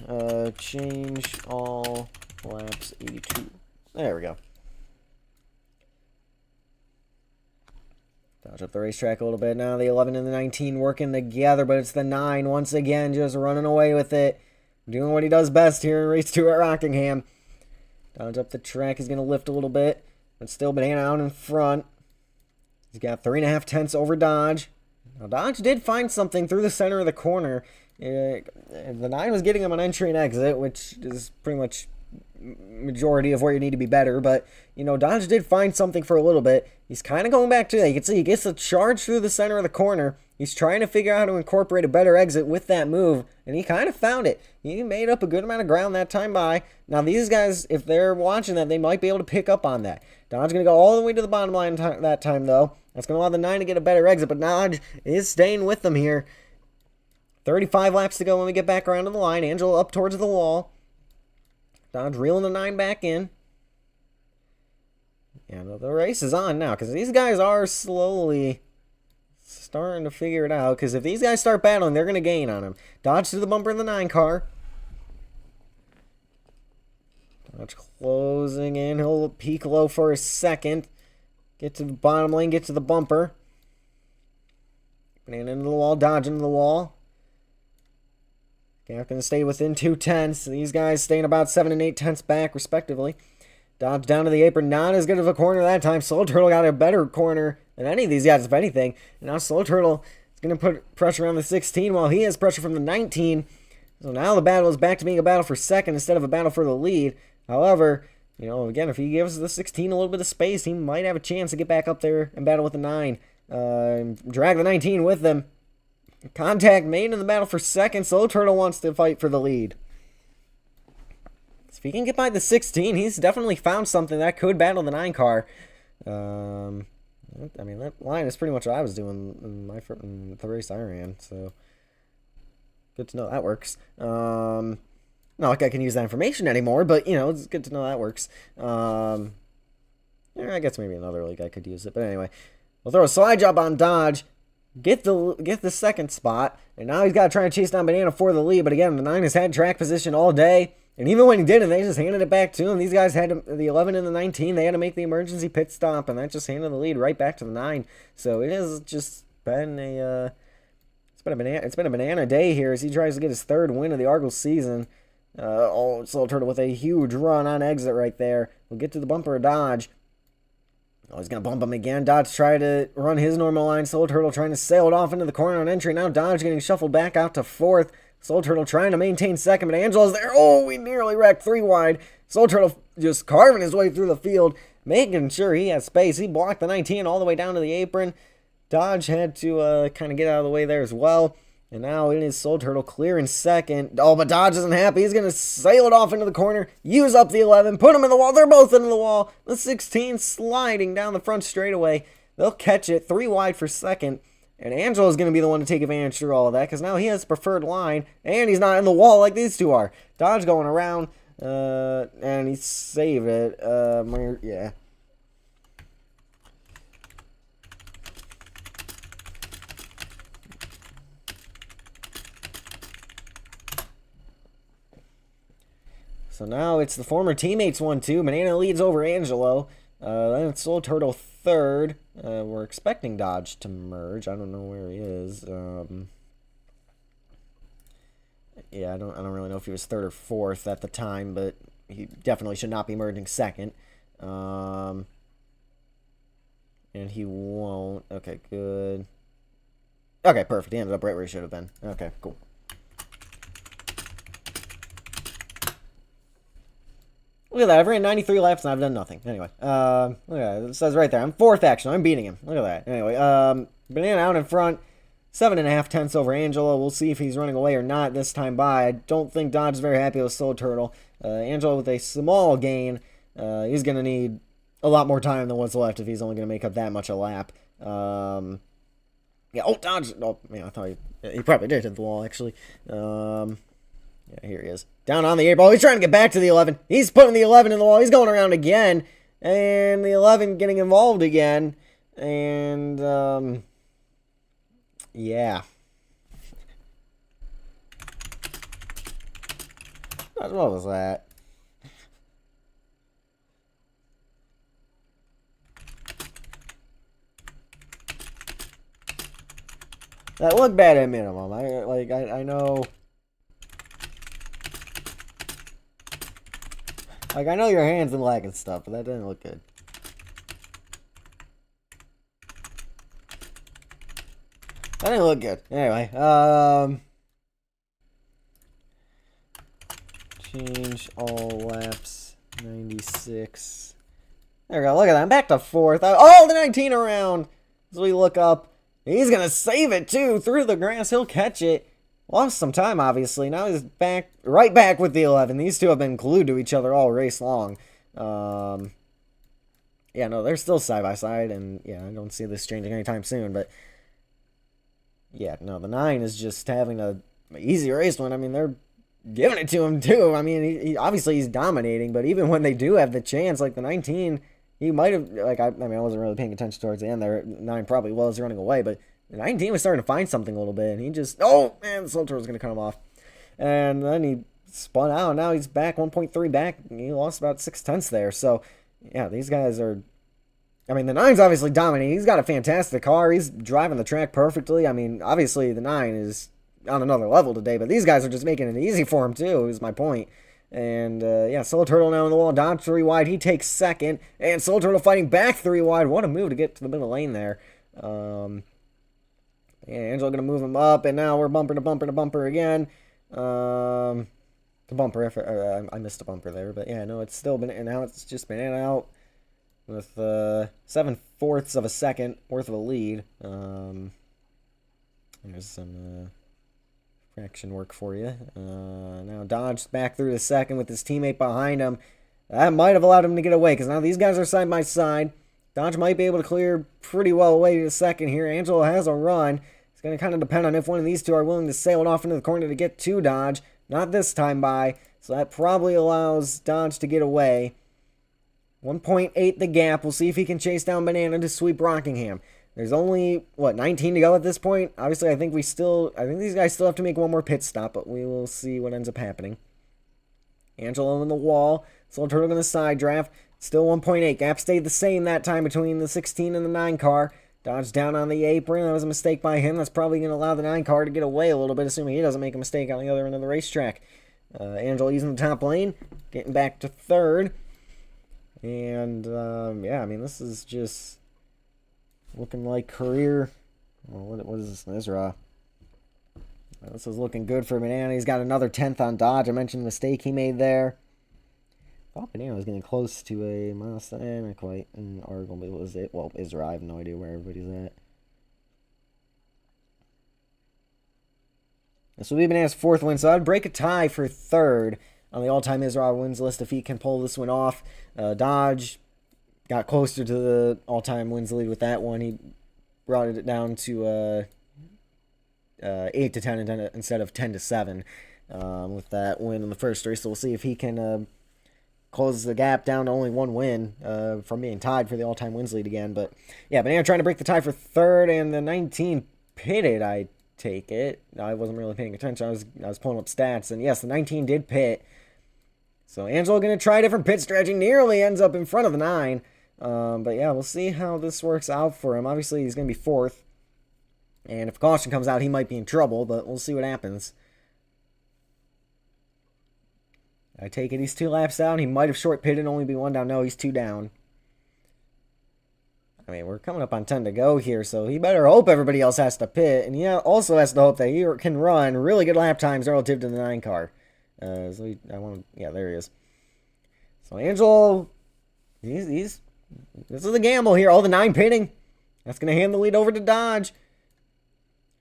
Change all laps 82. There we go. Dodge up the racetrack a little bit. Now the 11 and the 19 working together, but it's the 9 once again just running away with it. Doing what he does best here in race 2 at Rockingham. Dodge up the track. He's going to lift a little bit, but still Banana out in front. He's got 3.5 tenths over Dodge. Now Dodge did find something through the center of the corner. The 9 was getting him an entry and exit, which is pretty much majority of where you need to be better, but Dodge did find something for a little bit. He's kind of going back to that. You can see he gets a charge through the center of the corner. He's trying to figure out how to incorporate a better exit with that move, and he kind of found it. He made up a good amount of ground that time by. Now these guys, if they're watching that, they might be able to pick up on that. Dodge going to go all the way to the bottom line that time, though. That's going to allow the 9 to get a better exit, but Dodge is staying with them here. 35 laps to go when we get back around to the line. Angelo up towards the wall. Dodge reeling the 9 back in. Yeah, the race is on now because these guys are slowly starting to figure it out. Because if these guys start battling, they're going to gain on him. Dodge to the bumper in the 9 car. Dodge closing in. He'll peak low for a second. Get to the bottom lane, get to the bumper. Banana into the wall, Dodge into the wall. Gap going to stay within 2 tenths. These guys staying about 7 and 8 tenths back, respectively. Dodge down to the apron. Not as good of a corner that time. Slow Turtle got a better corner than any of these guys, if anything. And now Slow Turtle is going to put pressure on the 16 while he has pressure from the 19. So now the battle is back to being a battle for second instead of a battle for the lead. However, again, if he gives the 16 a little bit of space, he might have a chance to get back up there and battle with the 9. Drag the 19 with them. Contact made in the battle for second. Slow Turtle wants to fight for the lead. So if he can get by the 16, he's definitely found something that could battle the 9 car. That line is pretty much what I was doing in the race I ran. So good to know that works. Not like I can use that information anymore, but it's good to know that works. I guess maybe another league I could use it, but anyway, we'll throw a slide job on Dodge. Get the second spot, and now he's got to try and chase down Banana for the lead. But again, the 9 has had track position all day, and even when he didn't, they just handed it back to him. These guys had the 11 and the 19. They had to make the emergency pit stop, and that just handed the lead right back to the 9. So it has just been it's been a banana day here as he tries to get his 3rd win of the Argyle season. Slow Turtle with a huge run on exit right there. We'll get to the bumper of Dodge. Oh, he's going to bump him again. Dodge tried to run his normal line. Slow Turtle trying to sail it off into the corner on entry. Now Dodge getting shuffled back out to 4th. Slow Turtle trying to maintain 2nd, but Angelo's there. Oh, we nearly wrecked 3 wide. Slow Turtle just carving his way through the field, making sure he has space. He blocked the 19 all the way down to the apron. Dodge had to kind of get out of the way there as well. And now it is Slow Turtle clearing 2nd. Oh, but Dodge isn't happy. He's going to sail it off into the corner, use up the 11, put him in the wall. They're both into the wall. The 16 sliding down the front straightaway. They'll catch it 3 wide for 2nd. And Angelo's going to be the one to take advantage through all of that because now he has preferred line, and he's not in the wall like these two are. Dodge going around, and he saved it. Yeah. So now it's the former teammates 1-2. Banana leads over Angelo. Then it's Slow Turtle 3rd. We're expecting Dodge to merge. I don't know where he is. Yeah, I don't really know if he was 3rd or 4th at the time, but he definitely should not be merging 2nd. And he won't. Okay, good. Okay, perfect. He ended up right where he should have been. Okay, cool. Look at that. I've ran 93 laps and I've done nothing. Anyway, look at that. It says right there. I'm 4th action. I'm beating him. Look at that. Anyway, Banana out in front. 7.5 tenths over Angelo. We'll see if he's running away or not this time by. I don't think Dodge is very happy with Soul Turtle. Angelo with a small gain. He's going to need a lot more time than what's left if he's only going to make up that much a lap. Yeah, oh, Dodge. Oh, man, I thought he probably did hit the wall, actually. Yeah, here he is. Down on the 8 ball. He's trying to get back to the 11. He's putting the 11 in the wall. He's going around again. And the 11 getting involved again. And, yeah. What was that? That looked bad at minimum. I know. Like, I know your hands and leg and stuff, but that didn't look good. That didn't look good. Anyway, change all laps, 96. There we go, look at that, I'm back to 4th. Oh, the 19 around! As we look up, he's gonna save it, too, through the grass, he'll catch it. Lost some time, obviously. Now he's back, right back with the 11. These two have been glued to each other all race long. Yeah, no, they're still side by side, and yeah, I don't see this changing anytime soon. But yeah, no, the 9 is just having a easy race one. I mean, they're giving it to him too. I mean, he obviously he's dominating, but even when they do have the chance, like the 19, he might have I mean, I wasn't really paying attention towards the end there. 9 probably was running away, but. The 19 was starting to find something a little bit, and he just, oh, man, the Soul Turtle was going to cut him off. And then he spun out, and now he's back 1.3 back. He lost about 6 tenths there. So, yeah, these guys are, I mean, the 9's obviously dominating. He's got a fantastic car. He's driving the track perfectly. I mean, obviously the 9 is on another level today, but these guys are just making it easy for him, too, is my point. And, yeah, Soul Turtle now in the wall. Dodge 3 wide. He takes 2nd. And Soul Turtle fighting back 3 wide. What a move to get to the middle lane there. Yeah, Angelo going to move him up, and now we're bumper to bumper to bumper again. The bumper, I missed a bumper there, but yeah, no, it's still been, and now it's just been in and out with 7/4 of a second worth of a lead. There's some fraction work for you. Now Dodge back through the 2nd with his teammate behind him. That might have allowed him to get away, because now these guys are side by side. Dodge might be able to clear pretty well away to the 2nd here. Angelo has a run. It's going to kind of depend on if one of these two are willing to sail it off into the corner to get to Dodge. Not this time by. So that probably allows Dodge to get away. 1.8 the gap. We'll see if he can chase down Banana to sweep Rockingham. There's only, 19 to go at this point? Obviously, I think these guys still have to make one more pit stop, but we will see what ends up happening. Angelo in the wall. Soul Turtle in the side draft. Still 1.8. Gap stayed the same that time between the 16 and the 9 car. Dodge down on the apron. That was a mistake by him. That's probably going to allow the 9 car to get away a little bit, assuming he doesn't make a mistake on the other end of the racetrack. Angelo using the top lane. Getting back to 3rd. And, yeah, I mean, this is just looking like career. Well, what is this? Isra. This is looking good for Banana. He's got another 10th on Dodge. I mentioned the mistake he made there. I thought Banana was getting close to a Mazda, not quite, and arguably was it. Well, Isra, I have no idea where everybody's at. This will be Banana's 4th win, so I'd break a tie for 3rd on the all-time Isra wins list if he can pull this one off. Dodge got closer to the all-time wins lead with that one. He brought it down to 8 to 10 instead of 10 to 7 with that win in the first race. So we'll see if he can close the gap down to only 1 win from being tied for the all-time wins lead again. But yeah, Banana trying to break the tie for 3rd, and the 19 pitted, I take it. I wasn't really paying attention. I was pulling up stats, and yes, the 19 did pit. So Angelo going to try a different pit strategy. Nearly ends up in front of the 9. But yeah, we'll see how this works out for him. Obviously, he's going to be 4th. And if caution comes out, he might be in trouble, but we'll see what happens. I take it he's 2 laps down. He might have short pitted and only be 1 down. No, he's 2 down. I mean, we're coming up on 10 to go here, so he better hope everybody else has to pit. And he also has to hope that he can run really good lap times relative to the 9 car. Yeah, there he is. So Angelo, this is a gamble here. Oh, the 9 pitting. That's going to hand the lead over to Dodge.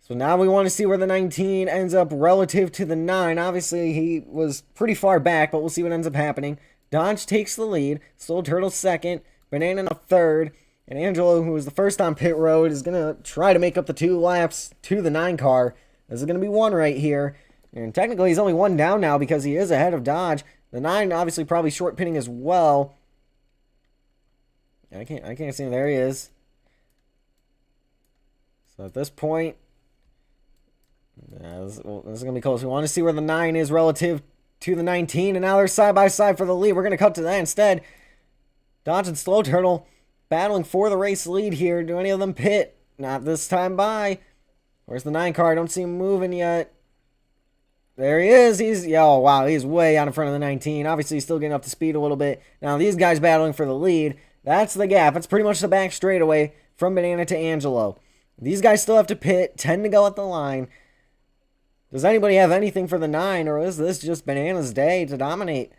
So now we want to see where the 19 ends up relative to the 9. Obviously, he was pretty far back, but we'll see what ends up happening. Dodge takes the lead. Slow Turtle second. Banana in a third. And Angelo, who was the first on pit road, is going to try to make up the 2 laps to the 9 car. This is going to be 1 right here. And technically, he's only 1 down now because he is ahead of Dodge. The 9 obviously probably short pitting as well. I can't see him. There he is. So at this point, this is going to be close. We want to see where the 9 is relative to the 19. And now they're side by side for the lead. We're going to cut to that instead. Dodge and Slow Turtle battling for the race lead here. Do any of them pit? Not this time by. Where's the 9 car? I don't see him moving yet. There he is. Oh, wow. He's way out in front of the 19. Obviously, he's still getting up to speed a little bit. Now, these guys battling for the lead. That's the gap. That's pretty much the back straightaway from Banana to Angelo. These guys still have to pit. 10 to go at the line. Does anybody have anything for the 9, or is this just Banana's day to dominate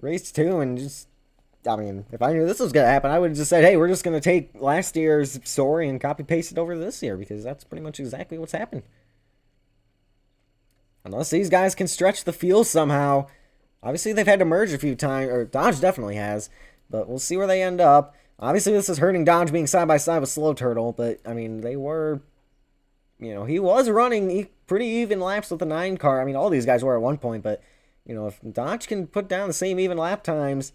race 2 and just... I mean, if I knew this was going to happen, I would have just said, hey, we're just going to take last year's story and copy-paste it over to this year, because that's pretty much exactly what's happened. Unless these guys can stretch the field somehow. Obviously, they've had to merge a few times, or Dodge definitely has, but we'll see where they end up. Obviously, this is hurting Dodge being side-by-side with Slow Turtle, but, I mean, they were... You know, he was running pretty even laps with the 9 car. I mean, all these guys were at one point, but, you know, if Dodge can put down the same even lap times...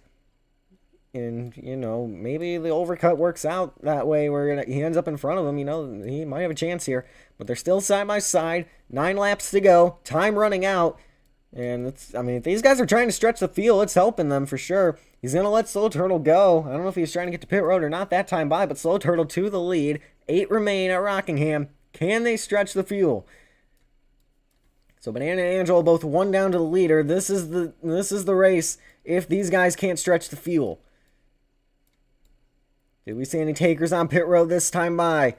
And, you know, maybe the overcut works out that way where he ends up in front of him. You know, he might have a chance here. But they're still side by side. 9 laps to go. Time running out. And, if these guys are trying to stretch the field, it's helping them for sure. He's going to let Slow Turtle go. I don't know if he's trying to get to pit road or not that time by, but Slow Turtle to the lead. 8 remain at Rockingham. Can they stretch the fuel? So Banana and Angelo both 1 down to the leader. This is the race if these guys can't stretch the fuel. Did we see any takers on pit road this time by?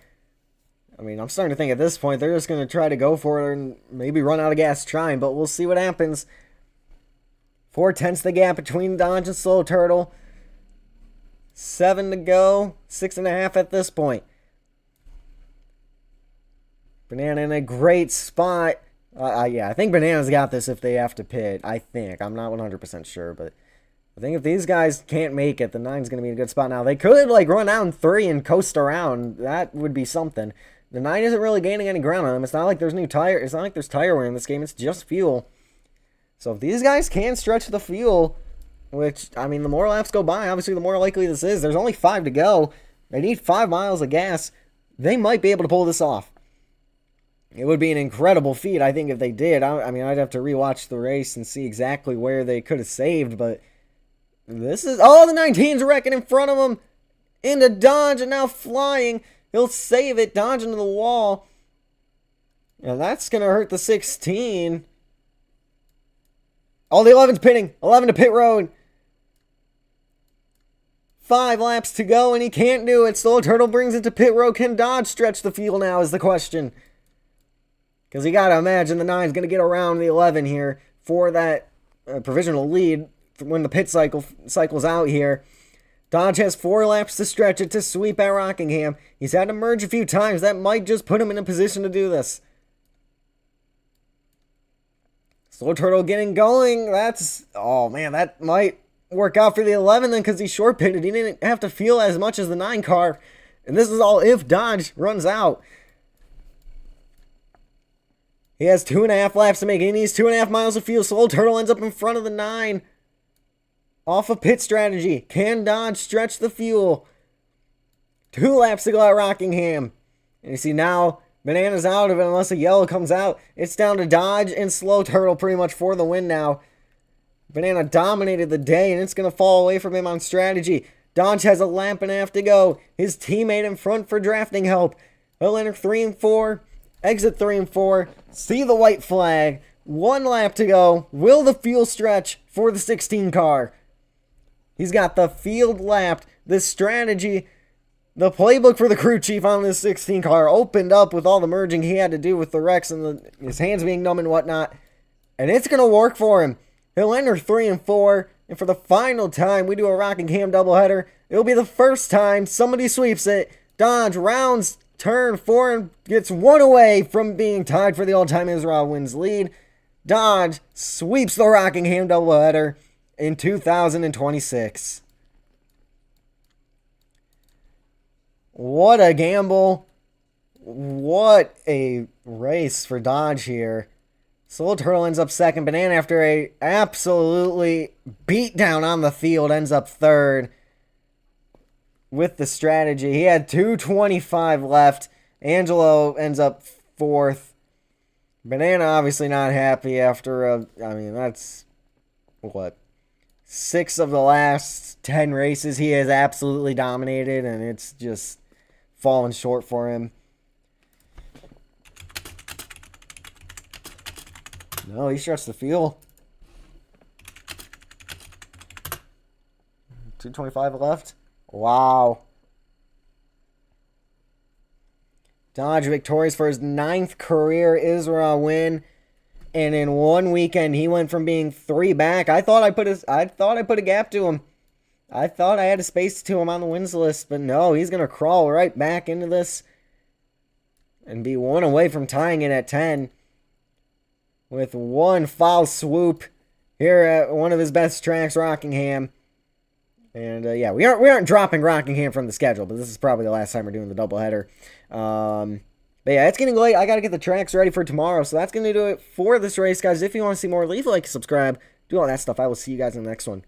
I mean, I'm starting to think at this point they're just going to try to go for it and maybe run out of gas trying, but we'll see what happens. 4/10 the gap between Dodge and Slow Turtle. 7 to go. 6.5 at this point. Banana in a great spot. Yeah, I think Banana's got this if they have to pit. I think. I'm not 100% sure, but... I think if these guys can't make it, the 9's going to be in a good spot now. They could, run out in 3 and coast around. That would be something. The 9 isn't really gaining any ground on them. It's not like there's It's not like there's tire wear in this game. It's just fuel. So if these guys can stretch the fuel, which, the more laps go by, obviously the more likely this is. There's only 5 to go. They need 5 miles of gas. They might be able to pull this off. It would be an incredible feat, I think, if they did. I'd have to rewatch the race and see exactly where they could have saved, but... This is... Oh, the 19's wrecking in front of him. Into Dodge and now flying. He'll save it. Dodge into the wall. And that's going to hurt the 16. Oh, the 11's pitting. 11 to pit road. 5 laps to go and he can't do it. Slow Turtle brings it to pit road. Can Dodge stretch the field now is the question. Because you got to imagine the 9's going to get around the 11 here for that provisional lead. When the pit cycle's out here. Dodge has 4 laps to stretch it to sweep at Rockingham. He's had to merge a few times. That might just put him in a position to do this. Slow Turtle getting going. Oh man, that might work out for the 11 then because he short pitted. He didn't have to feel as much as the 9 car. And this is all if Dodge runs out. He has 2.5 laps to make. He needs 2.5 miles of fuel. Slow Turtle ends up in front of the 9. Off of pit strategy. Can Dodge stretch the fuel? 2 laps to go at Rockingham. And you see now, Banana's out of it unless a yellow comes out. It's down to Dodge and Slow Turtle pretty much for the win now. Banana dominated the day and it's going to fall away from him on strategy. Dodge has a lap and a half to go. His teammate in front for drafting help. He'll enter 3 and 4. Exit 3 and 4. See the white flag. 1 lap to go. Will the fuel stretch for the 16 car? He's got the field lapped. This strategy, the playbook for the crew chief on this 16 car opened up with all the merging he had to do with the wrecks and his hands being numb and whatnot. And it's going to work for him. He'll enter 3 and 4 And for the final time we do a Rockingham doubleheader, it'll be the first time somebody sweeps it. Dodge rounds turn 4 and gets one away from being tied for the all-time Israel wins lead. Dodge sweeps the Rockingham doubleheader in 2026. What a gamble. What a race for Dodge here. Soul Turtle ends up second. Banana, after a absolutely beatdown on the field, ends up third with the strategy. He had 2:25 left. Angelo ends up fourth. Banana obviously not happy after that's what, 6 of the last 10 races he has absolutely dominated, and it's just fallen short for him. No, he stretched the field. 2:25 left. Wow. Dodge victorious for his 9th career Israel win. And in one weekend, he went from being 3 back. I thought I put a gap to him. I thought I had a space to him on the wins list, but no, he's gonna crawl right back into this and be 1 away from tying it at 10 with 1 foul swoop here at one of his best tracks, Rockingham. And yeah, we aren't dropping Rockingham from the schedule, but this is probably the last time we're doing the doubleheader. But yeah, it's getting late. I got to get the tracks ready for tomorrow. So that's going to do it for this race, guys. If you want to see more, leave a like, subscribe, do all that stuff. I will see you guys in the next one.